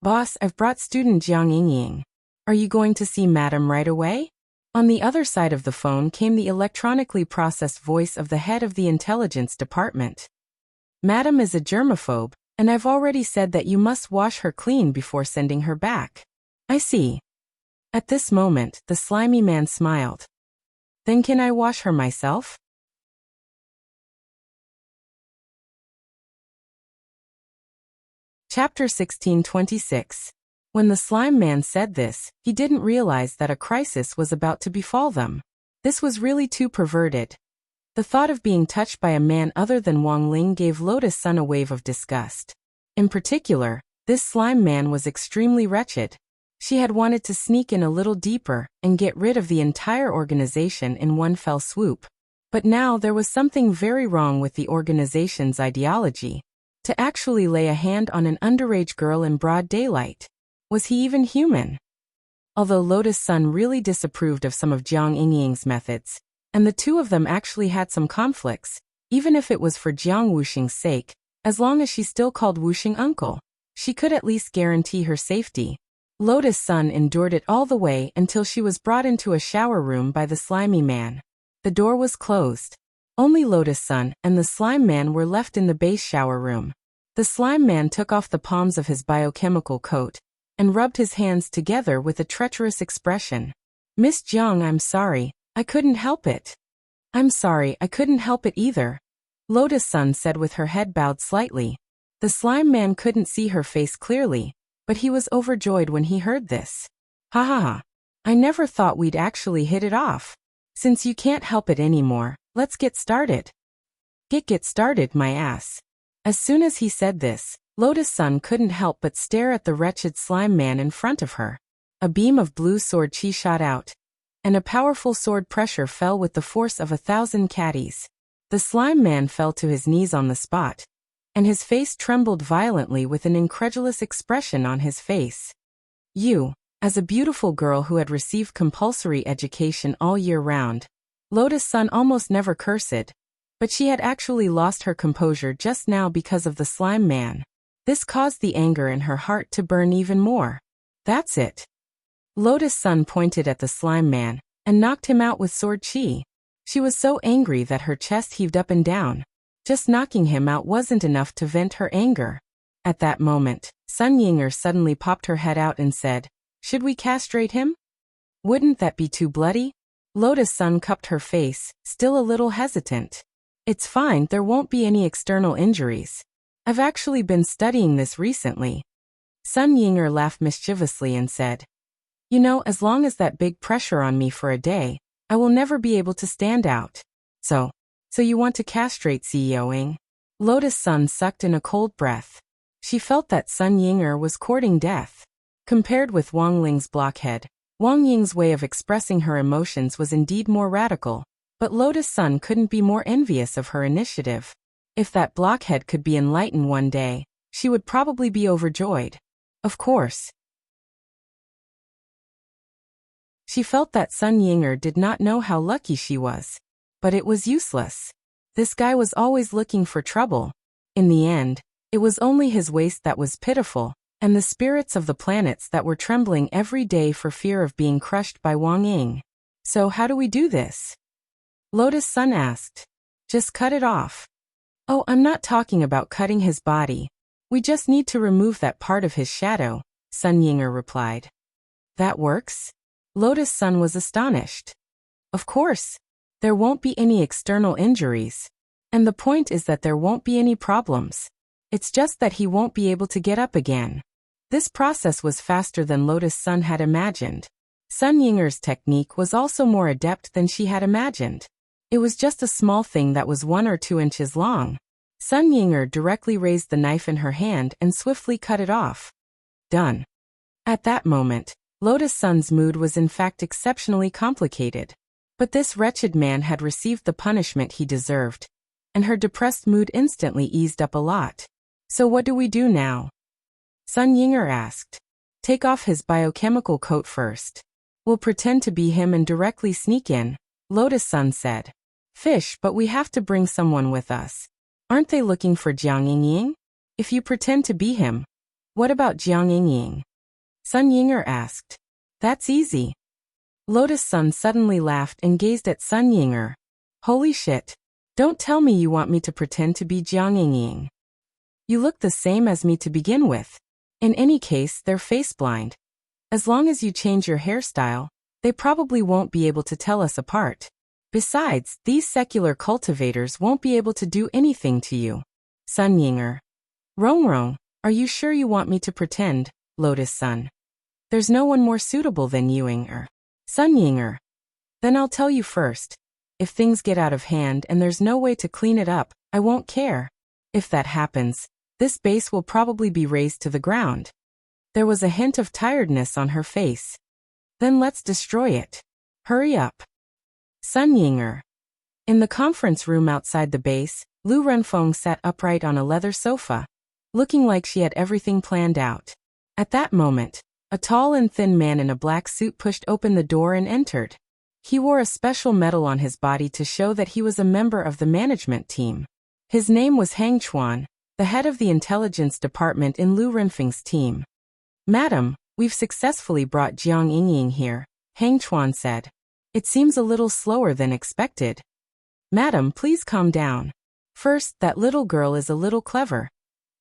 Boss, I've brought student Jiang Yingying. Are you going to see Madam right away? On the other side of the phone came the electronically processed voice of the head of the intelligence department. Madam is a germaphobe, and I've already said that you must wash her clean before sending her back. I see. At this moment, the slimy man smiled. Then can I wash her myself? Chapter 1626. When the slime man said this, he didn't realize that a crisis was about to befall them. This was really too perverted. The thought of being touched by a man other than Wang Ling gave Lotus Sun a wave of disgust. In particular, this slime man was extremely wretched. She had wanted to sneak in a little deeper and get rid of the entire organization in one fell swoop. But now there was something very wrong with the organization's ideology. To actually lay a hand on an underage girl in broad daylight. Was he even human? Although Lotus Sun really disapproved of some of Jiang Yingying's methods, and the two of them actually had some conflicts, even if it was for Jiang Wuxing's sake, as long as she still called Wuxing uncle, she could at least guarantee her safety. Lotus Sun endured it all the way until she was brought into a shower room by the slimy man. The door was closed. Only Lotus Sun and the slime man were left in the base shower room. The slime man took off the palms of his biochemical coat and rubbed his hands together with a treacherous expression. Miss Jiang, I'm sorry, I couldn't help it. I'm sorry, I couldn't help it either. Lotus Sun said with her head bowed slightly. The slime man couldn't see her face clearly, but he was overjoyed when he heard this. Ha ha ha. I never thought we'd actually hit it off. Since you can't help it anymore, let's get started. Get started, my ass. As soon as he said this, Lotus Sun couldn't help but stare at the wretched slime man in front of her. A beam of blue sword chi shot out, and a powerful sword pressure fell with the force of 1,000 caddies. The slime man fell to his knees on the spot, and his face trembled violently with an incredulous expression on his face. You, as a beautiful girl who had received compulsory education all year round, Lotus Sun almost never cursed, but she had actually lost her composure just now because of the slime man. This caused the anger in her heart to burn even more. That's it. Lotus Sun pointed at the slime man and knocked him out with sword chi. She was so angry that her chest heaved up and down. Just knocking him out wasn't enough to vent her anger. At that moment, Sun Yinger suddenly popped her head out and said, "Should we castrate him? Wouldn't that be too bloody?" Lotus Sun cupped her face, still a little hesitant. It's fine, there won't be any external injuries. I've actually been studying this recently. Sun Yinger laughed mischievously and said, "You know, as long as that big pressure on me for a day, I will never be able to stand out. So you want to castrate CEOing?" Lotus Sun sucked in a cold breath. She felt that Sun Yinger was courting death. Compared with Wang Ling's blockhead, Wang Ying's way of expressing her emotions was indeed more radical, but Lotus Sun couldn't be more envious of her initiative. If that blockhead could be enlightened one day, she would probably be overjoyed. Of course. She felt that Sun Yinger did not know how lucky she was. But it was useless. This guy was always looking for trouble. In the end, it was only his waist that was pitiful, and the spirits of the planets that were trembling every day for fear of being crushed by Wang Ying. So how do we do this? Lotus Sun asked. Just cut it off. Oh, I'm not talking about cutting his body. We just need to remove that part of his shadow, Sun Yinger replied. That works? Lotus Sun was astonished. Of course. There won't be any external injuries. And the point is that there won't be any problems. It's just that he won't be able to get up again. This process was faster than Lotus Sun had imagined. Sun Yinger's technique was also more adept than she had imagined. It was just a small thing that was 1 or 2 inches long. Sun Yinger directly raised the knife in her hand and swiftly cut it off. Done. At that moment, Lotus Sun's mood was in fact exceptionally complicated. But this wretched man had received the punishment he deserved, and her depressed mood instantly eased up a lot. So what do we do now? Sun Yinger asked. Take off his biochemical coat first. We'll pretend to be him and directly sneak in, Lotus Sun said. Fish, but we have to bring someone with us. Aren't they looking for Jiang Yingying? If you pretend to be him, what about Jiang Yingying? Sun Yinger asked. That's easy. Lotus Sun suddenly laughed and gazed at Sun Yinger. Holy shit. Don't tell me you want me to pretend to be Jiang Yingying. You look the same as me to begin with. In any case, they're face blind. As long as you change your hairstyle, they probably won't be able to tell us apart. Besides, these secular cultivators won't be able to do anything to you. Sun Yinger. Rong, are you sure you want me to pretend, Lotus Sun? There's no one more suitable than you, Yinger. Sun Yinger. Then I'll tell you first. If things get out of hand and there's no way to clean it up, I won't care. If that happens, this base will probably be razed to the ground. There was a hint of tiredness on her face. Then let's destroy it. Hurry up. Sun Yinger. In the conference room outside the base, Lu Renfeng sat upright on a leather sofa, looking like she had everything planned out. At that moment, a tall and thin man in a black suit pushed open the door and entered. He wore a special medal on his body to show that he was a member of the management team. His name was Hang Chuan, the head of the intelligence department in Lu Renfeng's team. Madam, we've successfully brought Jiang Yingying here, Hang Chuan said. It seems a little slower than expected. Madam, please calm down. First, that little girl is a little clever.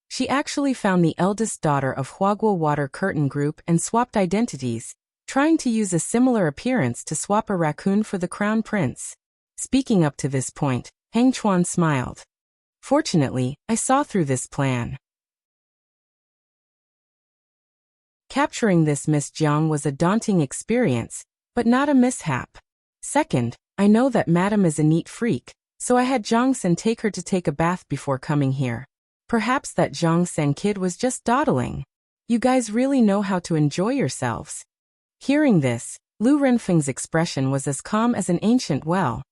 She actually found the eldest daughter of Huaguo Water Curtain Group and swapped identities, trying to use a similar appearance to swap a raccoon for the crown prince. Speaking up to this point, Hang Chuan smiled. Fortunately, I saw through this plan. Capturing this Miss Jiang was a daunting experience, but not a mishap. Second, I know that Madam is a neat freak, so I had Zhang Sen take her to take a bath before coming here. Perhaps that Zhang Sen kid was just dawdling. You guys really know how to enjoy yourselves. Hearing this, Lu Renfeng's expression was as calm as an ancient well.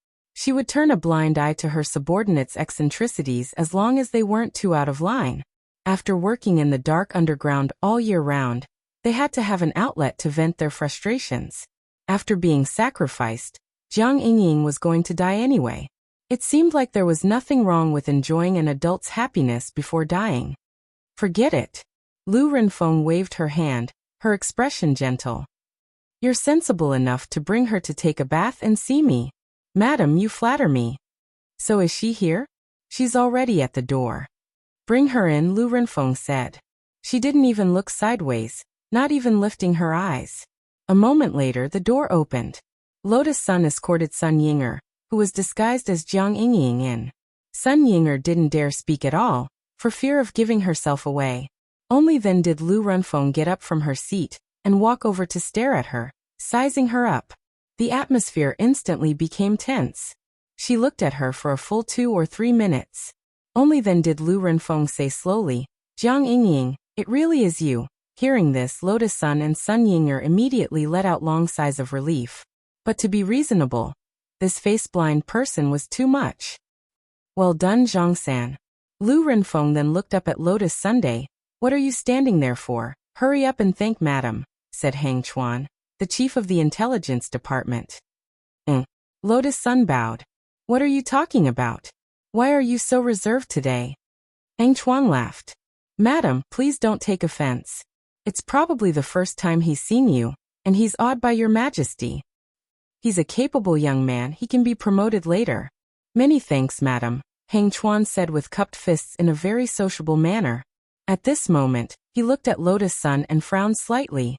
She would turn a blind eye to her subordinates' eccentricities as long as they weren't too out of line. After working in the dark underground all year round, they had to have an outlet to vent their frustrations. After being sacrificed, Jiang Yingying was going to die anyway. It seemed like there was nothing wrong with enjoying an adult's happiness before dying. Forget it. Lu Renfeng waved her hand, her expression gentle. You're sensible enough to bring her to take a bath and see me. Madam, you flatter me. So is she here? She's already at the door. Bring her in, Lu Renfeng said. She didn't even look sideways, not even lifting her eyes. A moment later, the door opened. Lotus Sun escorted Sun Yinger, who was disguised as Jiang Yingying, in. Sun Yinger didn't dare speak at all, for fear of giving herself away. Only then did Lu Renfeng get up from her seat and walk over to stare at her, sizing her up. The atmosphere instantly became tense. She looked at her for a full 2 or 3 minutes. Only then did Lu Renfeng say slowly, Jiang Yingying, it really is you. Hearing this, Lotus Sun and Sun Ying'er immediately let out long sighs of relief. But to be reasonable, this face-blind person was too much. Well done, Zhongsan. Lu Renfeng then looked up at Lotus Sunday. What are you standing there for? Hurry up and thank madam, said Hang Chuan, the chief of the intelligence department. Lotus Sun bowed. What are you talking about? Why are you so reserved today? Hang Chuan laughed. Madam, please don't take offense. It's probably the first time he's seen you, and he's awed by your majesty. He's a capable young man, he can be promoted later. Many thanks, madam, Hang Chuan said with cupped fists in a very sociable manner. At this moment, he looked at Lotus Sun and frowned slightly.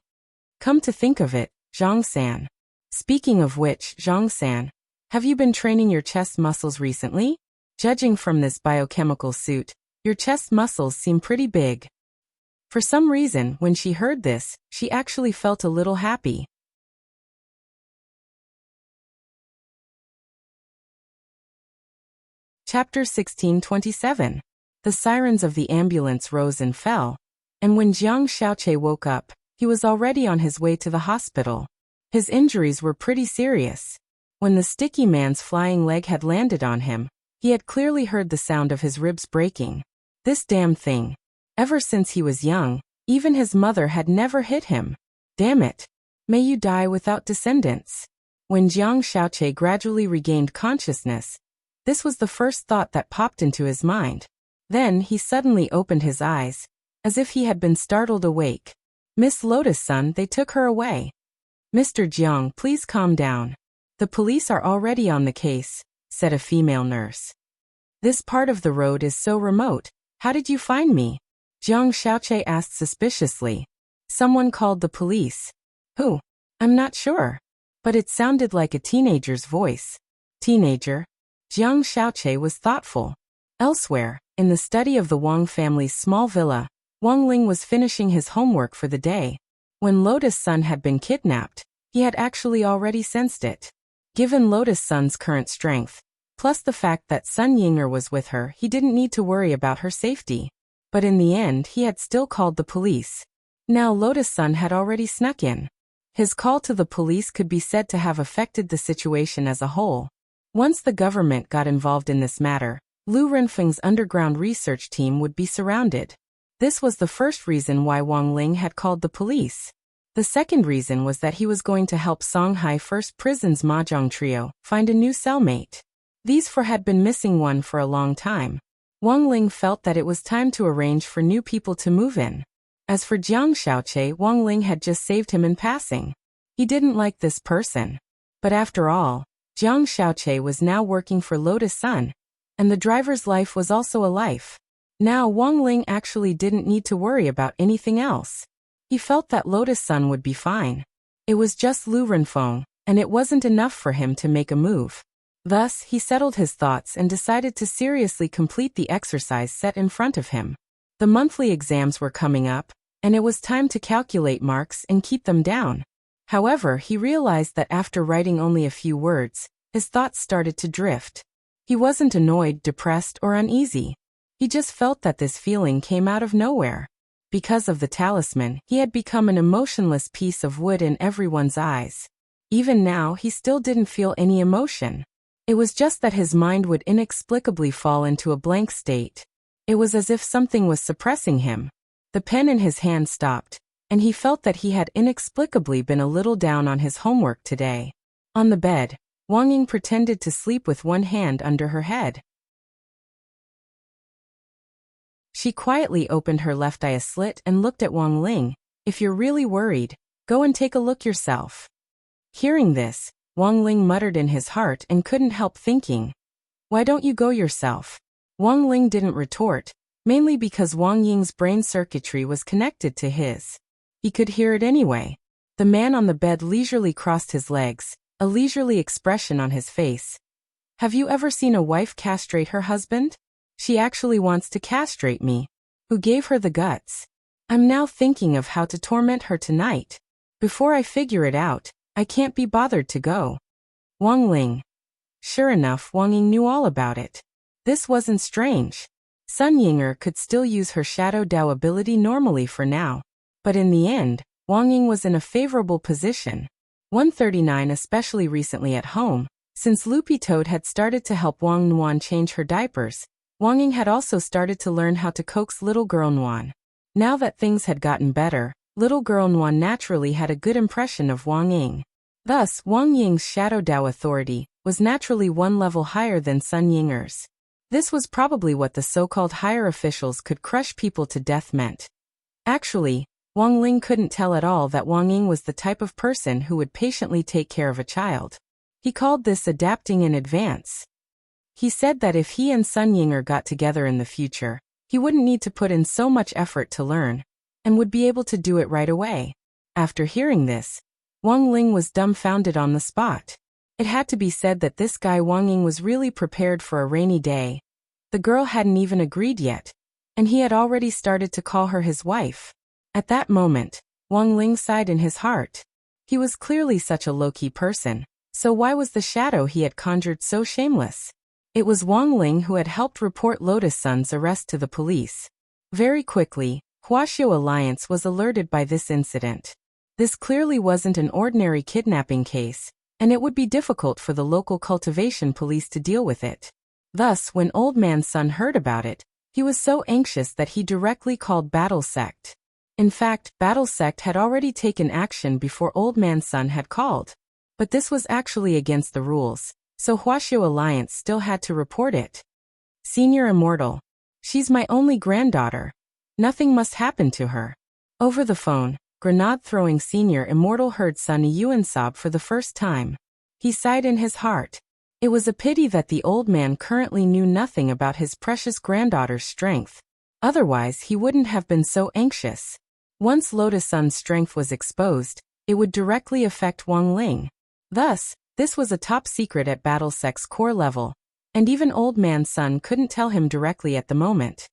Come to think of it, Zhongsan. Speaking of which, Zhongsan, have you been training your chest muscles recently? Judging from this biochemical suit, your chest muscles seem pretty big. For some reason, when she heard this, she actually felt a little happy. Chapter 1627. The sirens of the ambulance rose and fell, and when Jiang Xiaoqie woke up, he was already on his way to the hospital. His injuries were pretty serious. When the sticky man's flying leg had landed on him, he had clearly heard the sound of his ribs breaking. This damn thing. Ever since he was young, even his mother had never hit him. Damn it. May you die without descendants. When Jiang Xiaoqie gradually regained consciousness, this was the first thought that popped into his mind. Then he suddenly opened his eyes, as if he had been startled awake. Miss Lotus Sun, they took her away. Mr. Jiang, please calm down. The police are already on the case, said a female nurse. This part of the road is so remote. How did you find me? Jiang Xiaoqie asked suspiciously. Someone called the police. Who? I'm not sure. But it sounded like a teenager's voice. Teenager? Jiang Xiaoqie was thoughtful. Elsewhere, in the study of the Wang family's small villa, Wang Ling was finishing his homework for the day. When Lotus Sun had been kidnapped, he had actually already sensed it. Given Lotus Sun's current strength, plus the fact that Sun Ying'er was with her, he didn't need to worry about her safety. But in the end, he had still called the police. Now Lotus Sun had already snuck in. His call to the police could be said to have affected the situation as a whole. Once the government got involved in this matter, Lu Renfeng's underground research team would be surrounded. This was the first reason why Wang Ling had called the police. The second reason was that he was going to help Songhai First Prison's Mahjong trio find a new cellmate. These four had been missing one for a long time. Wang Ling felt that it was time to arrange for new people to move in. As for Jiang Xiaoqie, Wang Ling had just saved him in passing. He didn't like this person. But after all, Jiang Xiaoqie was now working for Lotus Sun, and the driver's life was also a life. Now Wang Ling actually didn't need to worry about anything else. He felt that Lotus Sun would be fine. It was just Lu Renfeng, and it wasn't enough for him to make a move. Thus, he settled his thoughts and decided to seriously complete the exercise set in front of him. The monthly exams were coming up, and it was time to calculate marks and keep them down. However, he realized that after writing only a few words, his thoughts started to drift. He wasn't annoyed, depressed, or uneasy. He just felt that this feeling came out of nowhere. Because of the talisman, he had become an emotionless piece of wood in everyone's eyes. Even now, he still didn't feel any emotion. It was just that his mind would inexplicably fall into a blank state. It was as if something was suppressing him. The pen in his hand stopped, and he felt that he had inexplicably been a little down on his homework today. On the bed, Wang Ying pretended to sleep with one hand under her head. She quietly opened her left eye a slit and looked at Wang Ling. If you're really worried, go and take a look yourself. Hearing this, Wang Ling muttered in his heart and couldn't help thinking, why don't you go yourself? Wang Ling didn't retort, mainly because Wang Ying's brain circuitry was connected to his. He could hear it anyway. The man on the bed leisurely crossed his legs, a leisurely expression on his face. Have you ever seen a wife castrate her husband? She actually wants to castrate me. Who gave her the guts? I'm now thinking of how to torment her tonight. Before I figure it out, I can't be bothered to go. Wang Ling. Sure enough, Wang Ying knew all about it. This wasn't strange. Sun Ying'er could still use her Shadow Dao ability normally for now. But in the end, Wang Ying was in a favorable position. 139 especially recently at home, since Loopy Toad had started to help Wang Nuan change her diapers, Wang Ying had also started to learn how to coax little girl Nuan. Now that things had gotten better, little girl Nuan naturally had a good impression of Wang Ying. Thus, Wang Ying's Shadow Dao authority was naturally one level higher than Sun Yinger's. This was probably what the so-called higher officials could crush people to death meant. Actually, Wang Ling couldn't tell at all that Wang Ying was the type of person who would patiently take care of a child. He called this adapting in advance. He said that if he and Sun Yinger got together in the future, he wouldn't need to put in so much effort to learn, and would be able to do it right away. After hearing this, Wang Ling was dumbfounded on the spot. It had to be said that this guy Wang Ying was really prepared for a rainy day. The girl hadn't even agreed yet, and he had already started to call her his wife. At that moment, Wang Ling sighed in his heart. He was clearly such a low-key person, so why was the shadow he had conjured so shameless? It was Wang Ling who had helped report Lotus Sun's arrest to the police. Very quickly, Wuxia Alliance was alerted by this incident. This clearly wasn't an ordinary kidnapping case, and it would be difficult for the local cultivation police to deal with it. Thus, when Old Man Sun heard about it, he was so anxious that he directly called Battle Sect. In fact, Battle Sect had already taken action before Old Man Sun had called. But this was actually against the rules, so Wuxia Alliance still had to report it. Senior Immortal. She's my only granddaughter. Nothing must happen to her. Over the phone, grenade-throwing Senior Immortal heard Sun Yuan sob for the first time. He sighed in his heart. It was a pity that the old man currently knew nothing about his precious granddaughter's strength. Otherwise, he wouldn't have been so anxious. Once Lotus Sun's strength was exposed, it would directly affect Wang Ling. Thus, this was a top secret at Battle Sect's core level, and even Old Man Sun couldn't tell him directly at the moment.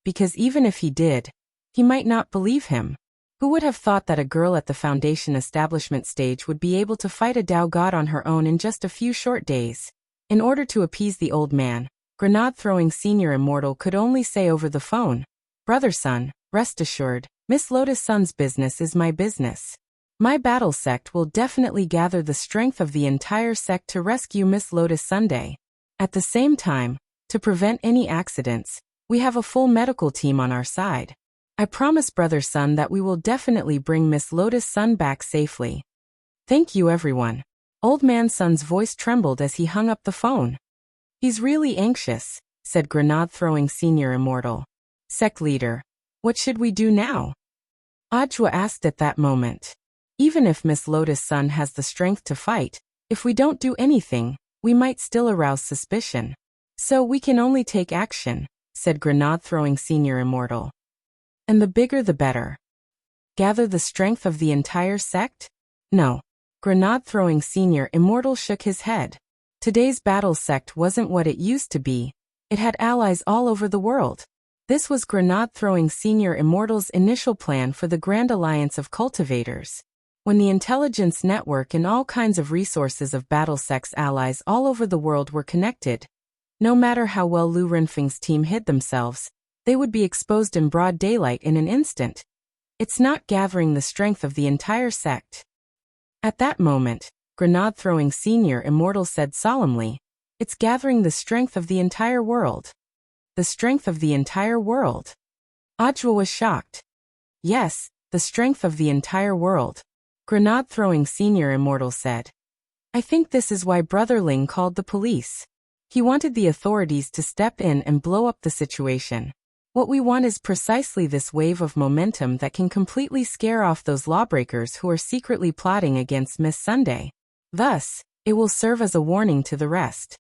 Because even if he did, he might not believe him. Who would have thought that a girl at the Foundation establishment stage would be able to fight a Dao god on her own in just a few short days? In order to appease the old man, grenade-throwing Senior Immortal could only say over the phone, "Brother Sun, rest assured, Miss Lotus Sun's business is my business. My battle sect will definitely gather the strength of the entire sect to rescue Miss Lotus Sunday. At the same time, to prevent any accidents, we have a full medical team on our side. I promise Brother Sun that we will definitely bring Miss Lotus Sun back safely." Thank you everyone. Old Man Sun's voice trembled as he hung up the phone. He's really anxious, said grenade-throwing Senior Immortal. Sect leader, what should we do now? Ajwa asked at that moment. Even if Miss Lotus Sun has the strength to fight, if we don't do anything, we might still arouse suspicion. So we can only take action, said grenade-throwing Senior Immortal. And the bigger the better. Gather the strength of the entire sect? No. Grenade-throwing Senior Immortal shook his head. Today's battle sect wasn't what it used to be. It had allies all over the world. This was grenade-throwing Senior Immortal's initial plan for the Grand Alliance of Cultivators. When the intelligence network and all kinds of resources of battle sect's allies all over the world were connected, no matter how well Lu Renfeng's team hid themselves, they would be exposed in broad daylight in an instant. It's not gathering the strength of the entire sect. At that moment, grenade-throwing Senior Immortal said solemnly, it's gathering the strength of the entire world. The strength of the entire world. Ajwa was shocked. Yes, the strength of the entire world. Grenade-throwing Senior Immortal said. I think this is why Brother Ling called the police. He wanted the authorities to step in and blow up the situation. What we want is precisely this wave of momentum that can completely scare off those lawbreakers who are secretly plotting against Miss Sunday. Thus, it will serve as a warning to the rest.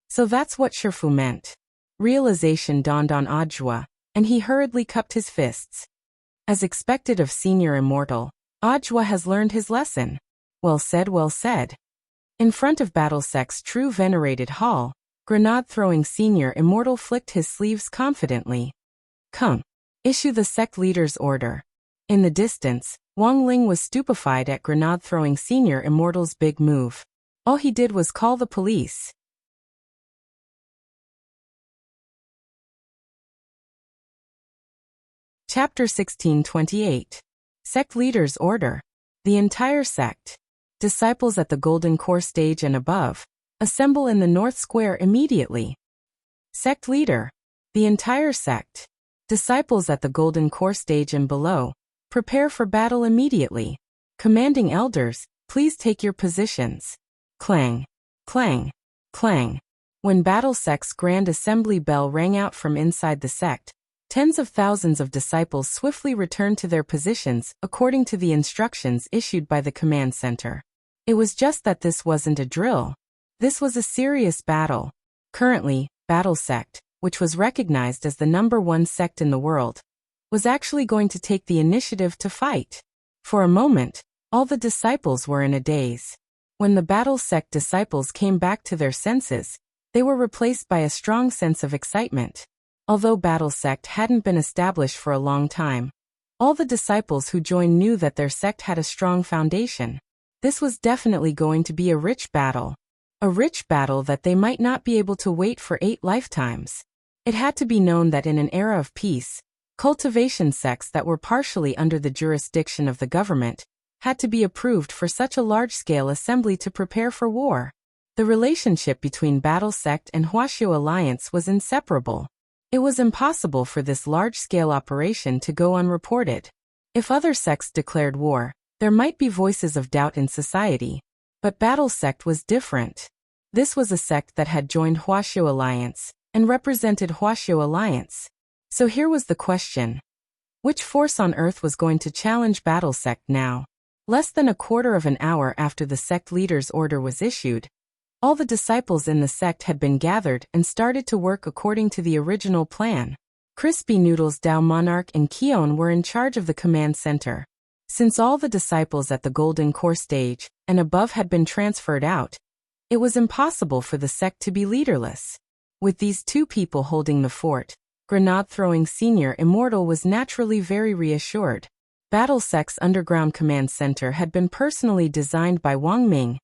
So that's what Shifu meant. Realization dawned on Ajwa, and he hurriedly cupped his fists. As expected of Senior Immortal, Ajwa has learned his lesson. Well said, well said. In front of Battle Sect's true venerated hall, grenade-throwing Senior Immortal flicked his sleeves confidently. Come, issue the sect leader's order. In the distance, Wang Ling was stupefied at grenade-throwing Senior Immortal's big move. All he did was call the police. Chapter 1628. Sect Leaders Order. The entire sect. Disciples at the Golden Core stage and above, assemble in the North Square immediately. Sect Leader. The entire sect. Disciples at the Golden Core stage and below, prepare for battle immediately. Commanding Elders, please take your positions. Clang. Clang. Clang. When Battle Sect's Grand Assembly bell rang out from inside the sect, tens of thousands of disciples swiftly returned to their positions according to the instructions issued by the command center. It was just that this wasn't a drill. This was a serious battle. Currently, Battle Sect, which was recognized as the #1 sect in the world, was actually going to take the initiative to fight. For a moment, all the disciples were in a daze. When the Battle Sect disciples came back to their senses, they were replaced by a strong sense of excitement. Although Battle Sect hadn't been established for a long time, all the disciples who joined knew that their sect had a strong foundation. This was definitely going to be a rich battle. A rich battle that they might not be able to wait for 8 lifetimes. It had to be known that in an era of peace, cultivation sects that were partially under the jurisdiction of the government had to be approved for such a large-scale assembly to prepare for war. The relationship between Battle Sect and Wuxia Alliance was inseparable. It was impossible for this large-scale operation to go unreported. If other sects declared war, there might be voices of doubt in society. But Battle Sect was different. This was a sect that had joined Wuxia Alliance and represented Wuxia Alliance. So here was the question. Which force on earth was going to challenge Battle Sect now? Less than a quarter of an hour after the sect leader's order was issued, all the disciples in the sect had been gathered and started to work according to the original plan. Crispy Noodles, Dao Monarch and Keon were in charge of the command center. Since all the disciples at the Golden Core stage and above had been transferred out, it was impossible for the sect to be leaderless. With these 2 people holding the fort, Grenade-throwing Senior Immortal was naturally very reassured. Battle Sect's underground command center had been personally designed by Wang Ming,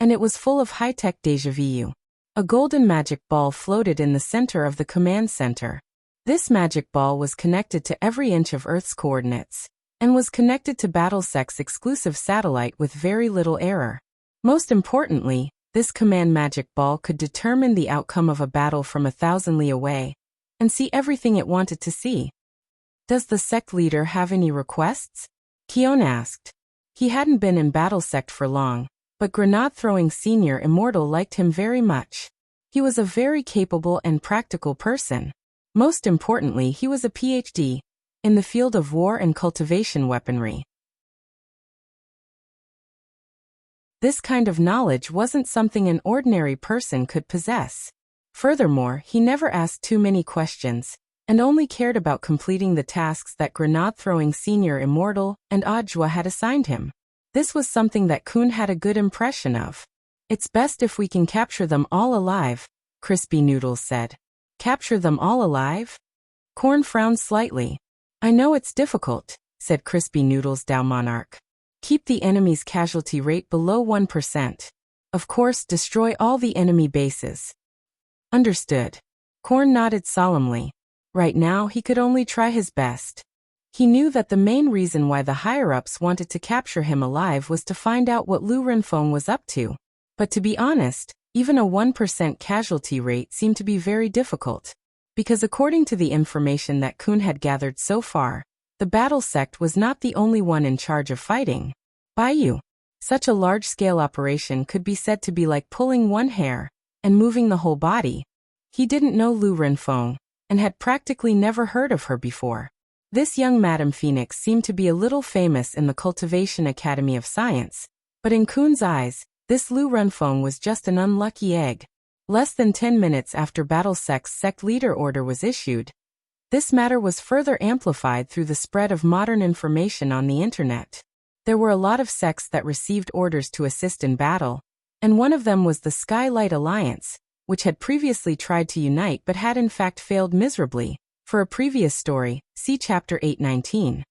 and it was full of high-tech déjà vu. A golden magic ball floated in the center of the command center. This magic ball was connected to every inch of Earth's coordinates, and was connected to Battle Sect's exclusive satellite with very little error. Most importantly, this command magic ball could determine the outcome of a battle from 1,000 li away, and see everything it wanted to see. Does the sect leader have any requests? Keon asked. He hadn't been in Battle Sect for long, but Grenade-throwing Senior Immortal liked him very much. He was a very capable and practical person. Most importantly, he was a PhD in the field of war and cultivation weaponry. This kind of knowledge wasn't something an ordinary person could possess. Furthermore, he never asked too many questions, and only cared about completing the tasks that Grenade-throwing Senior Immortal and Audiobook had assigned him. This was something that Kun had a good impression of. It's best if we can capture them all alive, Crispy Noodles said. Capture them all alive? Corn frowned slightly. I know it's difficult, said Crispy Noodles, Dao Monarch. Keep the enemy's casualty rate below 1%. Of course, destroy all the enemy bases. Understood. Corn nodded solemnly. Right now, he could only try his best. He knew that the main reason why the higher-ups wanted to capture him alive was to find out what Lu Renfeng was up to. But to be honest, even a 1% casualty rate seemed to be very difficult. Because according to the information that Kun had gathered so far, the Battle Sect was not the only one in charge of fighting. Baiyu. Such a large-scale operation could be said to be like pulling one hair and moving the whole body. He didn't know Lu Renfeng, and had practically never heard of her before. This young Madame Phoenix seemed to be a little famous in the Cultivation Academy of Science, but in Kun's eyes, this Lu Renfeng was just an unlucky egg. Less than 10 minutes after Battle Sect's sect leader order was issued, this matter was further amplified through the spread of modern information on the internet. There were a lot of sects that received orders to assist in battle, and one of them was the Skylight Alliance, which had previously tried to unite but had in fact failed miserably. For a previous story, see Chapter 819.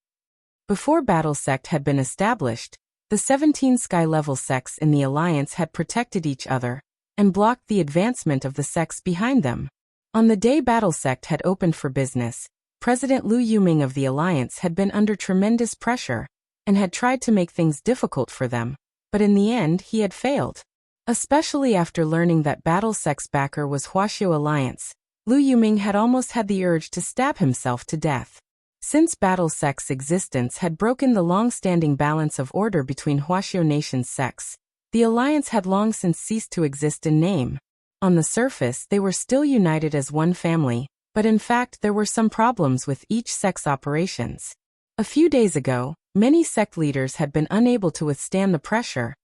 Before Battle Sect had been established, the 17 sky-level sects in the Alliance had protected each other and blocked the advancement of the sects behind them. On the day Battle Sect had opened for business, President Liu Yuming of the alliance had been under tremendous pressure and had tried to make things difficult for them, but in the end he had failed. Especially after learning that Battlesec's backer was Huaxiu Alliance, Liu Yuming had almost had the urge to stab himself to death. Since Battlesec's existence had broken the long-standing balance of order between Huaxiu nation's sects, the alliance had long since ceased to exist in name. On the surface they were still united as one family, but in fact there were some problems with each sect's operations. A few days ago, many sect leaders had been unable to withstand the pressure,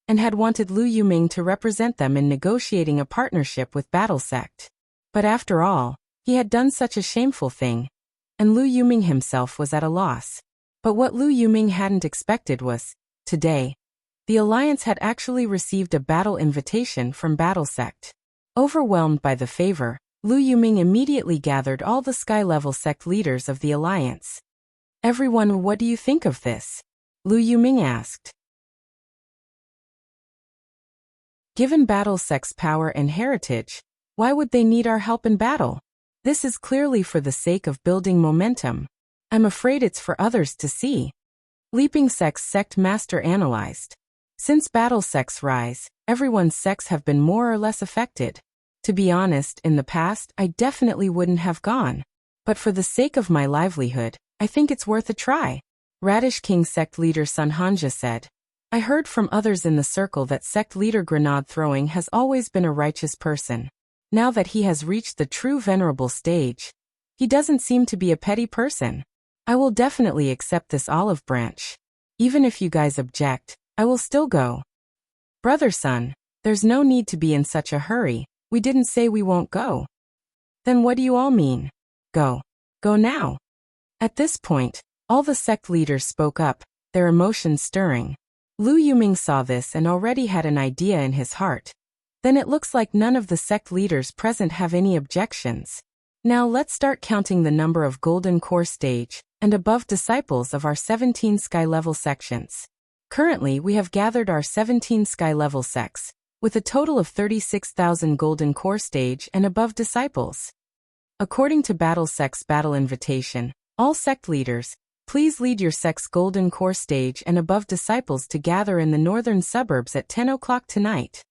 and had wanted Liu Yuming to represent them in negotiating a partnership with Battlesect. But after all, he had done such a shameful thing, and Liu Yuming himself was at a loss. But what Liu Yuming hadn't expected was, today, the alliance had actually received a battle invitation from Battlesect. Overwhelmed by the favor, Liu Yuming immediately gathered all the sky-level sect leaders of the alliance. "Everyone, what do you think of this?" Liu Yuming asked. "Given Battlesec's power and heritage, why would they need our help in battle? This is clearly for the sake of building momentum. I'm afraid it's for others to see." Leaping Sect's sect master analyzed. Since Battlesec's rise, everyone's sects have been more or less affected. To be honest, in the past, I definitely wouldn't have gone. But for the sake of my livelihood, I think it's worth a try. Radish King sect leader Sun Hanja said. I heard from others in the circle that sect leader Grenade Throwing has always been a righteous person. Now that he has reached the true venerable stage, he doesn't seem to be a petty person. I will definitely accept this olive branch. Even if you guys object, I will still go. Brother Sun, there's no need to be in such a hurry. We didn't say we won't go. Then what do you all mean? Go. Go now. At this point, all the sect leaders spoke up, their emotions stirring. Liu Yuming saw this and already had an idea in his heart. Then it looks like none of the sect leaders present have any objections. Now let's start counting the number of golden core stage and above disciples of our 17 sky level sections. Currently we have gathered our 17 sky level sects, with a total of 36,000 golden core stage and above disciples. According to Battlesec's battle invitation, all sect leaders, please lead your sect's golden core stage and above disciples to gather in the northern suburbs at 10 o'clock tonight.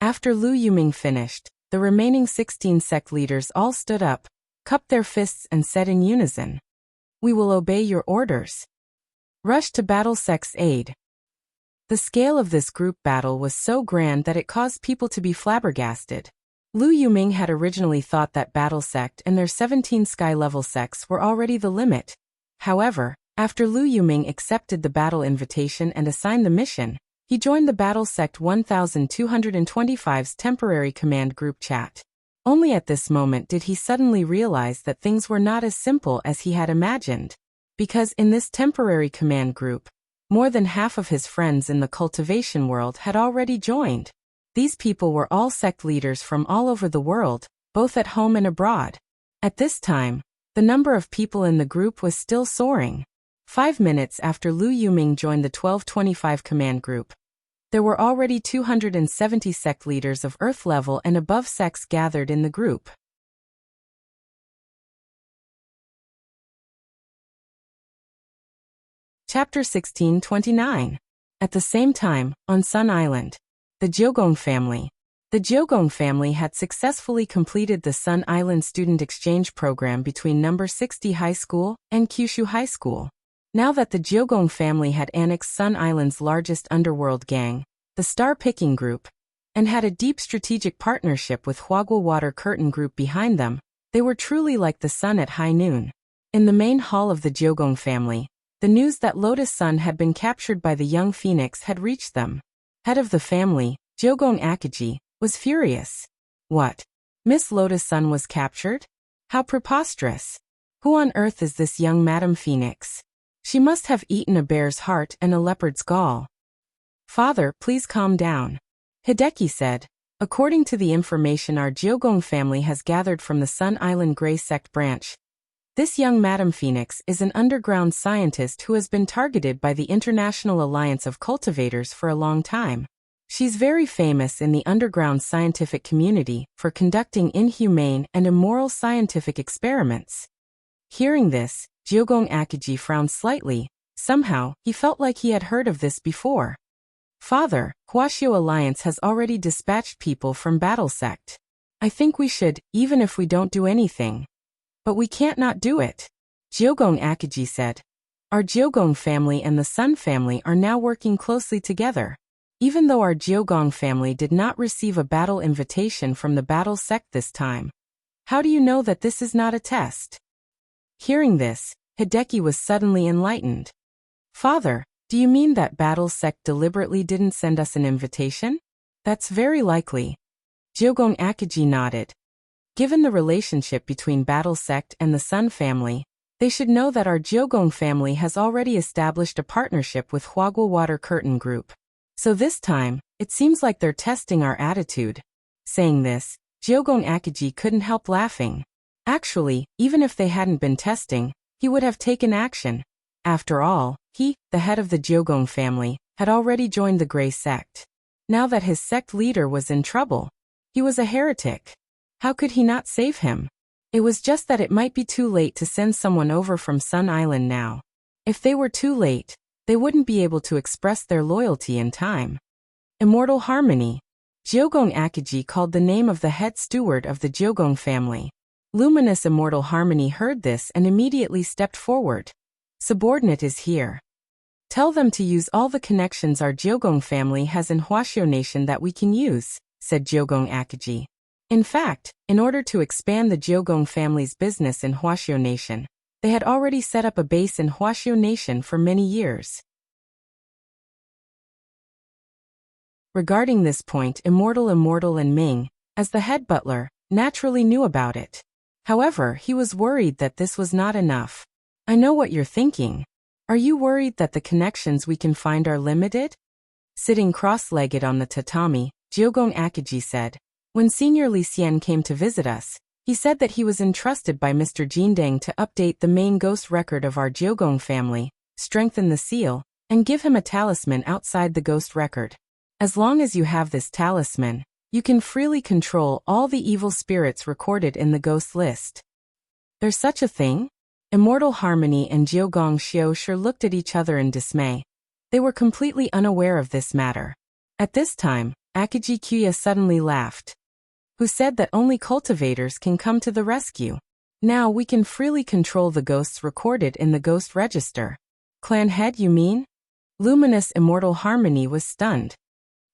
After Liu Yuming finished, the remaining 16 sect leaders all stood up, cupped their fists and said in unison, "We will obey your orders." Rush to Battlesec's aid. The scale of this group battle was so grand that it caused people to be flabbergasted. Liu Yuming had originally thought that Battlesect and their 17 sky-level sects were already the limit. However, after Liu Yuming accepted the battle invitation and assigned the mission, he joined the Battlesect 1225's temporary command group chat. Only at this moment did he suddenly realize that things were not as simple as he had imagined. Because in this temporary command group, more than half of his friends in the cultivation world had already joined. These people were all sect leaders from all over the world, both at home and abroad. At this time, the number of people in the group was still soaring. 5 minutes after Liu Yuming joined the 1225 command group, there were already 270 sect leaders of Earth level and above sects gathered in the group. Chapter 1629. At the same time, on Sun Island, the Jiugong family. The Jiugong family had successfully completed the Sun Island student exchange program between No. 60 High School and Kyushu High School. Now that the Jiugong family had annexed Sun Island's largest underworld gang, the Star Picking Group, and had a deep strategic partnership with Huagua Water Curtain Group behind them, they were truly like the sun at high noon. In the main hall of the Jiugong family, the news that Lotus Sun had been captured by the young phoenix had reached them. Head of the family, Jiugong Akiji, was furious. What? Miss Lotus Sun was captured? How preposterous! Who on earth is this young Madam Phoenix? She must have eaten a bear's heart and a leopard's gall. Father, please calm down. Hideki said. According to the information our Jiugong family has gathered from the Sun Island Grey Sect branch, this young Madam Phoenix is an underground scientist who has been targeted by the International Alliance of Cultivators for a long time. She's very famous in the underground scientific community for conducting inhumane and immoral scientific experiments. Hearing this, Jiogong Akiji frowned slightly. Somehow, he felt like he had heard of this before. Father, Huaxiao Alliance has already dispatched people from Battle Sect. I think we should, even if we don't do anything. But we can't not do it. Jiogong Akiji said. Our Jiogong family and the Sun family are now working closely together. Even though our Jiogong family did not receive a battle invitation from the Battle Sect this time. How do you know that this is not a test? Hearing this, Hideki was suddenly enlightened. Father, do you mean that Battle Sect deliberately didn't send us an invitation? That's very likely. Jiogong Akiji nodded. Given the relationship between Battle Sect and the Sun family, they should know that our Jiogong family has already established a partnership with Huagua Water Curtain Group. So this time, it seems like they're testing our attitude. Saying this, Jiogong Akiji couldn't help laughing. Actually, even if they hadn't been testing, he would have taken action. After all, he, the head of the Jiogong family, had already joined the Grey Sect. Now that his sect leader was in trouble, he was a heretic. How could he not save him? It was just that it might be too late to send someone over from Sun Island now. If they were too late, they wouldn't be able to express their loyalty in time. Immortal Harmony. Jiogong Akiji called the name of the head steward of the Jiogong family. Luminous Immortal Harmony heard this and immediately stepped forward. Subordinate is here. Tell them to use all the connections our Jiogong family has in Huaxiao Nation that we can use, said Jiogong Akiji. In fact, in order to expand the Jiogong family's business in Huaxiao Nation, they had already set up a base in Huaxiao Nation for many years. Regarding this point, Immortal and Ming, as the head butler, naturally knew about it. However, he was worried that this was not enough. I know what you're thinking. Are you worried that the connections we can find are limited? Sitting cross-legged on the tatami, Jiogong Akiji said. When Senior Li Xian came to visit us, he said that he was entrusted by Mr. Jindang to update the main ghost record of our Jiogong family, strengthen the seal, and give him a talisman outside the ghost record. As long as you have this talisman, you can freely control all the evil spirits recorded in the ghost list. There's such a thing? Immortal Harmony and Jiogong Xiao sure looked at each other in dismay. They were completely unaware of this matter. At this time, Akiji Kuya suddenly laughed. Who said that only cultivators can come to the rescue? Now we can freely control the ghosts recorded in the ghost register. Clan head, you mean? Luminous Immortal Harmony was stunned.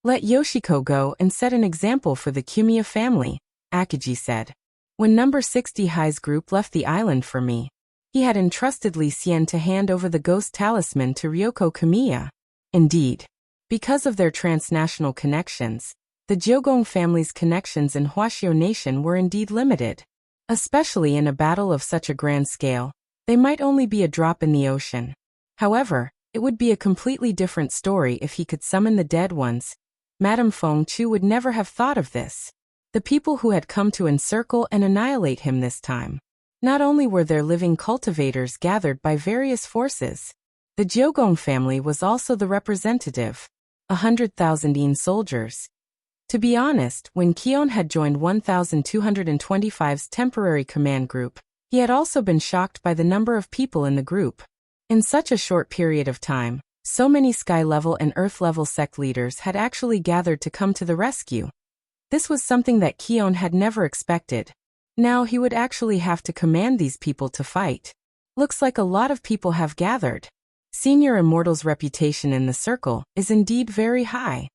Let Yoshiko go and set an example for the Kumiya family, Akiji said. When number 60 High's group left the island for me, he had entrusted Li Xian to hand over the ghost talisman to Ryoko Kamiya. Indeed, because of their transnational connections, the Jiogong family's connections in Huaxiao Nation were indeed limited. Especially in a battle of such a grand scale, they might only be a drop in the ocean. However, it would be a completely different story if he could summon the dead ones. Madame Feng Chu would never have thought of this. The people who had come to encircle and annihilate him this time. Not only were there living cultivators gathered by various forces, the Jiogong family was also the representative. 100,000 Yin soldiers. To be honest, when Kion had joined 1225's temporary command group, he had also been shocked by the number of people in the group. In such a short period of time, so many sky-level and earth-level sect leaders had actually gathered to come to the rescue. This was something that Kion had never expected. Now he would actually have to command these people to fight. Looks like a lot of people have gathered. Senior Immortal's reputation in the circle is indeed very high.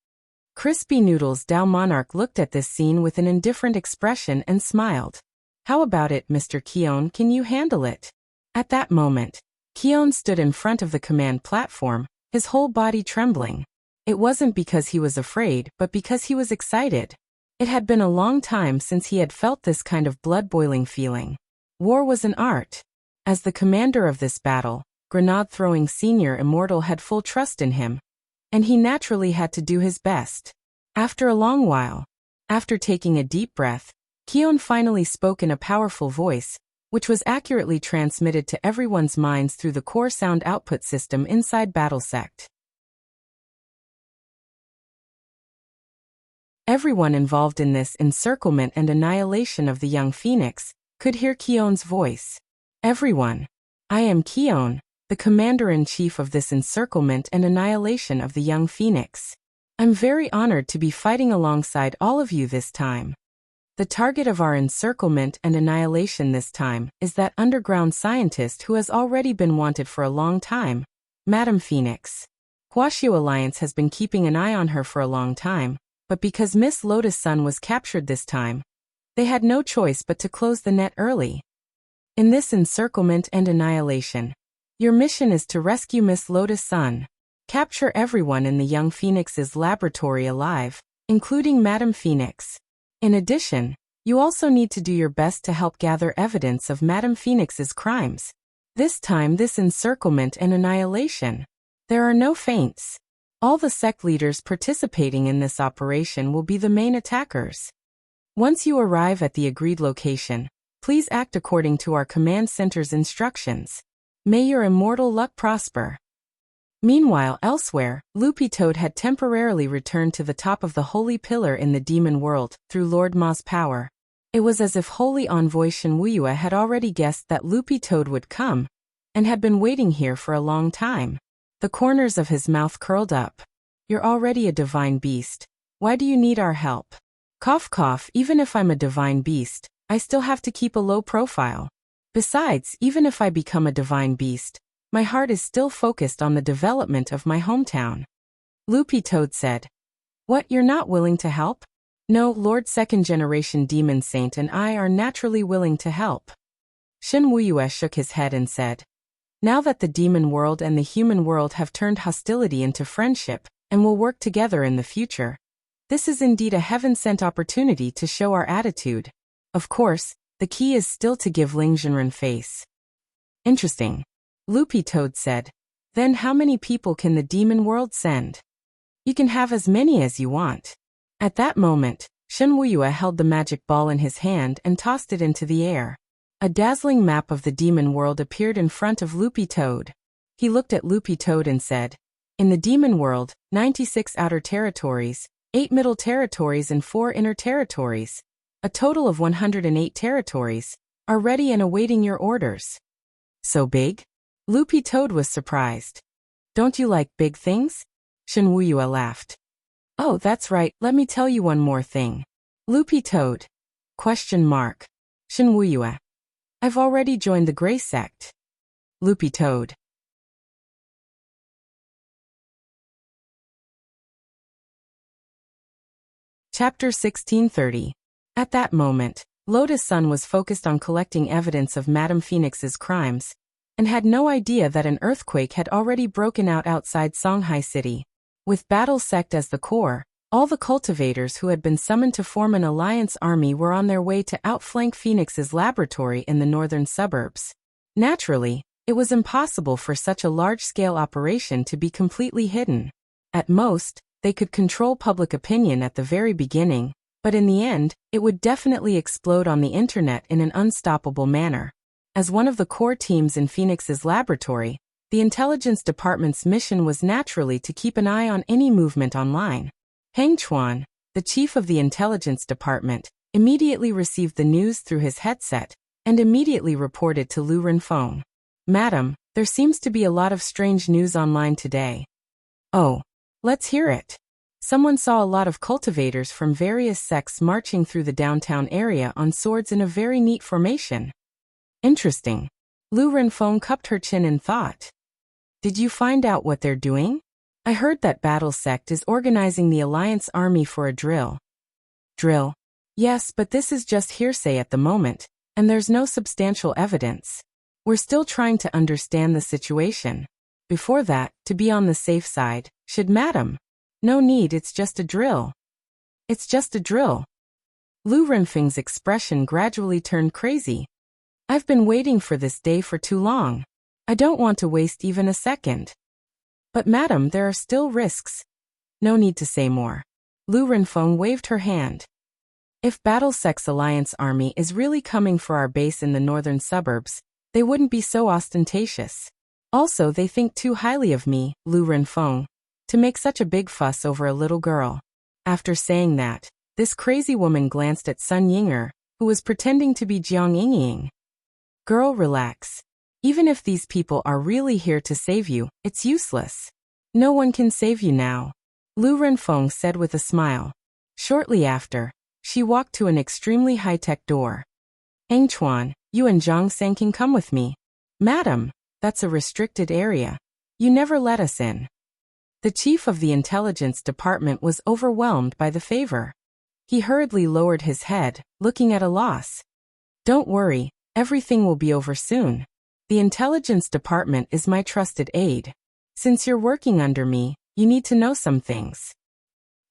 Crispy Noodles Dao Monarch looked at this scene with an indifferent expression and smiled. How about it, Mr. Kion, can you handle it? At that moment, Kion stood in front of the command platform, his whole body trembling. It wasn't because he was afraid, but because he was excited. It had been a long time since he had felt this kind of blood-boiling feeling. War was an art. As the commander of this battle, grenade-throwing Senior Immortal had full trust in him, and he naturally had to do his best. After a long while, after taking a deep breath, Kion finally spoke in a powerful voice, which was accurately transmitted to everyone's minds through the core sound output system inside Battle Sect. Everyone involved in this encirclement and annihilation of the young phoenix could hear Kion's voice. Everyone. I am Keon, the commander-in-chief of this encirclement and annihilation of the young phoenix. I'm very honored to be fighting alongside all of you this time. The target of our encirclement and annihilation this time is that underground scientist who has already been wanted for a long time, Madam Phoenix. Wuxia Alliance has been keeping an eye on her for a long time, but because Miss Lotus Sun was captured this time, they had no choice but to close the net early. In this encirclement and annihilation, your mission is to rescue Miss Lotus Sun, capture everyone in the young Phoenix's laboratory alive, including Madam Phoenix. In addition, you also need to do your best to help gather evidence of Madam Phoenix's crimes. This time, this encirclement and annihilation. There are no feints. All the sect leaders participating in this operation will be the main attackers. Once you arrive at the agreed location, please act according to our command center's instructions. May your immortal luck prosper. Meanwhile, elsewhere, Loopy Toad had temporarily returned to the top of the holy pillar in the demon world, through Lord Ma's power. It was as if Holy Envoy Shen Wuya had already guessed that Loopy Toad would come, and had been waiting here for a long time. The corners of his mouth curled up. You're already a divine beast. Why do you need our help? Cough cough, even if I'm a divine beast, I still have to keep a low profile. Besides, even if I become a divine beast, my heart is still focused on the development of my hometown. Loopy Toad said. What, you're not willing to help? No, Lord Second Generation Demon Saint and I are naturally willing to help. Shen Wuya shook his head and said. Now that the demon world and the human world have turned hostility into friendship, and will work together in the future, this is indeed a heaven-sent opportunity to show our attitude. Of course, the key is still to give Ling Zhenren face. Interesting. Loopy Toad said. Then how many people can the demon world send? You can have as many as you want. At that moment, Shen Wuya held the magic ball in his hand and tossed it into the air. A dazzling map of the demon world appeared in front of Loopy Toad. He looked at Loopy Toad and said, in the demon world, 96 outer territories, 8 middle territories and 4 inner territories, a total of 108 territories, are ready and awaiting your orders. So big? Loopy Toad was surprised. Don't you like big things? Shen Wuya laughed. Oh, that's right, let me tell you one more thing. Loopy Toad. Question mark. Shen Wuya. I've already joined the Grey Sect. Loopy Toad. Chapter 1630. At that moment, Lotus Sun was focused on collecting evidence of Madame Phoenix's crimes, and had no idea that an earthquake had already broken out outside Songhai City. With Battle Sect as the core, all the cultivators who had been summoned to form an alliance army were on their way to outflank Phoenix's laboratory in the northern suburbs. Naturally, it was impossible for such a large-scale operation to be completely hidden. At most, they could control public opinion at the very beginning, but in the end, it would definitely explode on the internet in an unstoppable manner. As one of the core teams in Phoenix's laboratory, the intelligence department's mission was naturally to keep an eye on any movement online. Peng Chuan, the chief of the intelligence department, immediately received the news through his headset, and immediately reported to Lu Renfeng. Madam, there seems to be a lot of strange news online today. Oh, let's hear it. Someone saw a lot of cultivators from various sects marching through the downtown area on swords in a very neat formation. Interesting. Lu Renfeng cupped her chin in thought. Did you find out what they're doing? I heard that Battle Sect is organizing the Alliance Army for a drill. Drill? Yes, but this is just hearsay at the moment, and there's no substantial evidence. We're still trying to understand the situation. Before that, to be on the safe side, should Madam? No need, it's just a drill. It's just a drill. Lu Renfeng's expression gradually turned crazy. I've been waiting for this day for too long. I don't want to waste even a second. But madam, there are still risks. No need to say more. Lu Renfeng waved her hand. If Battle Sect's Alliance Army is really coming for our base in the northern suburbs, they wouldn't be so ostentatious. Also, they think too highly of me, Lu Renfeng, to make such a big fuss over a little girl. After saying that, this crazy woman glanced at Sun Yinger, who was pretending to be Jiang Yingying. Girl, relax. Even if these people are really here to save you, it's useless. No one can save you now, Lu Renfeng said with a smile. Shortly after, she walked to an extremely high-tech door. Angchuan, you and Zhang Sang can come with me. Madam, that's a restricted area. You never let us in. The chief of the intelligence department was overwhelmed by the favor. He hurriedly lowered his head, looking at a loss. Don't worry, everything will be over soon. The intelligence department is my trusted aide. Since you're working under me, you need to know some things.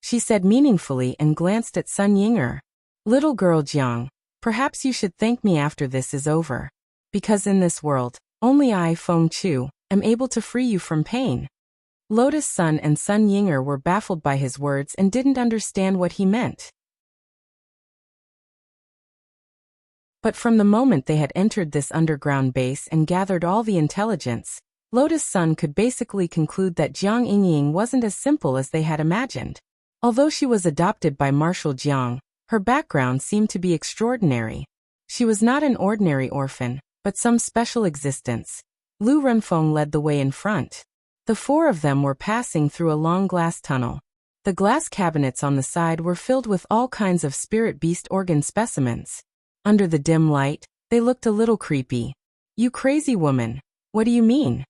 She said meaningfully and glanced at Sun Yinger. Little girl Jiang, perhaps you should thank me after this is over. Because in this world, only I, Feng Chu, am able to free you from pain. Lotus Sun and Sun Yinger were baffled by his words and didn't understand what he meant. But from the moment they had entered this underground base and gathered all the intelligence, Lotus Sun could basically conclude that Jiang Yingying wasn't as simple as they had imagined. Although she was adopted by Marshal Jiang, her background seemed to be extraordinary. She was not an ordinary orphan, but some special existence. Lu Renfeng led the way in front. The four of them were passing through a long glass tunnel. The glass cabinets on the side were filled with all kinds of spirit beast organ specimens. Under the dim light, they looked a little creepy. You crazy woman, what do you mean?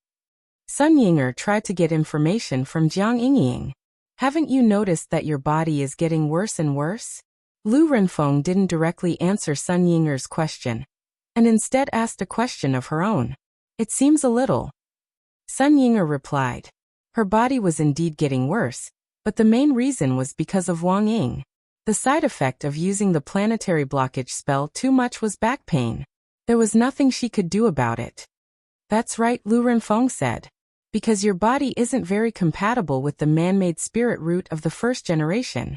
Sun Yinger tried to get information from Jiang Yingying. Haven't you noticed that your body is getting worse and worse? Lu Renfeng didn't directly answer Sun Yinger's question, and instead asked a question of her own. It seems a little. Sun Yinger replied. Her body was indeed getting worse, but the main reason was because of Wang Ying. The side effect of using the planetary blockage spell too much was back pain. There was nothing she could do about it. That's right, Lu Renfeng said. Because your body isn't very compatible with the man-made spirit root of the first generation.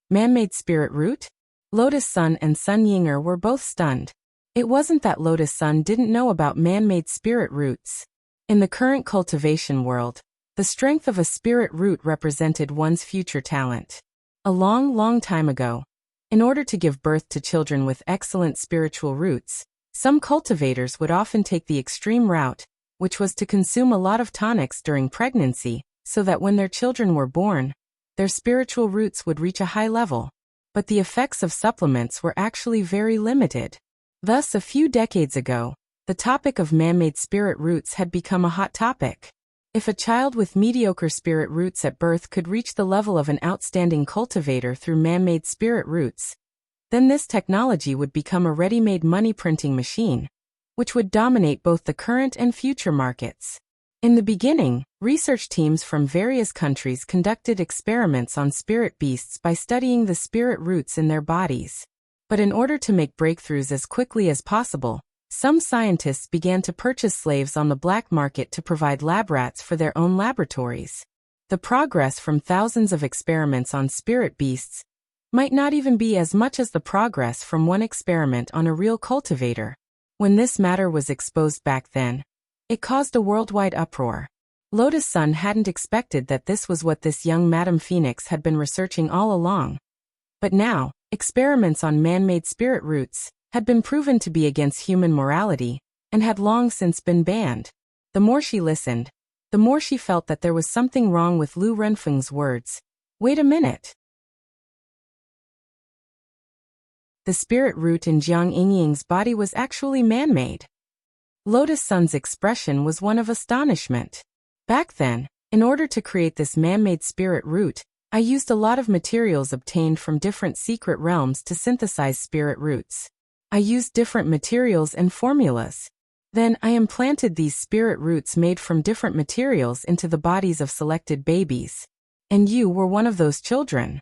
Man-made spirit root? Lotus Sun and Sun Yinger were both stunned. It wasn't that Lotus Sun didn't know about man-made spirit roots. In the current cultivation world, the strength of a spirit root represented one's future talent. A long, long time ago, in order to give birth to children with excellent spiritual roots, some cultivators would often take the extreme route, which was to consume a lot of tonics during pregnancy, so that when their children were born, their spiritual roots would reach a high level. But the effects of supplements were actually very limited. Thus, a few decades ago, the topic of man-made spirit roots had become a hot topic. If a child with mediocre spirit roots at birth could reach the level of an outstanding cultivator through man-made spirit roots, then this technology would become a ready-made money-printing machine, which would dominate both the current and future markets. In the beginning, research teams from various countries conducted experiments on spirit beasts by studying the spirit roots in their bodies. But in order to make breakthroughs as quickly as possible, some scientists began to purchase slaves on the black market to provide lab rats for their own laboratories. The progress from thousands of experiments on spirit beasts might not even be as much as the progress from one experiment on a real cultivator. When this matter was exposed back then, it caused a worldwide uproar. Lotus Sun hadn't expected that this was what this young Madame Phoenix had been researching all along. But now, experiments on man-made spirit roots had been proven to be against human morality, and had long since been banned. The more she listened, the more she felt that there was something wrong with Lu Renfeng's words. Wait a minute. The spirit root in Jiang Yingying's body was actually man-made. Lotus Sun's expression was one of astonishment. Back then, in order to create this man-made spirit root, I used a lot of materials obtained from different secret realms to synthesize spirit roots. I used different materials and formulas. Then I implanted these spirit roots made from different materials into the bodies of selected babies. And you were one of those children.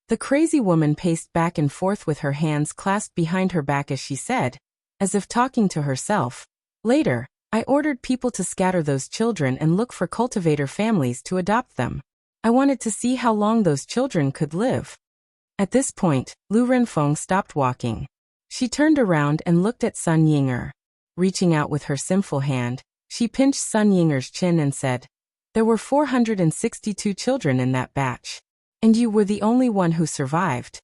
The crazy woman paced back and forth with her hands clasped behind her back as she said, as if talking to herself. Later, I ordered people to scatter those children and look for cultivator families to adopt them. I wanted to see how long those children could live. At this point, Lu Renfeng stopped walking. She turned around and looked at Sun Yinger. Reaching out with her sinful hand, she pinched Sun Yinger's chin and said, "There were 462 children in that batch. And you were the only one who survived."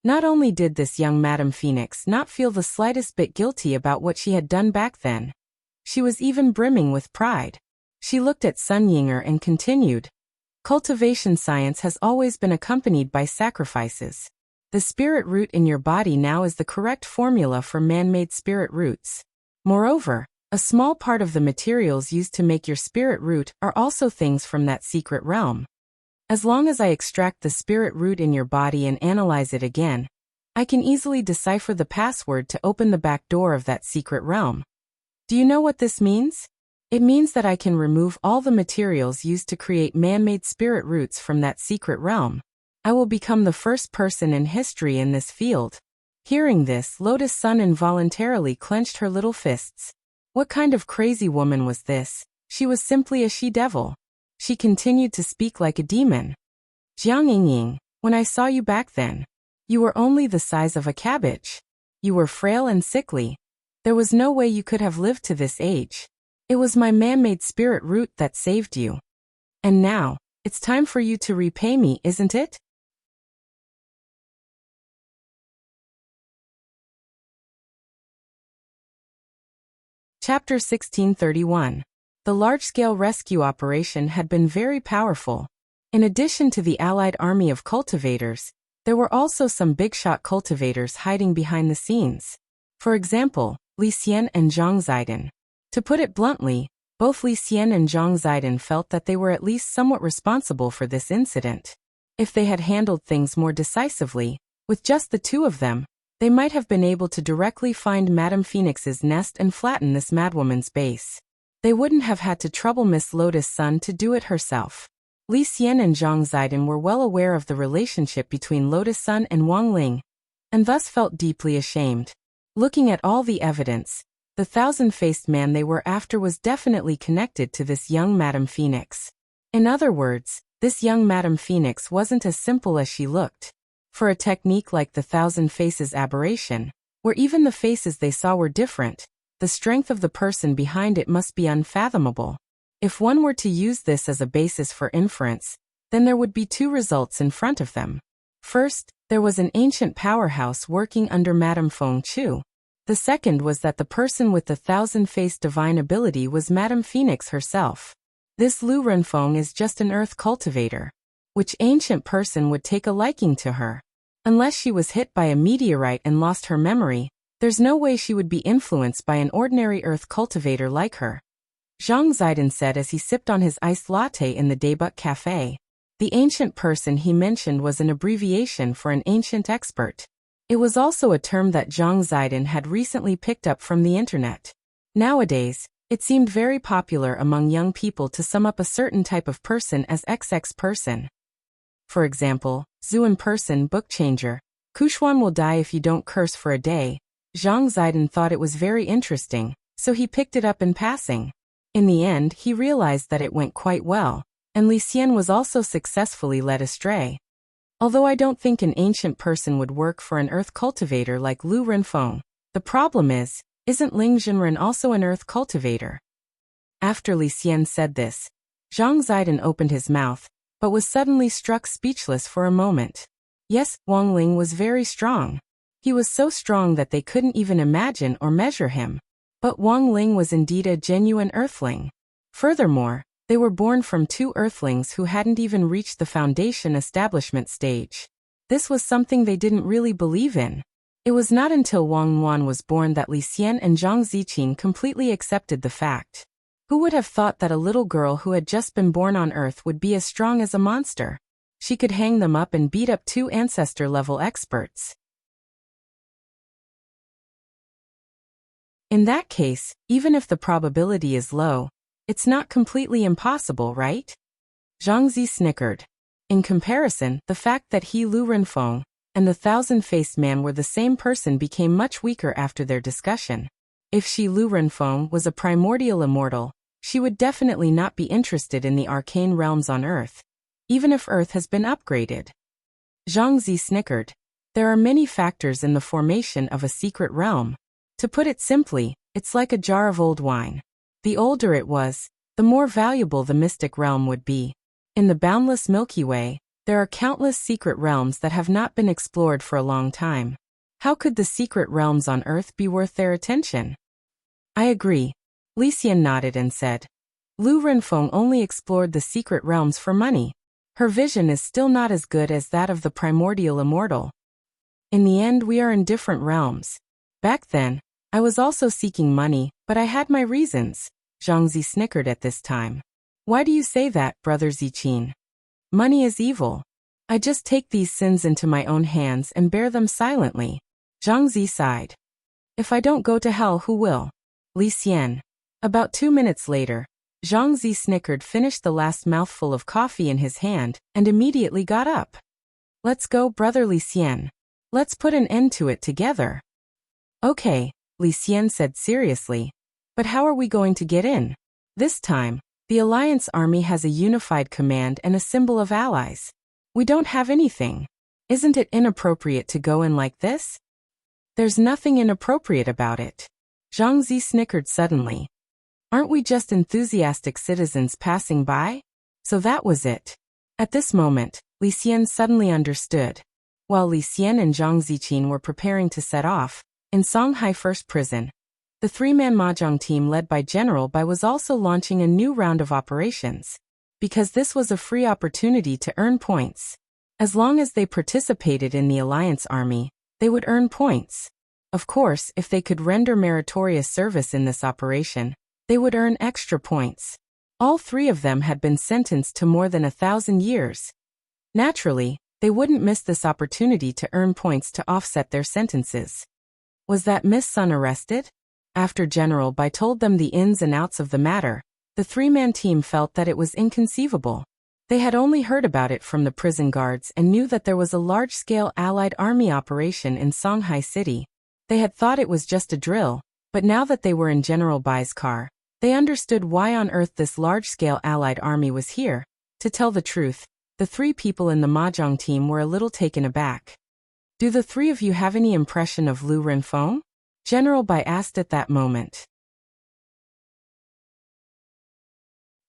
Not only did this young Madame Phoenix not feel the slightest bit guilty about what she had done back then, she was even brimming with pride. She looked at Sun Yinger and continued, "Cultivation science has always been accompanied by sacrifices. The spirit root in your body now is the correct formula for man-made spirit roots. Moreover, a small part of the materials used to make your spirit root are also things from that secret realm. As long as I extract the spirit root in your body and analyze it again, I can easily decipher the password to open the back door of that secret realm. Do you know what this means? It means that I can remove all the materials used to create man-made spirit roots from that secret realm. I will become the first person in history in this field." Hearing this, Lotus Sun involuntarily clenched her little fists. What kind of crazy woman was this? She was simply a she-devil. She continued to speak like a demon. "Jiang Yingying, when I saw you back then, you were only the size of a cabbage. You were frail and sickly. There was no way you could have lived to this age. It was my man-made spirit root that saved you. And now, it's time for you to repay me, isn't it?" Chapter 1631. The large-scale rescue operation had been very powerful. In addition to the Allied army of cultivators, there were also some big-shot cultivators hiding behind the scenes. For example, Li Xian and Zhang Zidin. To put it bluntly, both Li Xian and Zhang Zidin felt that they were at least somewhat responsible for this incident. If they had handled things more decisively, with just the two of them, they might have been able to directly find Madame Phoenix's nest and flatten this madwoman's base. They wouldn't have had to trouble Miss Lotus Sun to do it herself. Li Xian and Zhang Zidin were well aware of the relationship between Lotus Sun and Wang Ling, and thus felt deeply ashamed. Looking at all the evidence, the thousand-faced man they were after was definitely connected to this young Madame Phoenix. In other words, this young Madame Phoenix wasn't as simple as she looked. For a technique like the Thousand Faces aberration, where even the faces they saw were different, the strength of the person behind it must be unfathomable. If one were to use this as a basis for inference, then there would be two results in front of them. First, there was an ancient powerhouse working under Madame Feng Chu. The second was that the person with the thousand-faced divine ability was Madame Phoenix herself. This Lu Renfeng is just an earth cultivator. Which ancient person would take a liking to her? Unless she was hit by a meteorite and lost her memory, there's no way she would be influenced by an ordinary earth cultivator like her. Zhang Zidin said as he sipped on his iced latte in the Daebuk Cafe. The ancient person he mentioned was an abbreviation for an ancient expert. It was also a term that Zhang Zidin had recently picked up from the internet. Nowadays, it seemed very popular among young people to sum up a certain type of person as XX person. For example, Zuan person book changer. Kushuan will die if you don't curse for a day. Zhang Zidin thought it was very interesting, so he picked it up in passing. In the end, he realized that it went quite well, and Li Xian was also successfully led astray. Although I don't think an ancient person would work for an earth cultivator like Lu Renfeng, the problem is, isn't Ling Jinren also an earth cultivator? After Li Xian said this, Zhang Zidin opened his mouth, but was suddenly struck speechless for a moment. Yes, Wang Ling was very strong. He was so strong that they couldn't even imagine or measure him. But Wang Ling was indeed a genuine earthling. Furthermore, they were born from two earthlings who hadn't even reached the foundation establishment stage. This was something they didn't really believe in. It was not until Wang Yuan was born that Li Xian and Zhang Ziqin completely accepted the fact. Who would have thought that a little girl who had just been born on Earth would be as strong as a monster? She could hang them up and beat up two ancestor-level experts. In that case, even if the probability is low, it's not completely impossible, right? Zhang Zi snickered. In comparison, the fact that he Lu Renfeng and the thousand-faced man were the same person became much weaker after their discussion. If she Lu Renfeng was a primordial immortal, she would definitely not be interested in the arcane realms on Earth, even if Earth has been upgraded. Zhang Zi snickered. There are many factors in the formation of a secret realm. To put it simply, it's like a jar of old wine. The older it was, the more valuable the mystic realm would be. In the boundless Milky Way, There are countless secret realms that have not been explored for a long time. How could the secret realms on Earth be worth their attention? I agree. Li Xian nodded and said. Lu Renfeng only explored the secret realms for money. Her vision is still not as good as that of the primordial immortal. In the end, we are in different realms. Back then, I was also seeking money, but I had my reasons. Zhangzi snickered at this time. Why do you say that, Brother Ziqin? Money is evil. I just take these sins into my own hands and bear them silently. Zhangzi sighed. If I don't go to hell, who will? Li Xian. About 2 minutes later, Zhangzi snickered, finished the last mouthful of coffee in his hand, and immediately got up. Let's go, Brother Li Xian. Let's put an end to it together. Okay, Li Xian said seriously. But how are we going to get in? This time, the Alliance army has a unified command and a symbol of allies. We don't have anything. Isn't it inappropriate to go in like this? There's nothing inappropriate about it. Zhangzi snickered suddenly. Aren't we just enthusiastic citizens passing by? So that was it. At this moment, Li Xian suddenly understood. While Li Xian and Zhang Ziqin were preparing to set off, in Songhai First Prison, the three-man mahjong team led by General Bai was also launching a new round of operations. Because this was a free opportunity to earn points. As long as they participated in the Alliance army, they would earn points. Of course, if they could render meritorious service in this operation, they would earn extra points. All three of them had been sentenced to more than 1,000 years. Naturally, they wouldn't miss this opportunity to earn points to offset their sentences. Was that Miss Sun arrested? After General Bai told them the ins and outs of the matter, the three-man team felt that it was inconceivable. They had only heard about it from the prison guards and knew that there was a large-scale Allied army operation in Songhai City. They had thought it was just a drill, but now that they were in General Bai's car, they understood why on earth this large-scale Allied army was here. To tell the truth, the three people in the mahjong team were a little taken aback. Do the three of you have any impression of Lu Renfeng? General Bai asked at that moment.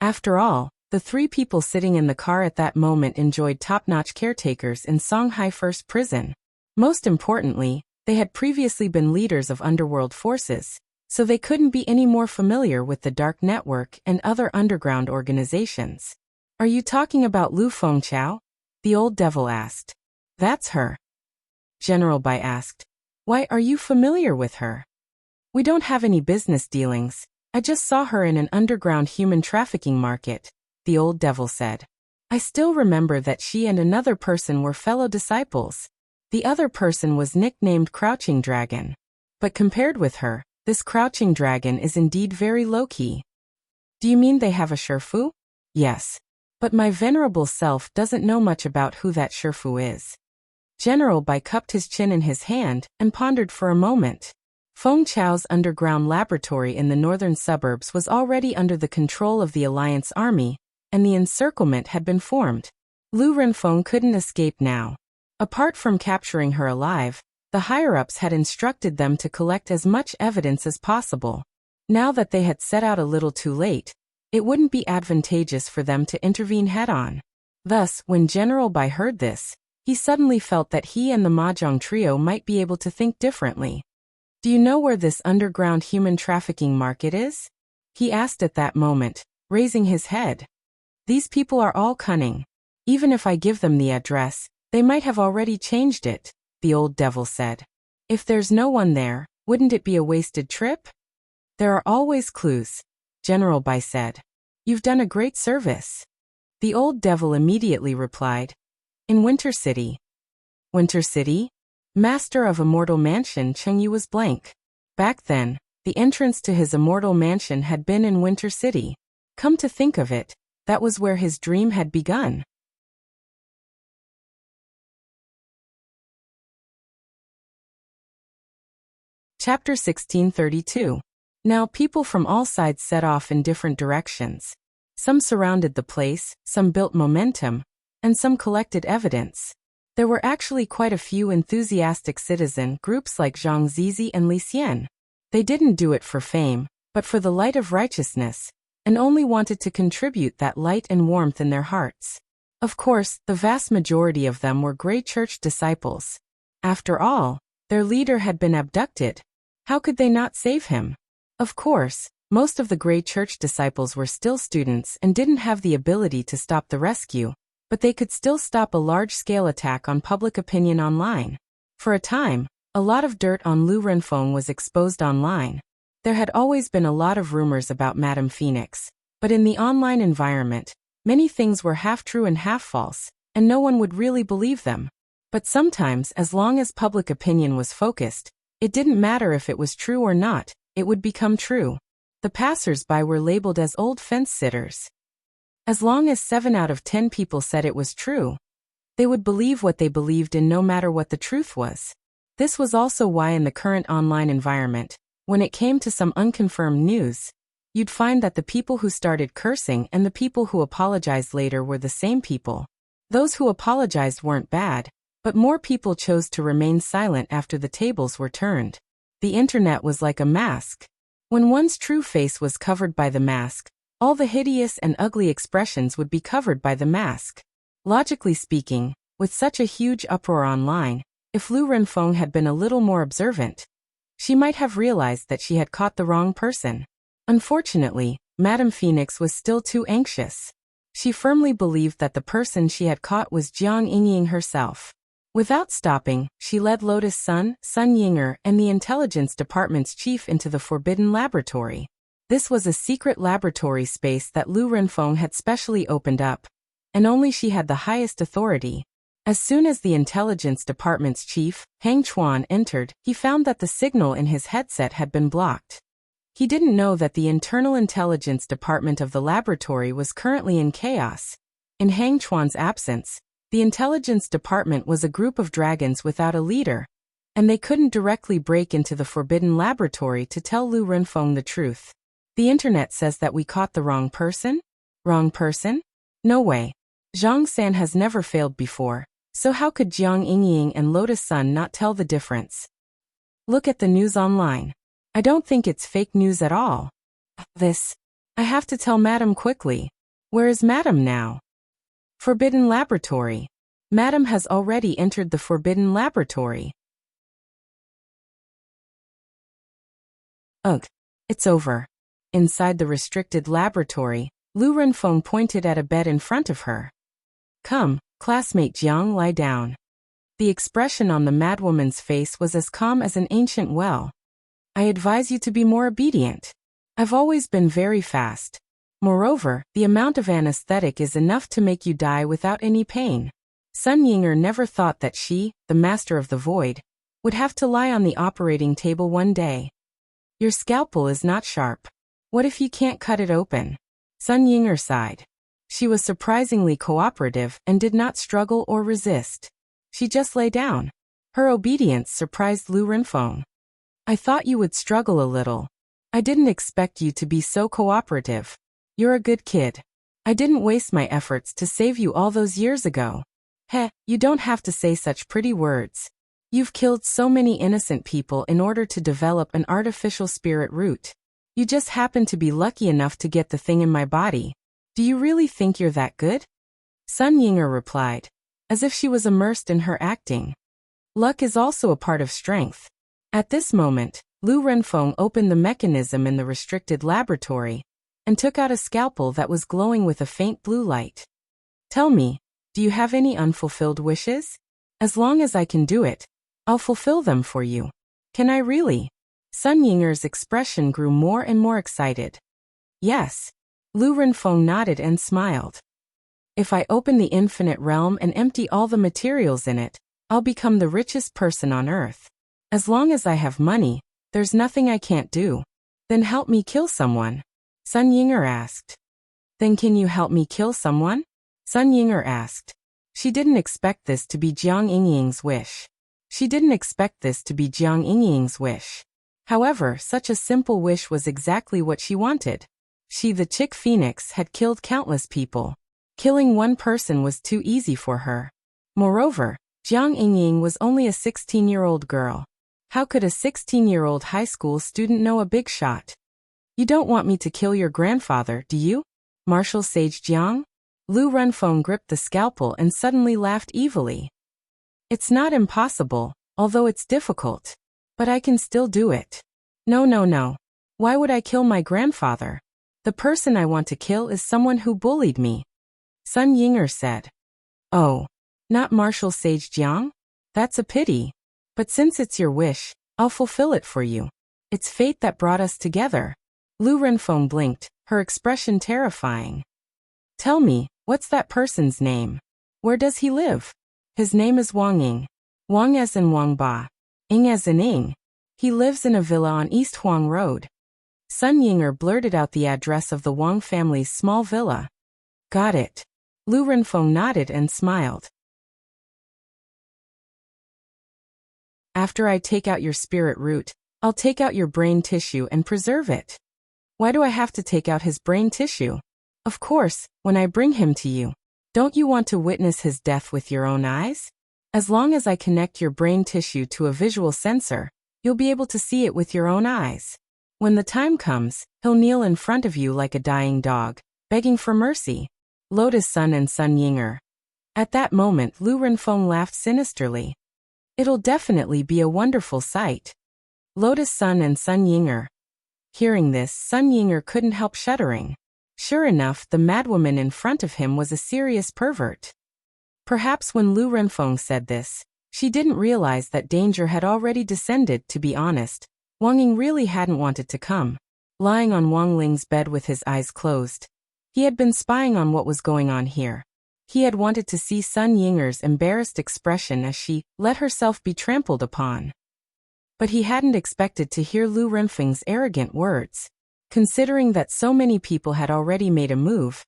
After all, the three people sitting in the car at that moment enjoyed top-notch caretakers in Songhai First Prison. Most importantly, they had previously been leaders of underworld forces, so they couldn't be any more familiar with the Dark Network and other underground organizations. Are you talking about Lu Fengqiao? The old devil asked. That's her. General Bai asked. Why are you familiar with her? We don't have any business dealings. I just saw her in an underground human trafficking market, the old devil said. I still remember that she and another person were fellow disciples. The other person was nicknamed Crouching Dragon. But compared with her, this Crouching Dragon is indeed very low-key. Do you mean they have a Shifu? Yes. But my venerable self doesn't know much about who that Shifu is. General Bai cupped his chin in his hand and pondered for a moment. Feng Chao's underground laboratory in the northern suburbs was already under the control of the Alliance army, and the encirclement had been formed. Lu Renfeng couldn't escape now. Apart from capturing her alive, the higher-ups had instructed them to collect as much evidence as possible. Now that they had set out a little too late, it wouldn't be advantageous for them to intervene head-on. Thus, when General Bai heard this, he suddenly felt that he and the mahjong trio might be able to think differently. Do you know where this underground human trafficking market is? He asked at that moment, raising his head. These people are all cunning. Even if I give them the address, they might have already changed it, the old devil said. If there's no one there, wouldn't it be a wasted trip? There are always clues, General Bai said. You've done a great service. The old devil immediately replied. In Winter City. Winter City? Master of Immortal Mansion Chengyu was blank. Back then, the entrance to his immortal mansion had been in Winter City. Come to think of it, that was where his dream had begun. Chapter 1632. Now people from all sides set off in different directions. Some surrounded the place, some built momentum, and some collected evidence. There were actually quite a few enthusiastic citizen groups like Zhang Zizi and Li Xian. They didn't do it for fame, but for the light of righteousness, and only wanted to contribute that light and warmth in their hearts. Of course, the vast majority of them were Grey Church disciples. After all, their leader had been abducted. How could they not save him? Of course, most of the Grey Church disciples were still students and didn't have the ability to stop the rescue, but they could still stop a large-scale attack on public opinion online. For a time, a lot of dirt on Lu Renfeng was exposed online. There had always been a lot of rumors about Madame Phoenix, but in the online environment, many things were half true and half false, and no one would really believe them. But sometimes, as long as public opinion was focused, it didn't matter if it was true or not, it would become true. The passers-by were labeled as old fence-sitters. As long as 7 out of 10 people said it was true, they would believe what they believed in no matter what the truth was. This was also why in the current online environment, when it came to some unconfirmed news, you'd find that the people who started cursing and the people who apologized later were the same people. Those who apologized weren't bad, but more people chose to remain silent after the tables were turned. The internet was like a mask. When one's true face was covered by the mask, all the hideous and ugly expressions would be covered by the mask. Logically speaking, with such a huge uproar online, if Lu Renfeng had been a little more observant, she might have realized that she had caught the wrong person. Unfortunately, Madame Phoenix was still too anxious. She firmly believed that the person she had caught was Jiang Yingying herself. Without stopping, she led Lotus Sun, Sun Yinger, and the Intelligence Department's chief into the Forbidden Laboratory. This was a secret laboratory space that Lu Renfeng had specially opened up, and only she had the highest authority. As soon as the Intelligence Department's chief, Hang Chuan, entered, he found that the signal in his headset had been blocked. He didn't know that the internal intelligence department of the laboratory was currently in chaos. In Hang Chuan's absence, the intelligence department was a group of dragons without a leader, and they couldn't directly break into the forbidden laboratory to tell Lu Renfeng the truth. The internet says that we caught the wrong person? Wrong person? No way. Zhang San has never failed before, so how could Jiang Yingying and Lotus Sun not tell the difference? Look at the news online. I don't think it's fake news at all. I have to tell Madam quickly. Where is Madam now? Forbidden Laboratory. Madam has already entered the Forbidden Laboratory. Ugh. It's over. Inside the restricted laboratory, Lu Renfeng pointed at a bed in front of her. Come, classmate Jiang, lie down. The expression on the madwoman's face was as calm as an ancient well. I advise you to be more obedient. I've always been very fast. Moreover, the amount of anesthetic is enough to make you die without any pain. Sun Yinger never thought that she, the master of the void, would have to lie on the operating table one day. Your scalpel is not sharp. What if you can't cut it open? Sun Yinger sighed. She was surprisingly cooperative and did not struggle or resist. She just lay down. Her obedience surprised Lu Renfeng. I thought you would struggle a little. I didn't expect you to be so cooperative. You're a good kid. I didn't waste my efforts to save you all those years ago. You don't have to say such pretty words. You've killed so many innocent people in order to develop an artificial spirit root. You just happen to be lucky enough to get the thing in my body. Do you really think you're that good? Sun Yinger replied, as if she was immersed in her acting. Luck is also a part of strength. At this moment, Lu Renfeng opened the mechanism in the restricted laboratory and took out a scalpel that was glowing with a faint blue light. Tell me, do you have any unfulfilled wishes? As long as I can do it, I'll fulfill them for you. Can I really? Sun Yinger's expression grew more and more excited. Yes. Lu Renfeng nodded and smiled. If I open the infinite realm and empty all the materials in it, I'll become the richest person on earth. As long as I have money, there's nothing I can't do. Then help me kill someone. Sun Yinger asked. Then can you help me kill someone? Sun Yinger asked. She didn't expect this to be Jiang Yingying's wish. However, such a simple wish was exactly what she wanted. She, the chick phoenix, had killed countless people. Killing one person was too easy for her. Moreover, Jiang Yingying was only a 16-year-old girl. How could a 16-year-old high school student know a big shot? You don't want me to kill your grandfather, do you? Martial Sage Jiang? Lu Renfeng gripped the scalpel and suddenly laughed evilly. It's not impossible, although it's difficult. But I can still do it. No, no, no. Why would I kill my grandfather? The person I want to kill is someone who bullied me. Sun Yinger said. Oh. Not Marshal Sage Jiang? That's a pity. But since it's your wish, I'll fulfill it for you. It's fate that brought us together. Lu Renfeng blinked, her expression terrifying. Tell me, what's that person's name? Where does he live? His name is Wang Ying. Wang as in Wang Ba. Ying as in Ying. He lives in a villa on East Huang Road. Sun Yinger blurted out the address of the Wang family's small villa. Got it. Lu Renfeng nodded and smiled. After I take out your spirit root, I'll take out your brain tissue and preserve it. Why do I have to take out his brain tissue? Of course, when I bring him to you. Don't you want to witness his death with your own eyes? As long as I connect your brain tissue to a visual sensor, you'll be able to see it with your own eyes. When the time comes, he'll kneel in front of you like a dying dog, begging for mercy. Lotus Sun and Sun Yinger. At that moment Lu Renfeng laughed sinisterly. It'll definitely be a wonderful sight. Lotus Sun and Sun Yinger. Hearing this, Sun Yinger couldn't help shuddering. Sure enough, the madwoman in front of him was a serious pervert. Perhaps when Lu Renfeng said this, she didn't realize that danger had already descended. To be honest, Wang Ying really hadn't wanted to come. Lying on Wang Ling's bed with his eyes closed, he had been spying on what was going on here. He had wanted to see Sun Yinger's embarrassed expression as she let herself be trampled upon. But he hadn't expected to hear Lu Renfeng's arrogant words. Considering that so many people had already made a move,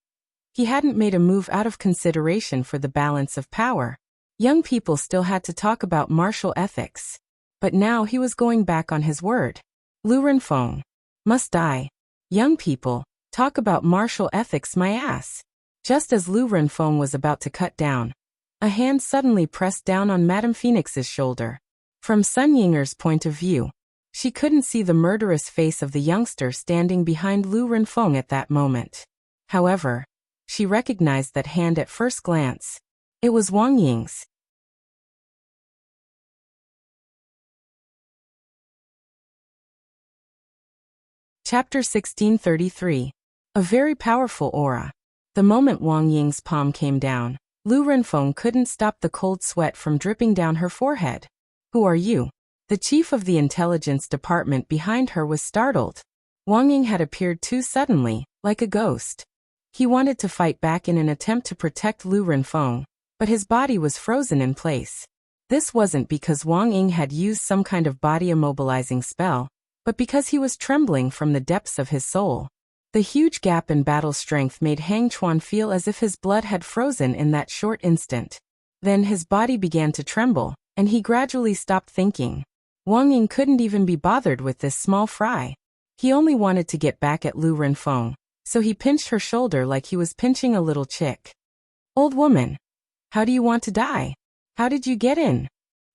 he hadn't made a move out of consideration for the balance of power. Young people still had to talk about martial ethics. But now he was going back on his word. Lu Renfeng. Must die. Young people, talk about martial ethics my ass. Just as Lu Renfeng was about to cut down, a hand suddenly pressed down on Madame Phoenix's shoulder. From Sun Yinger's point of view, she couldn't see the murderous face of the youngster standing behind Lu Renfeng at that moment. However, she recognized that hand at first glance. It was Wang Ying's. Chapter 1633. A very powerful aura. The moment Wang Ying's palm came down, Lu Renfeng couldn't stop the cold sweat from dripping down her forehead. Who are you? The chief of the intelligence department behind her was startled. Wang Ying had appeared too suddenly, like a ghost. He wanted to fight back in an attempt to protect Lu Renfeng, but his body was frozen in place. This wasn't because Wang Ying had used some kind of body immobilizing spell, but because he was trembling from the depths of his soul. The huge gap in battle strength made Hang Chuan feel as if his blood had frozen in that short instant. Then his body began to tremble, and he gradually stopped thinking. Wang Ying couldn't even be bothered with this small fry. He only wanted to get back at Lu Renfeng, so he pinched her shoulder like he was pinching a little chick. Old woman. How do you want to die? How did you get in?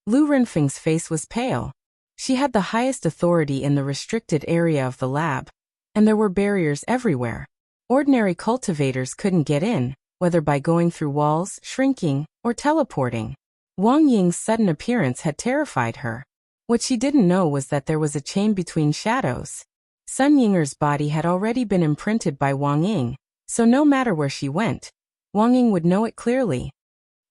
Lu Renfeng's face was pale. She had the highest authority in the restricted area of the lab, and there were barriers everywhere. Ordinary cultivators couldn't get in, whether by going through walls, shrinking, or teleporting. Wang Ying's sudden appearance had terrified her. What she didn't know was that there was a chain between shadows. Sun Yinger's body had already been imprinted by Wang Ying, so no matter where she went, Wang Ying would know it clearly.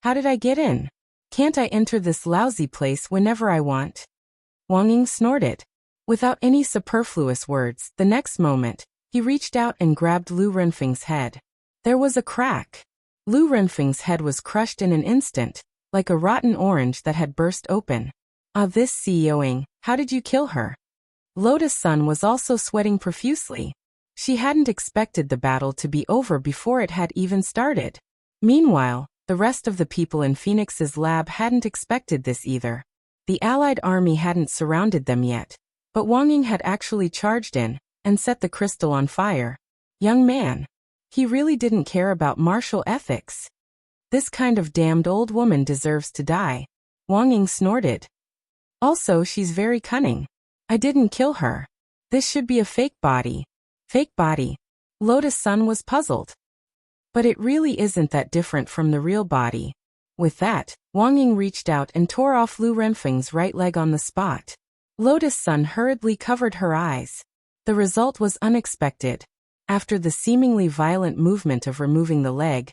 How did I get in? Can't I enter this lousy place whenever I want? Wang Ying snorted. Without any superfluous words, the next moment, he reached out and grabbed Lu Renfeng's head. There was a crack. Lu Renfeng's head was crushed in an instant, like a rotten orange that had burst open. Ah, this CEOing, how did you kill her? Lotus Sun was also sweating profusely. She hadn't expected the battle to be over before it had even started. Meanwhile, the rest of the people in Phoenix's lab hadn't expected this either. The Allied army hadn't surrounded them yet, but Wang Ying had actually charged in and set the crystal on fire. Young man. He really didn't care about martial ethics. This kind of damned old woman deserves to die. Wang Ying snorted. Also, she's very cunning. I didn't kill her. This should be a fake body. Fake body. Lotus Sun was puzzled. But it really isn't that different from the real body. With that, Wang Ying reached out and tore off Lu Renfeng's right leg on the spot. Lotus Sun hurriedly covered her eyes. The result was unexpected. After the seemingly violent movement of removing the leg,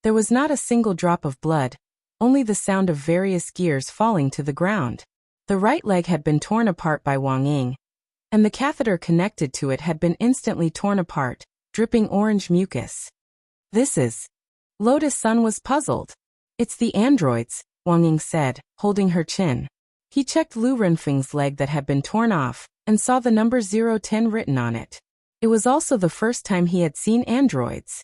there was not a single drop of blood, only the sound of various gears falling to the ground. The right leg had been torn apart by Wang Ying, and the catheter connected to it had been instantly torn apart, dripping orange mucus. This is... Lotus Sun was puzzled. It's the androids, Wang Ying said, holding her chin. He checked Lu Renfeng's leg that had been torn off, and saw the number 010 written on it. It was also the first time he had seen androids.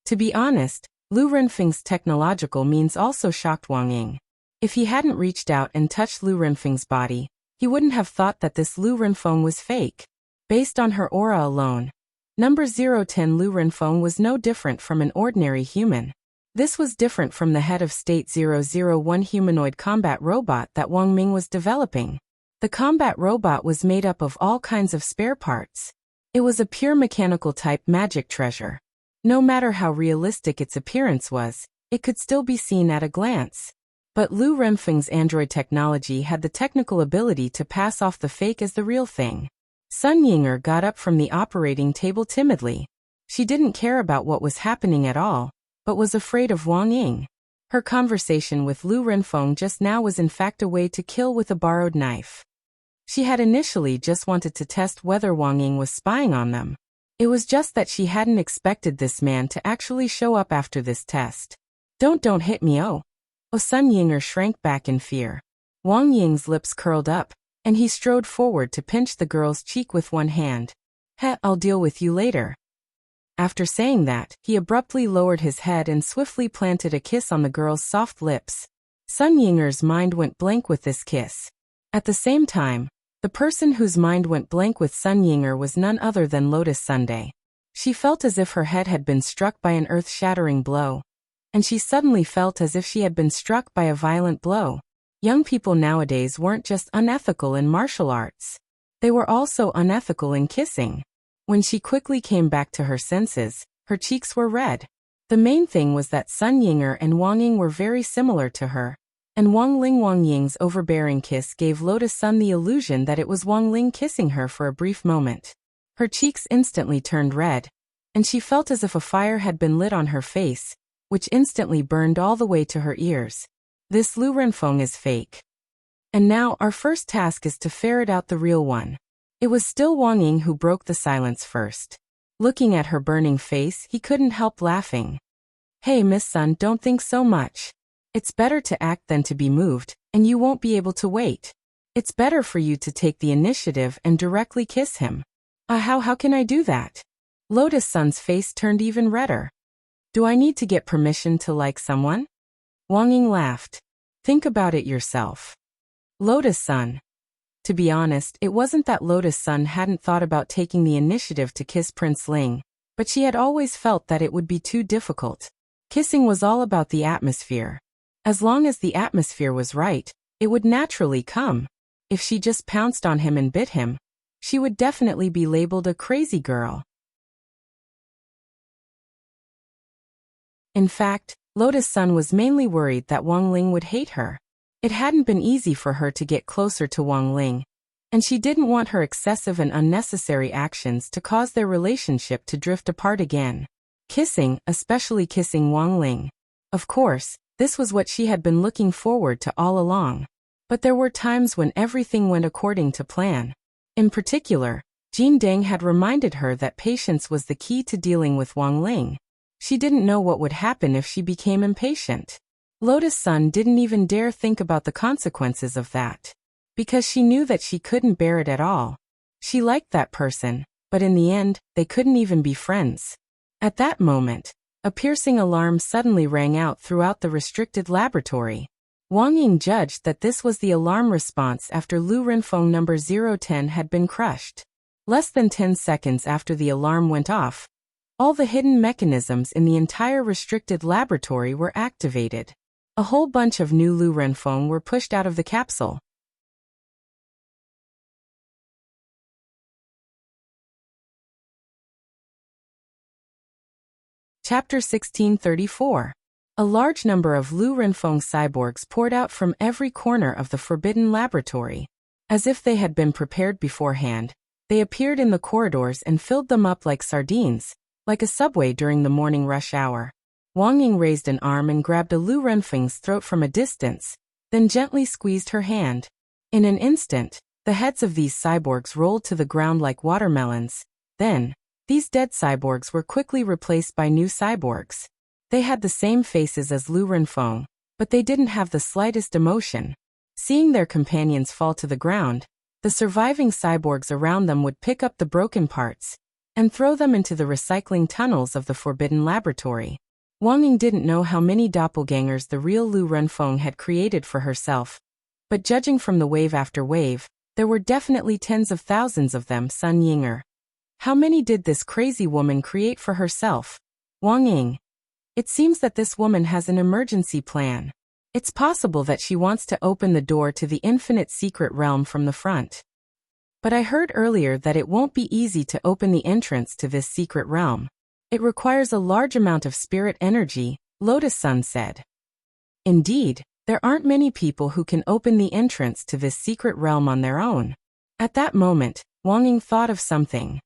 To be honest, Lu Renfeng's technological means also shocked Wang Ying. If he hadn't reached out and touched Lu Renfeng's body, he wouldn't have thought that this Lu Renfeng was fake. Based on her aura alone, number 010 Lu Renfeng was no different from an ordinary human. This was different from the head of State 001 humanoid combat robot that Wang Ming was developing. The combat robot was made up of all kinds of spare parts. It was a pure mechanical type magic treasure. No matter how realistic its appearance was, it could still be seen at a glance. But Lu Renfeng's android technology had the technical ability to pass off the fake as the real thing. Sun Yinger got up from the operating table timidly. She didn't care about what was happening at all, but was afraid of Wang Ying. Her conversation with Lu Renfeng just now was in fact a way to kill with a borrowed knife. She had initially just wanted to test whether Wang Ying was spying on them. It was just that she hadn't expected this man to actually show up after this test. Don't hit me, oh. Sun Yinger shrank back in fear. Wang Ying's lips curled up, and he strode forward to pinch the girl's cheek with one hand. I'll deal with you later. After saying that, he abruptly lowered his head and swiftly planted a kiss on the girl's soft lips. Sun Yinger's mind went blank with this kiss. At the same time, the person whose mind went blank with Sun Yinger was none other than Lotus Sunday. She felt as if her head had been struck by an earth-shattering blow. And she suddenly felt as if she had been struck by a violent blow. Young people nowadays weren't just unethical in martial arts. They were also unethical in kissing. When she quickly came back to her senses, her cheeks were red. The main thing was that Sun Yinger and Wang Ying were very similar to her, and Wang Ying's overbearing kiss gave Lotus Sun the illusion that it was Wang Ling kissing her for a brief moment. Her cheeks instantly turned red, and she felt as if a fire had been lit on her face, which instantly burned all the way to her ears. This Lu Renfeng is fake. And now our first task is to ferret out the real one. It was still Wang Ying who broke the silence first. Looking at her burning face, he couldn't help laughing. Hey Miss Sun, don't think so much. It's better to act than to be moved, and you won't be able to wait. It's better for you to take the initiative and directly kiss him. How can I do that? Lotus Sun's face turned even redder. Do I need to get permission to like someone? Wang Ying laughed. Think about it yourself. Lotus Sun. To be honest, it wasn't that Lotus Sun hadn't thought about taking the initiative to kiss Prince Ling, but she had always felt that it would be too difficult. Kissing was all about the atmosphere. As long as the atmosphere was right, it would naturally come. If she just pounced on him and bit him, she would definitely be labeled a crazy girl. In fact, Lotus Sun was mainly worried that Wang Ling would hate her. It hadn't been easy for her to get closer to Wang Ling, and she didn't want her excessive and unnecessary actions to cause their relationship to drift apart again. Kissing, especially kissing Wang Ling. Of course, this was what she had been looking forward to all along. But there were times when everything went according to plan. In particular, Jean Deng had reminded her that patience was the key to dealing with Wang Ling. She didn't know what would happen if she became impatient. Lotus Sun didn't even dare think about the consequences of that, because she knew that she couldn't bear it at all. She liked that person, but in the end, they couldn't even be friends. At that moment, a piercing alarm suddenly rang out throughout the restricted laboratory. Wang Ying judged that this was the alarm response after Lu Renfeng number 010 had been crushed. Less than 10 seconds after the alarm went off, all the hidden mechanisms in the entire restricted laboratory were activated. A whole bunch of new Lu Renfeng were pushed out of the capsule. Chapter 1634. A large number of Lu Renfeng cyborgs poured out from every corner of the forbidden laboratory. As if they had been prepared beforehand, they appeared in the corridors and filled them up like sardines, like a subway during the morning rush hour. Wang Ying raised an arm and grabbed a Lu Renfeng's throat from a distance, then gently squeezed her hand. In an instant, the heads of these cyborgs rolled to the ground like watermelons. Then, these dead cyborgs were quickly replaced by new cyborgs. They had the same faces as Lu Renfeng, but they didn't have the slightest emotion. Seeing their companions fall to the ground, the surviving cyborgs around them would pick up the broken parts and throw them into the recycling tunnels of the forbidden laboratory. Wang Ying didn't know how many doppelgangers the real Lu Renfeng had created for herself, but judging from the wave after wave, there were definitely tens of thousands of them. Sun Yinger. How many did this crazy woman create for herself? Wang Ying. It seems that this woman has an emergency plan. It's possible that she wants to open the door to the infinite secret realm from the front. But I heard earlier that it won't be easy to open the entrance to this secret realm. It requires a large amount of spirit energy, Lotus Sun said. Indeed, there aren't many people who can open the entrance to this secret realm on their own. At that moment, Wang Ying thought of something.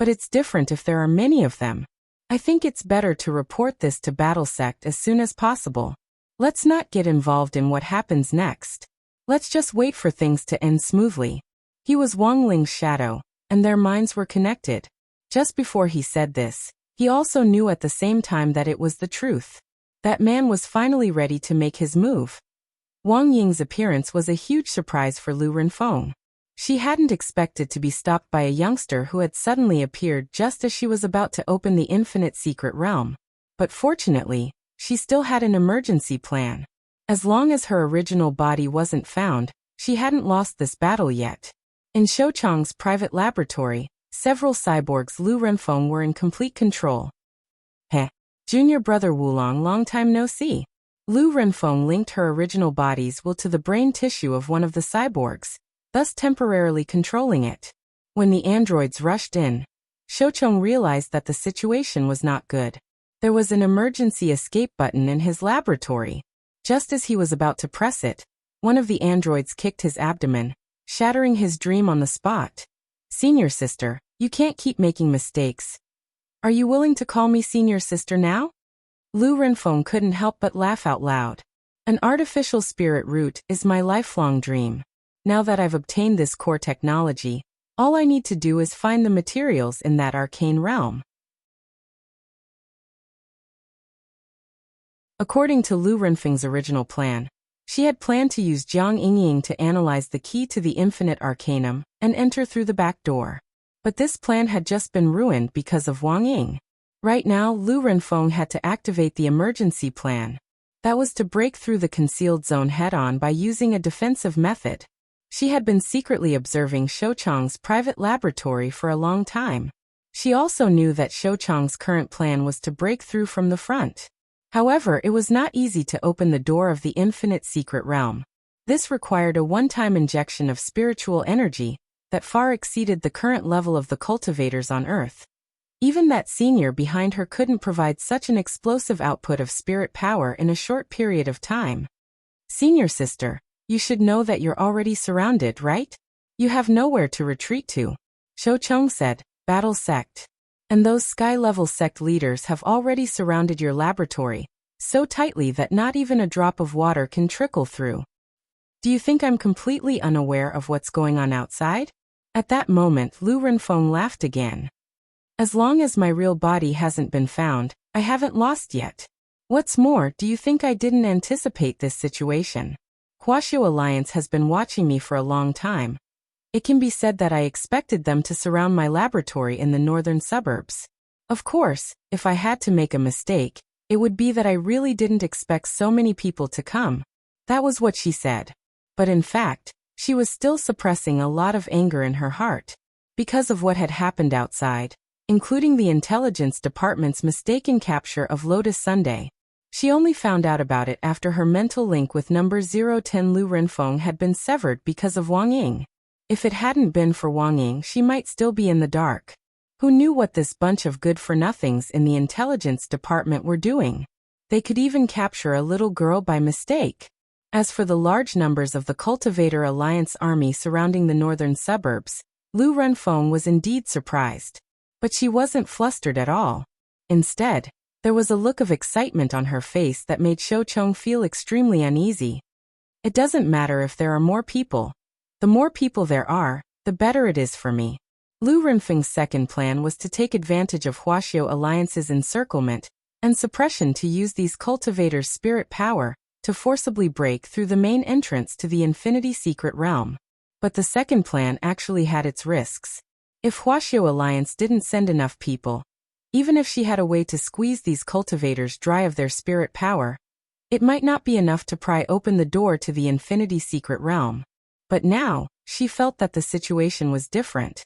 But it's different if there are many of them. I think it's better to report this to Battle Sect as soon as possible. Let's not get involved in what happens next. Let's just wait for things to end smoothly. He was Wang Ling's shadow, and their minds were connected. Just before he said this, he also knew at the same time that it was the truth. That man was finally ready to make his move. Wang Ying's appearance was a huge surprise for Lu Renfeng. She hadn't expected to be stopped by a youngster who had suddenly appeared just as she was about to open the infinite secret realm. But fortunately, she still had an emergency plan. As long as her original body wasn't found, she hadn't lost this battle yet. In Shouchang's private laboratory, several cyborgs Lu Renfeng were in complete control. Heh. Junior brother Wulong, long time no see. Lu Renfeng linked her original body's will to the brain tissue of one of the cyborgs, thus temporarily controlling it. When the androids rushed in, Shouchang realized that the situation was not good. There was an emergency escape button in his laboratory. Just as he was about to press it, one of the androids kicked his abdomen, shattering his dream on the spot. Senior sister, you can't keep making mistakes. Are you willing to call me senior sister now? Lu Renfeng couldn't help but laugh out loud. An artificial spirit root is my lifelong dream. Now that I've obtained this core technology, all I need to do is find the materials in that arcane realm. According to Lu Renfeng's original plan, she had planned to use Jiang Yingying to analyze the key to the infinite arcanum and enter through the back door. But this plan had just been ruined because of Wang Ying. Right now, Lu Renfeng had to activate the emergency plan. That was to break through the concealed zone head-on by using a defensive method. She had been secretly observing Shouchang's private laboratory for a long time. She also knew that Shouchang's current plan was to break through from the front. However, it was not easy to open the door of the infinite secret realm. This required a one-time injection of spiritual energy that far exceeded the current level of the cultivators on Earth. Even that senior behind her couldn't provide such an explosive output of spirit power in a short period of time. Senior sister, you should know that you're already surrounded, right? You have nowhere to retreat to. Shouchang said, Battle Sect. And those sky-level sect leaders have already surrounded your laboratory, so tightly that not even a drop of water can trickle through. Do you think I'm completely unaware of what's going on outside? At that moment, Lu Renfeng laughed again. As long as my real body hasn't been found, I haven't lost yet. What's more, do you think I didn't anticipate this situation? Huaxiu Alliance has been watching me for a long time. It can be said that I expected them to surround my laboratory in the northern suburbs. Of course, if I had to make a mistake, it would be that I really didn't expect so many people to come. That was what she said. But in fact, she was still suppressing a lot of anger in her heart. Because of what had happened outside, including the intelligence department's mistaken capture of Lotus Sunday. She only found out about it after her mental link with number 010 Lu Renfeng had been severed because of Wang Ying. If it hadn't been for Wang Ying, she might still be in the dark. Who knew what this bunch of good-for-nothings in the intelligence department were doing? They could even capture a little girl by mistake. As for the large numbers of the Cultivator Alliance army surrounding the northern suburbs, Lu Renfeng was indeed surprised. But she wasn't flustered at all. Instead, there was a look of excitement on her face that made Shoucheng feel extremely uneasy. It doesn't matter if there are more people. The more people there are, the better it is for me. Lu Renfeng's second plan was to take advantage of Huaxiao Alliance's encirclement and suppression to use these cultivators' spirit power to forcibly break through the main entrance to the Infinity Secret Realm. But the second plan actually had its risks. If Huaxiao Alliance didn't send enough people, even if she had a way to squeeze these cultivators dry of their spirit power, it might not be enough to pry open the door to the Infinity Secret Realm. But now, she felt that the situation was different.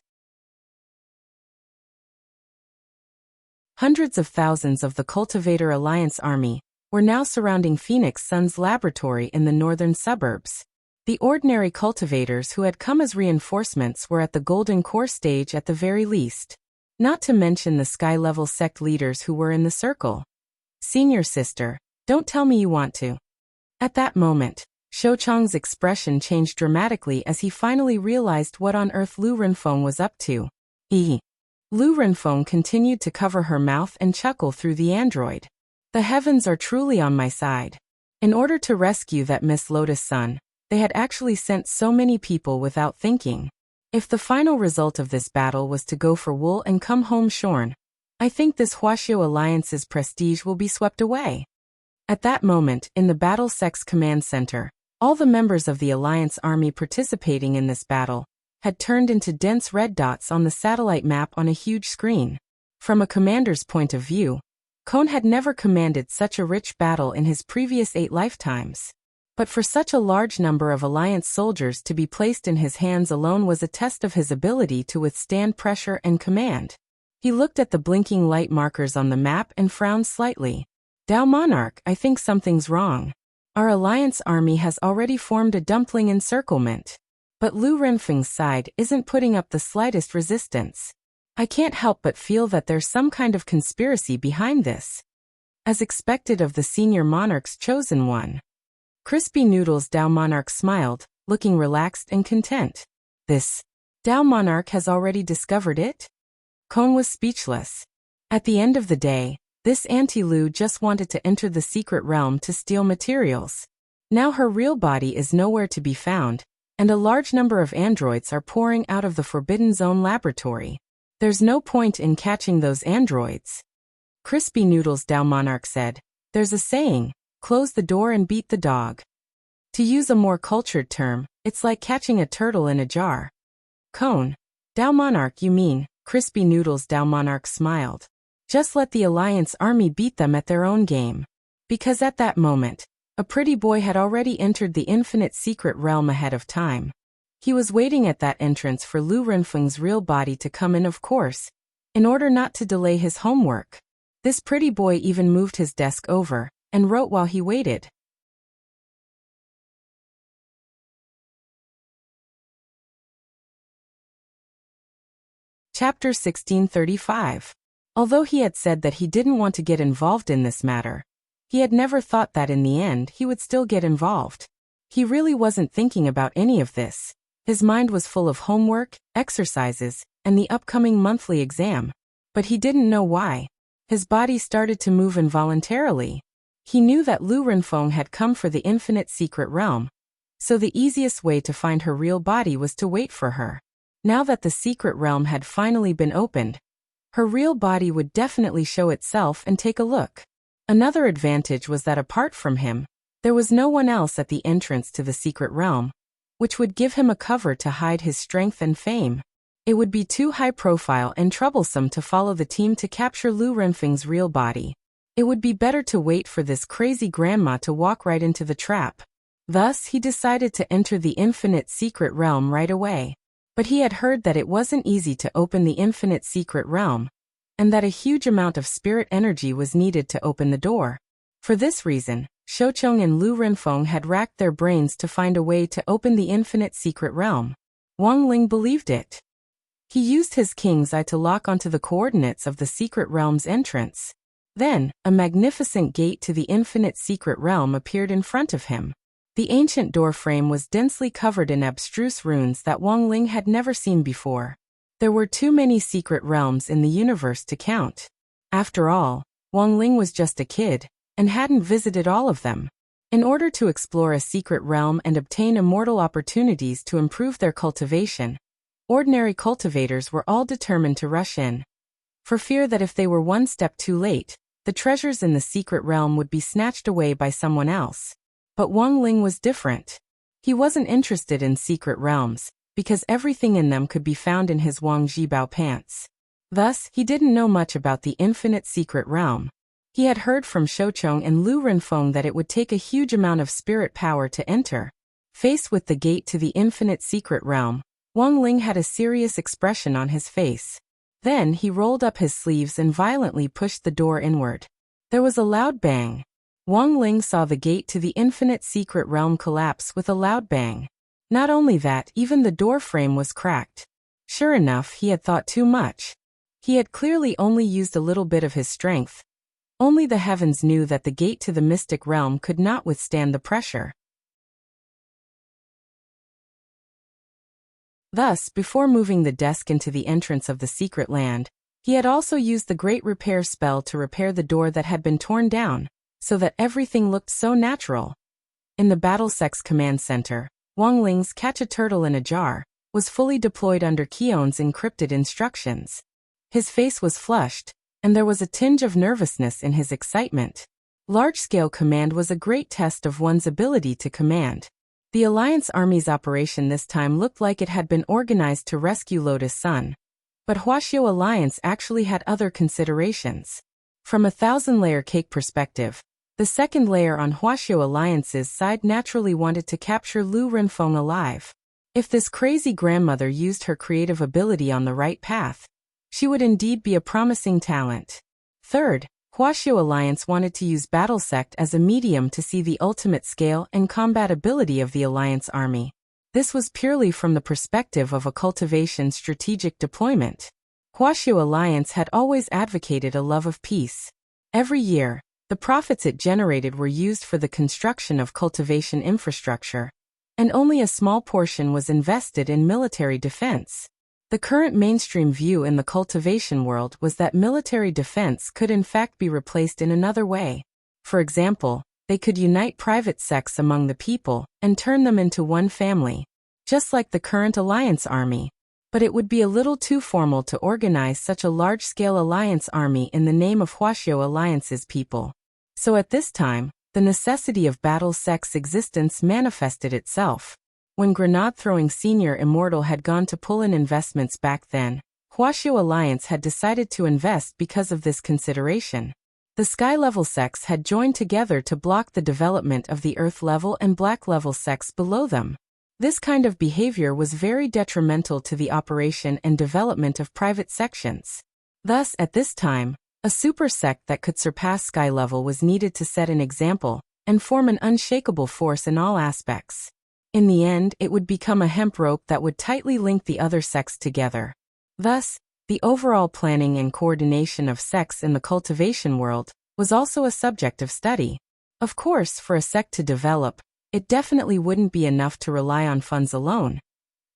Hundreds of thousands of the Cultivator Alliance army were now surrounding Phoenix Sun's laboratory in the northern suburbs. The ordinary cultivators who had come as reinforcements were at the Golden Core stage at the very least. Not to mention the sky-level sect leaders who were in the circle. Senior sister, don't tell me you want to. At that moment, Shoucheng's expression changed dramatically as he finally realized what on earth Lu Renfeng was up to. Lu Renfeng continued to cover her mouth and chuckle through the android. The heavens are truly on my side. In order to rescue that Miss Lotus Sun, they had actually sent so many people without thinking. If the final result of this battle was to go for wool and come home shorn, I think this Huaxiao Alliance's prestige will be swept away. At that moment, in the Battle Sex Command Center, all the members of the Alliance army participating in this battle had turned into dense red dots on the satellite map on a huge screen. From a commander's point of view, Kon had never commanded such a rich battle in his previous 8 lifetimes. But for such a large number of Alliance soldiers to be placed in his hands alone was a test of his ability to withstand pressure and command. He looked at the blinking light markers on the map and frowned slightly. Dao Monarch, I think something's wrong. Our Alliance army has already formed a dumpling encirclement. But Lu Renfeng's side isn't putting up the slightest resistance. I can't help but feel that there's some kind of conspiracy behind this. As expected of the senior monarch's chosen one. Crispy Noodles Dao Monarch smiled, looking relaxed and content. This Dao Monarch has already discovered it? Kon was speechless. At the end of the day, this Auntie Lu just wanted to enter the secret realm to steal materials. Now her real body is nowhere to be found, and a large number of androids are pouring out of the Forbidden Zone laboratory. There's no point in catching those androids. Crispy Noodles Dao Monarch said, there's a saying, close the door and beat the dog. To use a more cultured term, it's like catching a turtle in a jar. Kon, Dao Monarch you mean, Crispy Noodles Dao Monarch smiled. Just let the Alliance army beat them at their own game. Because at that moment, a pretty boy had already entered the infinite secret realm ahead of time. He was waiting at that entrance for Lu Renfeng's real body to come in, of course, in order not to delay his homework. This pretty boy even moved his desk over and wrote while he waited. Chapter 1635. Although he had said that he didn't want to get involved in this matter, he had never thought that in the end he would still get involved. He really wasn't thinking about any of this. His mind was full of homework, exercises, and the upcoming monthly exam. But he didn't know why. His body started to move involuntarily. He knew that Lu Renfeng had come for the infinite secret realm, so the easiest way to find her real body was to wait for her. Now that the secret realm had finally been opened, her real body would definitely show itself and take a look. Another advantage was that apart from him, there was no one else at the entrance to the secret realm, which would give him a cover to hide his strength and fame. It would be too high profile and troublesome to follow the team to capture Lu Renfeng's real body. It would be better to wait for this crazy grandma to walk right into the trap. Thus, he decided to enter the infinite secret realm right away. But he had heard that it wasn't easy to open the infinite secret realm, and that a huge amount of spirit energy was needed to open the door. For this reason, Shoucheng and Lu Renfeng had racked their brains to find a way to open the infinite secret realm. Wang Ling believed it. He used his king's eye to lock onto the coordinates of the secret realm's entrance. Then, a magnificent gate to the infinite secret realm appeared in front of him. The ancient door frame was densely covered in abstruse runes that Wang Ling had never seen before. There were too many secret realms in the universe to count. After all, Wang Ling was just a kid, and hadn't visited all of them. In order to explore a secret realm and obtain immortal opportunities to improve their cultivation, ordinary cultivators were all determined to rush in, for fear that if they were one step too late, the treasures in the secret realm would be snatched away by someone else. But Wang Ling was different. He wasn't interested in secret realms, because everything in them could be found in his Wang Jibao pants. Thus, he didn't know much about the infinite secret realm. He had heard from Shouchong and Lu Renfeng that it would take a huge amount of spirit power to enter. Faced with the gate to the infinite secret realm, Wang Ling had a serious expression on his face. Then he rolled up his sleeves and violently pushed the door inward. There was a loud bang. Wang Ling saw the gate to the infinite secret realm collapse with a loud bang. Not only that, even the door frame was cracked. Sure enough, he had thought too much. He had clearly only used a little bit of his strength. Only the heavens knew that the gate to the mystic realm could not withstand the pressure. Thus, before moving the desk into the entrance of the secret land, he had also used the great repair spell to repair the door that had been torn down, so that everything looked so natural. In the Battle Sex Command Center, Wang Ling's "Catch a Turtle in a Jar" was fully deployed under Keon's encrypted instructions. His face was flushed, and there was a tinge of nervousness in his excitement. Large-scale command was a great test of one's ability to command. The Alliance Army's operation this time looked like it had been organized to rescue Lotus Sun. But Huaxiao Alliance actually had other considerations. From a 1,000-layer cake perspective, the second layer on Huaxiao Alliance's side naturally wanted to capture Lu Renfeng alive. If this crazy grandmother used her creative ability on the right path, she would indeed be a promising talent. Third, Huaxiao Alliance wanted to use Battle Sect as a medium to see the ultimate scale and combat ability of the Alliance Army. This was purely from the perspective of a cultivation strategic deployment. Huaxiao Alliance had always advocated a love of peace. Every year, the profits it generated were used for the construction of cultivation infrastructure, and only a small portion was invested in military defense. The current mainstream view in the cultivation world was that military defense could in fact be replaced in another way. For example, they could unite private sects among the people and turn them into one family, just like the current Alliance Army. But it would be a little too formal to organize such a large-scale Alliance Army in the name of Huaxiao Alliance's people. So at this time, the necessity of Battle Sect's existence manifested itself. When Grenade-throwing Senior Immortal had gone to pull in investments back then, Huaxiao Alliance had decided to invest because of this consideration. The Sky-level sects had joined together to block the development of the Earth-level and Black-level sects below them. This kind of behavior was very detrimental to the operation and development of private sections. Thus, at this time, a super sect that could surpass Sky-level was needed to set an example and form an unshakable force in all aspects. In the end, it would become a hemp rope that would tightly link the other sects together. Thus, the overall planning and coordination of sects in the cultivation world was also a subject of study. Of course, for a sect to develop, it definitely wouldn't be enough to rely on funds alone.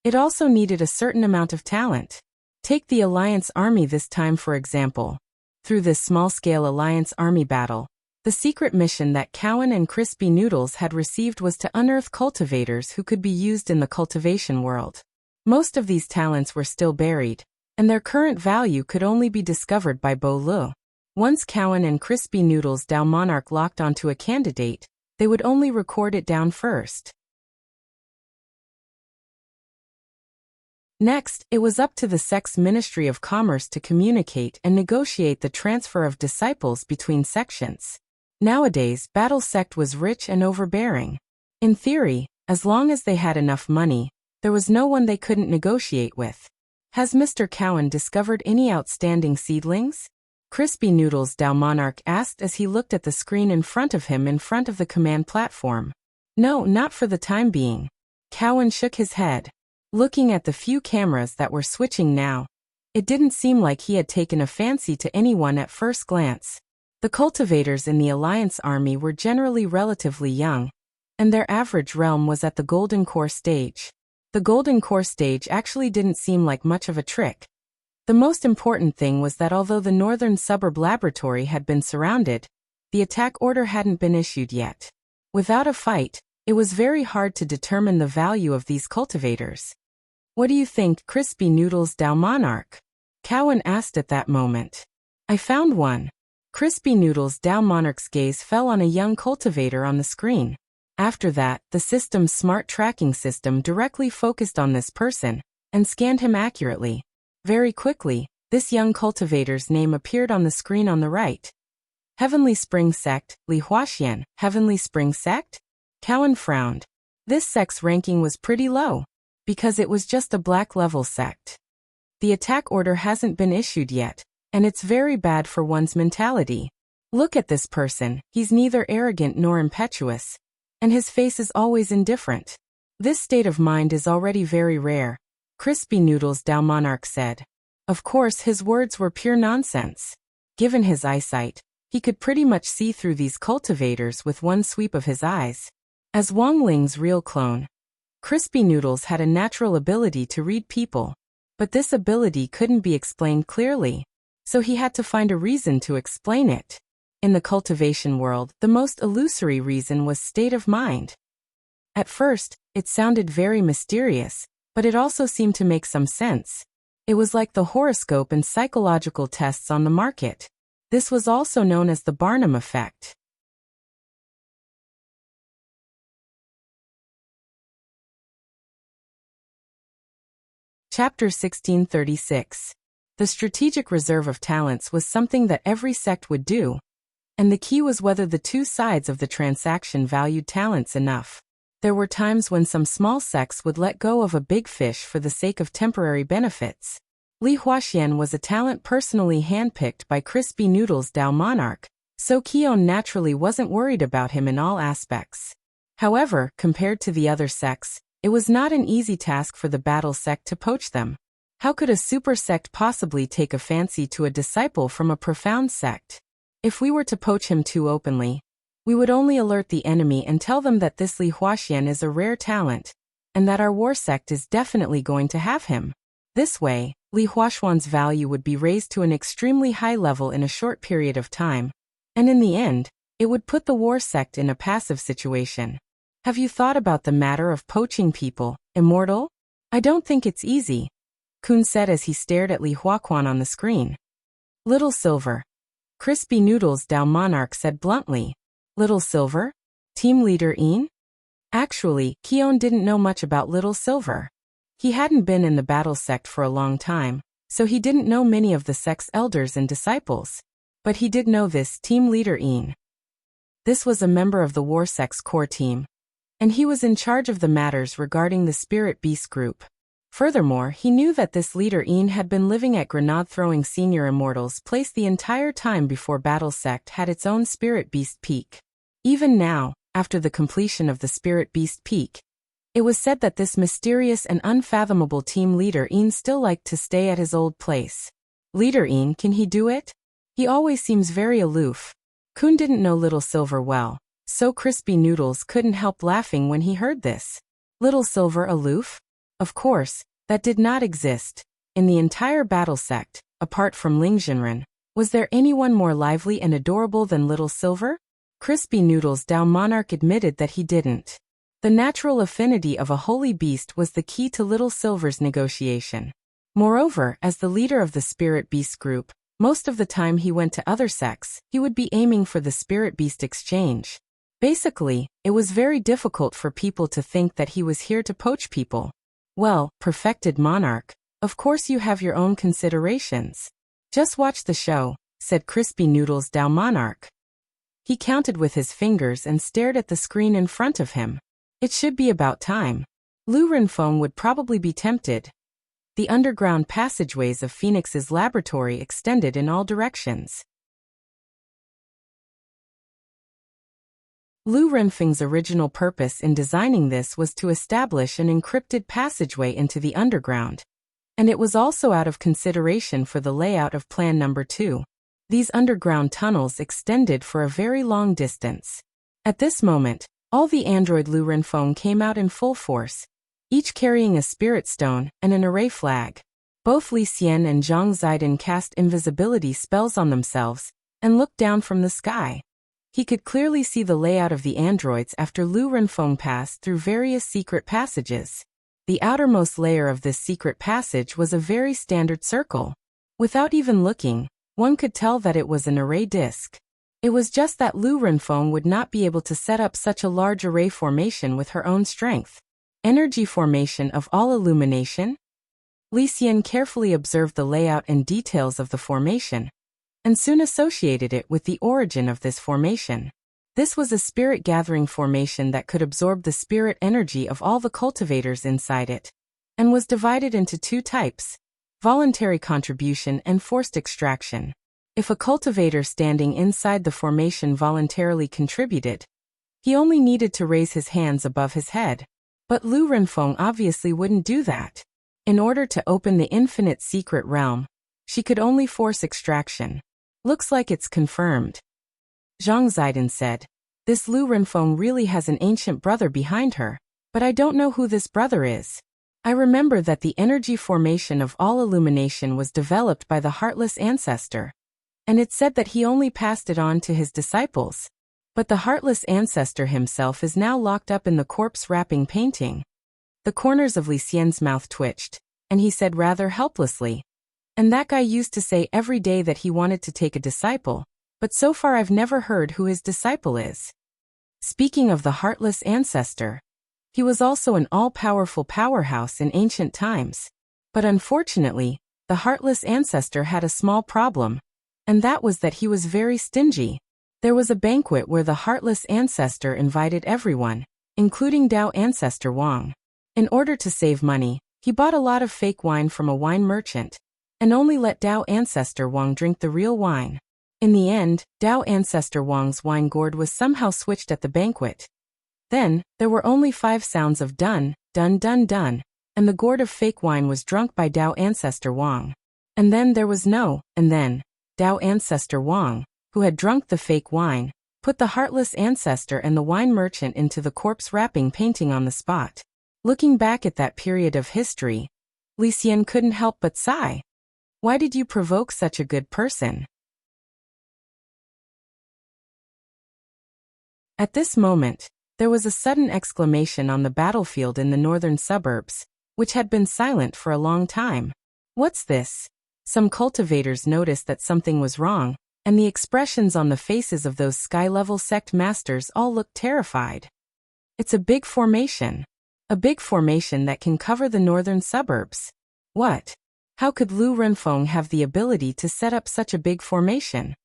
It also needed a certain amount of talent. Take the Alliance Army this time for example. Through this small-scale Alliance Army battle, the secret mission that Cowan and Crispy Noodles had received was to unearth cultivators who could be used in the cultivation world. Most of these talents were still buried, and their current value could only be discovered by Bo Lu. Once Cowan and Crispy Noodles' Dao Monarch locked onto a candidate, they would only record it down first. Next, it was up to the sect's Ministry of Commerce to communicate and negotiate the transfer of disciples between sections. Nowadays, Battle Sect was rich and overbearing. In theory, as long as they had enough money, there was no one they couldn't negotiate with. Has Mr. Cowan discovered any outstanding seedlings? Crispy Noodles' Dao Monarch asked as he looked at the screen in front of him in front of the command platform. No, not for the time being. Cowan shook his head. Looking at the few cameras that were switching now, it didn't seem like he had taken a fancy to anyone at first glance. The cultivators in the Alliance army were generally relatively young, and their average realm was at the Golden Core stage. The Golden Core stage actually didn't seem like much of a trick. The most important thing was that although the northern suburb laboratory had been surrounded, the attack order hadn't been issued yet. Without a fight, it was very hard to determine the value of these cultivators. "What do you think, Crispy Noodles Dao Monarch?" Cowan asked at that moment. "I found one." Crispy Noodles Dao Monarch's gaze fell on a young cultivator on the screen. After that, the system's smart tracking system directly focused on this person and scanned him accurately. Very quickly, this young cultivator's name appeared on the screen on the right. Heavenly Spring Sect, Li Huaxian. Heavenly Spring Sect? Cowan frowned. This sect's ranking was pretty low, because it was just a black-level sect. The attack order hasn't been issued yet, and it's very bad for one's mentality. Look at this person, he's neither arrogant nor impetuous, and his face is always indifferent. This state of mind is already very rare, Crispy Noodles Dao Monarch said. Of course, his words were pure nonsense. Given his eyesight, he could pretty much see through these cultivators with one sweep of his eyes. As Wang Ling's real clone, Crispy Noodles had a natural ability to read people, but this ability couldn't be explained clearly, so he had to find a reason to explain it. In the cultivation world, the most illusory reason was state of mind. At first, it sounded very mysterious, but it also seemed to make some sense. It was like the horoscope and psychological tests on the market. This was also known as the Barnum effect. Chapter 1636. The strategic reserve of talents was something that every sect would do, and the key was whether the two sides of the transaction valued talents enough. There were times when some small sects would let go of a big fish for the sake of temporary benefits. Li Huaxian was a talent personally handpicked by Crispy Noodles Dao Monarch, so Qion naturally wasn't worried about him in all aspects. However, compared to the other sects, it was not an easy task for the battle sect to poach them. How could a super sect possibly take a fancy to a disciple from a profound sect? If we were to poach him too openly, we would only alert the enemy and tell them that this Li Huaxian is a rare talent, and that our war sect is definitely going to have him. This way, Li Huaxian's value would be raised to an extremely high level in a short period of time, and in the end, it would put the war sect in a passive situation. Have you thought about the matter of poaching people, Immortal? I don't think it's easy, Kun said as he stared at Li Huaqian on the screen. Little Silver. Crispy Noodles Dao Monarch said bluntly. Little Silver? Team leader Yin? Actually, Qion didn't know much about Little Silver. He hadn't been in the battle sect for a long time, so he didn't know many of the sect's elders and disciples. But he did know this team leader Yin. This was a member of the war sect's core team, and he was in charge of the matters regarding the Spirit Beast group. Furthermore, he knew that this leader Yin had been living at grenade-throwing Senior Immortals Place the entire time before Battle Sect had its own Spirit Beast Peak. Even now, after the completion of the Spirit Beast Peak, it was said that this mysterious and unfathomable team leader Yin still liked to stay at his old place. Leader Yin, can he do it? He always seems very aloof. Kun didn't know Little Silver well, so Crispy Noodles couldn't help laughing when he heard this. Little Silver aloof? Of course, that did not exist. In the entire battle sect, apart from Ling Jinren, was there anyone more lively and adorable than Little Silver? Crispy Noodles Dao Monarch admitted that he didn't. The natural affinity of a holy beast was the key to Little Silver's negotiation. Moreover, as the leader of the Spirit Beast group, most of the time he went to other sects, he would be aiming for the Spirit Beast exchange. Basically, it was very difficult for people to think that he was here to poach people. Well, perfected monarch, of course you have your own considerations. Just watch the show, said Crispy Noodles Dao Monarch. He counted with his fingers and stared at the screen in front of him. It should be about time. Lu Renfeng would probably be tempted. The underground passageways of Phoenix's laboratory extended in all directions. Lu Renfeng's original purpose in designing this was to establish an encrypted passageway into the underground. And it was also out of consideration for the layout of Plan Number 2. These underground tunnels extended for a very long distance. At this moment, all the android Lu Renfeng came out in full force, each carrying a spirit stone and an array flag. Both Li Xian and Zhang Zidong cast invisibility spells on themselves and looked down from the sky. He could clearly see the layout of the androids after Lu Renfeng passed through various secret passages. The outermost layer of this secret passage was a very standard circle. Without even looking, one could tell that it was an array disk. It was just that Lu Renfeng would not be able to set up such a large array formation with her own strength. Energy formation of all illumination? Li Xian carefully observed the layout and details of the formation, and soon associated it with the origin of this formation. This was a spirit-gathering formation that could absorb the spirit energy of all the cultivators inside it, and was divided into two types: voluntary contribution and forced extraction. If a cultivator standing inside the formation voluntarily contributed, he only needed to raise his hands above his head. But Lu Renfeng obviously wouldn't do that. In order to open the infinite secret realm, she could only force extraction. Looks like it's confirmed. Zhang Zidong said, "This Lu Renfeng really has an ancient brother behind her, but I don't know who this brother is. I remember that the energy formation of all illumination was developed by the Heartless Ancestor, and it said that he only passed it on to his disciples. But the Heartless Ancestor himself is now locked up in the corpse-wrapping painting." The corners of Li Xian's mouth twitched, and he said rather helplessly, "And that guy used to say every day that he wanted to take a disciple, but so far I've never heard who his disciple is." Speaking of the Heartless Ancestor, he was also an all-powerful powerhouse in ancient times. But unfortunately, the Heartless Ancestor had a small problem, and that was that he was very stingy. There was a banquet where the Heartless Ancestor invited everyone, including Dao Ancestor Wang. In order to save money, he bought a lot of fake wine from a wine merchant, and only let Dao Ancestor Wang drink the real wine. In the end, Dao Ancestor Wang's wine gourd was somehow switched at the banquet. Then, there were only 5 sounds of dun, dun dun dun, and the gourd of fake wine was drunk by Dao Ancestor Wang. And then there was no, and then, Dao Ancestor Wang, who had drunk the fake wine, put the Heartless Ancestor and the wine merchant into the corpse-wrapping painting on the spot. Looking back at that period of history, Li Xian couldn't help but sigh. Why did you provoke such a good person? At this moment, there was a sudden exclamation on the battlefield in the northern suburbs, which had been silent for a long time. What's this? Some cultivators noticed that something was wrong, and the expressions on the faces of those sky-level sect masters all looked terrified. It's a big formation. A big formation that can cover the northern suburbs. What? How could Lu Renfeng have the ability to set up such a big formation?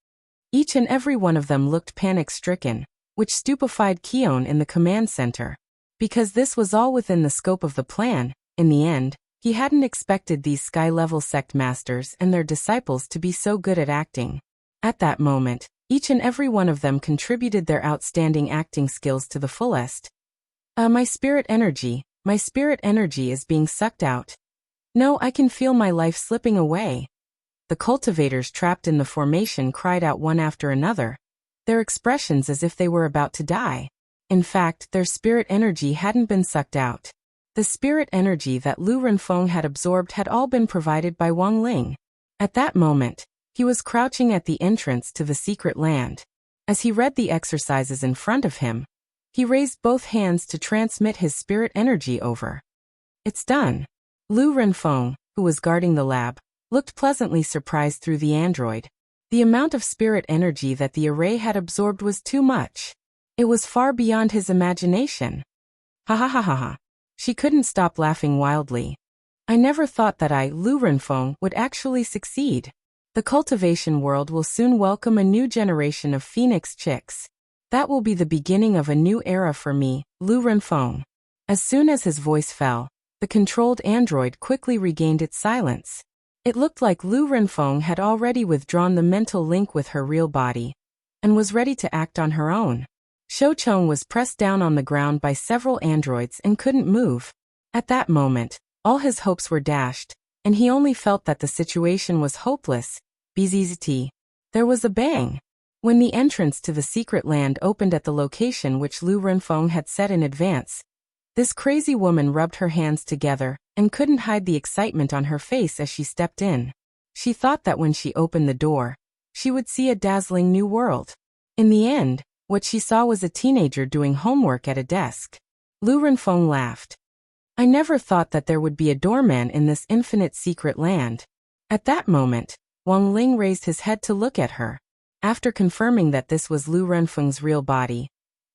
Each and every one of them looked panic-stricken, which stupefied Qion in the command center. Because this was all within the scope of the plan, in the end, he hadn't expected these sky-level sect masters and their disciples to be so good at acting. At that moment, each and every one of them contributed their outstanding acting skills to the fullest. My spirit energy is being sucked out. No, I can feel my life slipping away. The cultivators trapped in the formation cried out one after another, their expressions as if they were about to die. In fact, their spirit energy hadn't been sucked out. The spirit energy that Lu Renfeng had absorbed had all been provided by Wang Ling. At that moment, he was crouching at the entrance to the secret land. As he read the exercises in front of him, he raised both hands to transmit his spirit energy over. It's done. Lu Renfeng, who was guarding the lab, looked pleasantly surprised through the android. The amount of spirit energy that the array had absorbed was too much. It was far beyond his imagination. Ha ha ha ha ha. She couldn't stop laughing wildly. I never thought that Lu Renfeng, would actually succeed. The cultivation world will soon welcome a new generation of phoenix chicks. That will be the beginning of a new era for me, Lu Renfeng. As soon as his voice fell, the controlled android quickly regained its silence. It looked like Lu Renfeng had already withdrawn the mental link with her real body, and was ready to act on her own. Shoucheng was pressed down on the ground by several androids and couldn't move. At that moment, all his hopes were dashed, and he only felt that the situation was hopeless. Bzzzt. There was a bang. When the entrance to the secret land opened at the location which Lu Renfeng had set in advance, this crazy woman rubbed her hands together and couldn't hide the excitement on her face as she stepped in. She thought that when she opened the door, she would see a dazzling new world. In the end, what she saw was a teenager doing homework at a desk. Lu Renfeng laughed. I never thought that there would be a doorman in this infinite secret land. At that moment, Wang Ling raised his head to look at her. After confirming that this was Lu Renfeng's real body,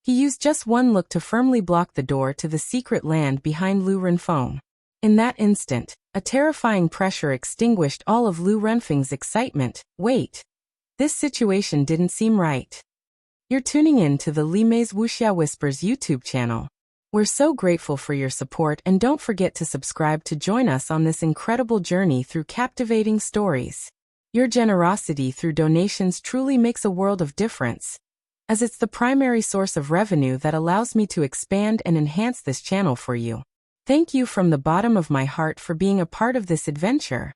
he used just one look to firmly block the door to the secret land behind Lu Renfeng. In that instant, a terrifying pressure extinguished all of Lu Renfeng's excitement. Wait. This situation didn't seem right. You're tuning in to the Li Mei's Wuxia Whispers YouTube channel. We're so grateful for your support, and don't forget to subscribe to join us on this incredible journey through captivating stories. Your generosity through donations truly makes a world of difference, as it's the primary source of revenue that allows me to expand and enhance this channel for you. Thank you from the bottom of my heart for being a part of this adventure.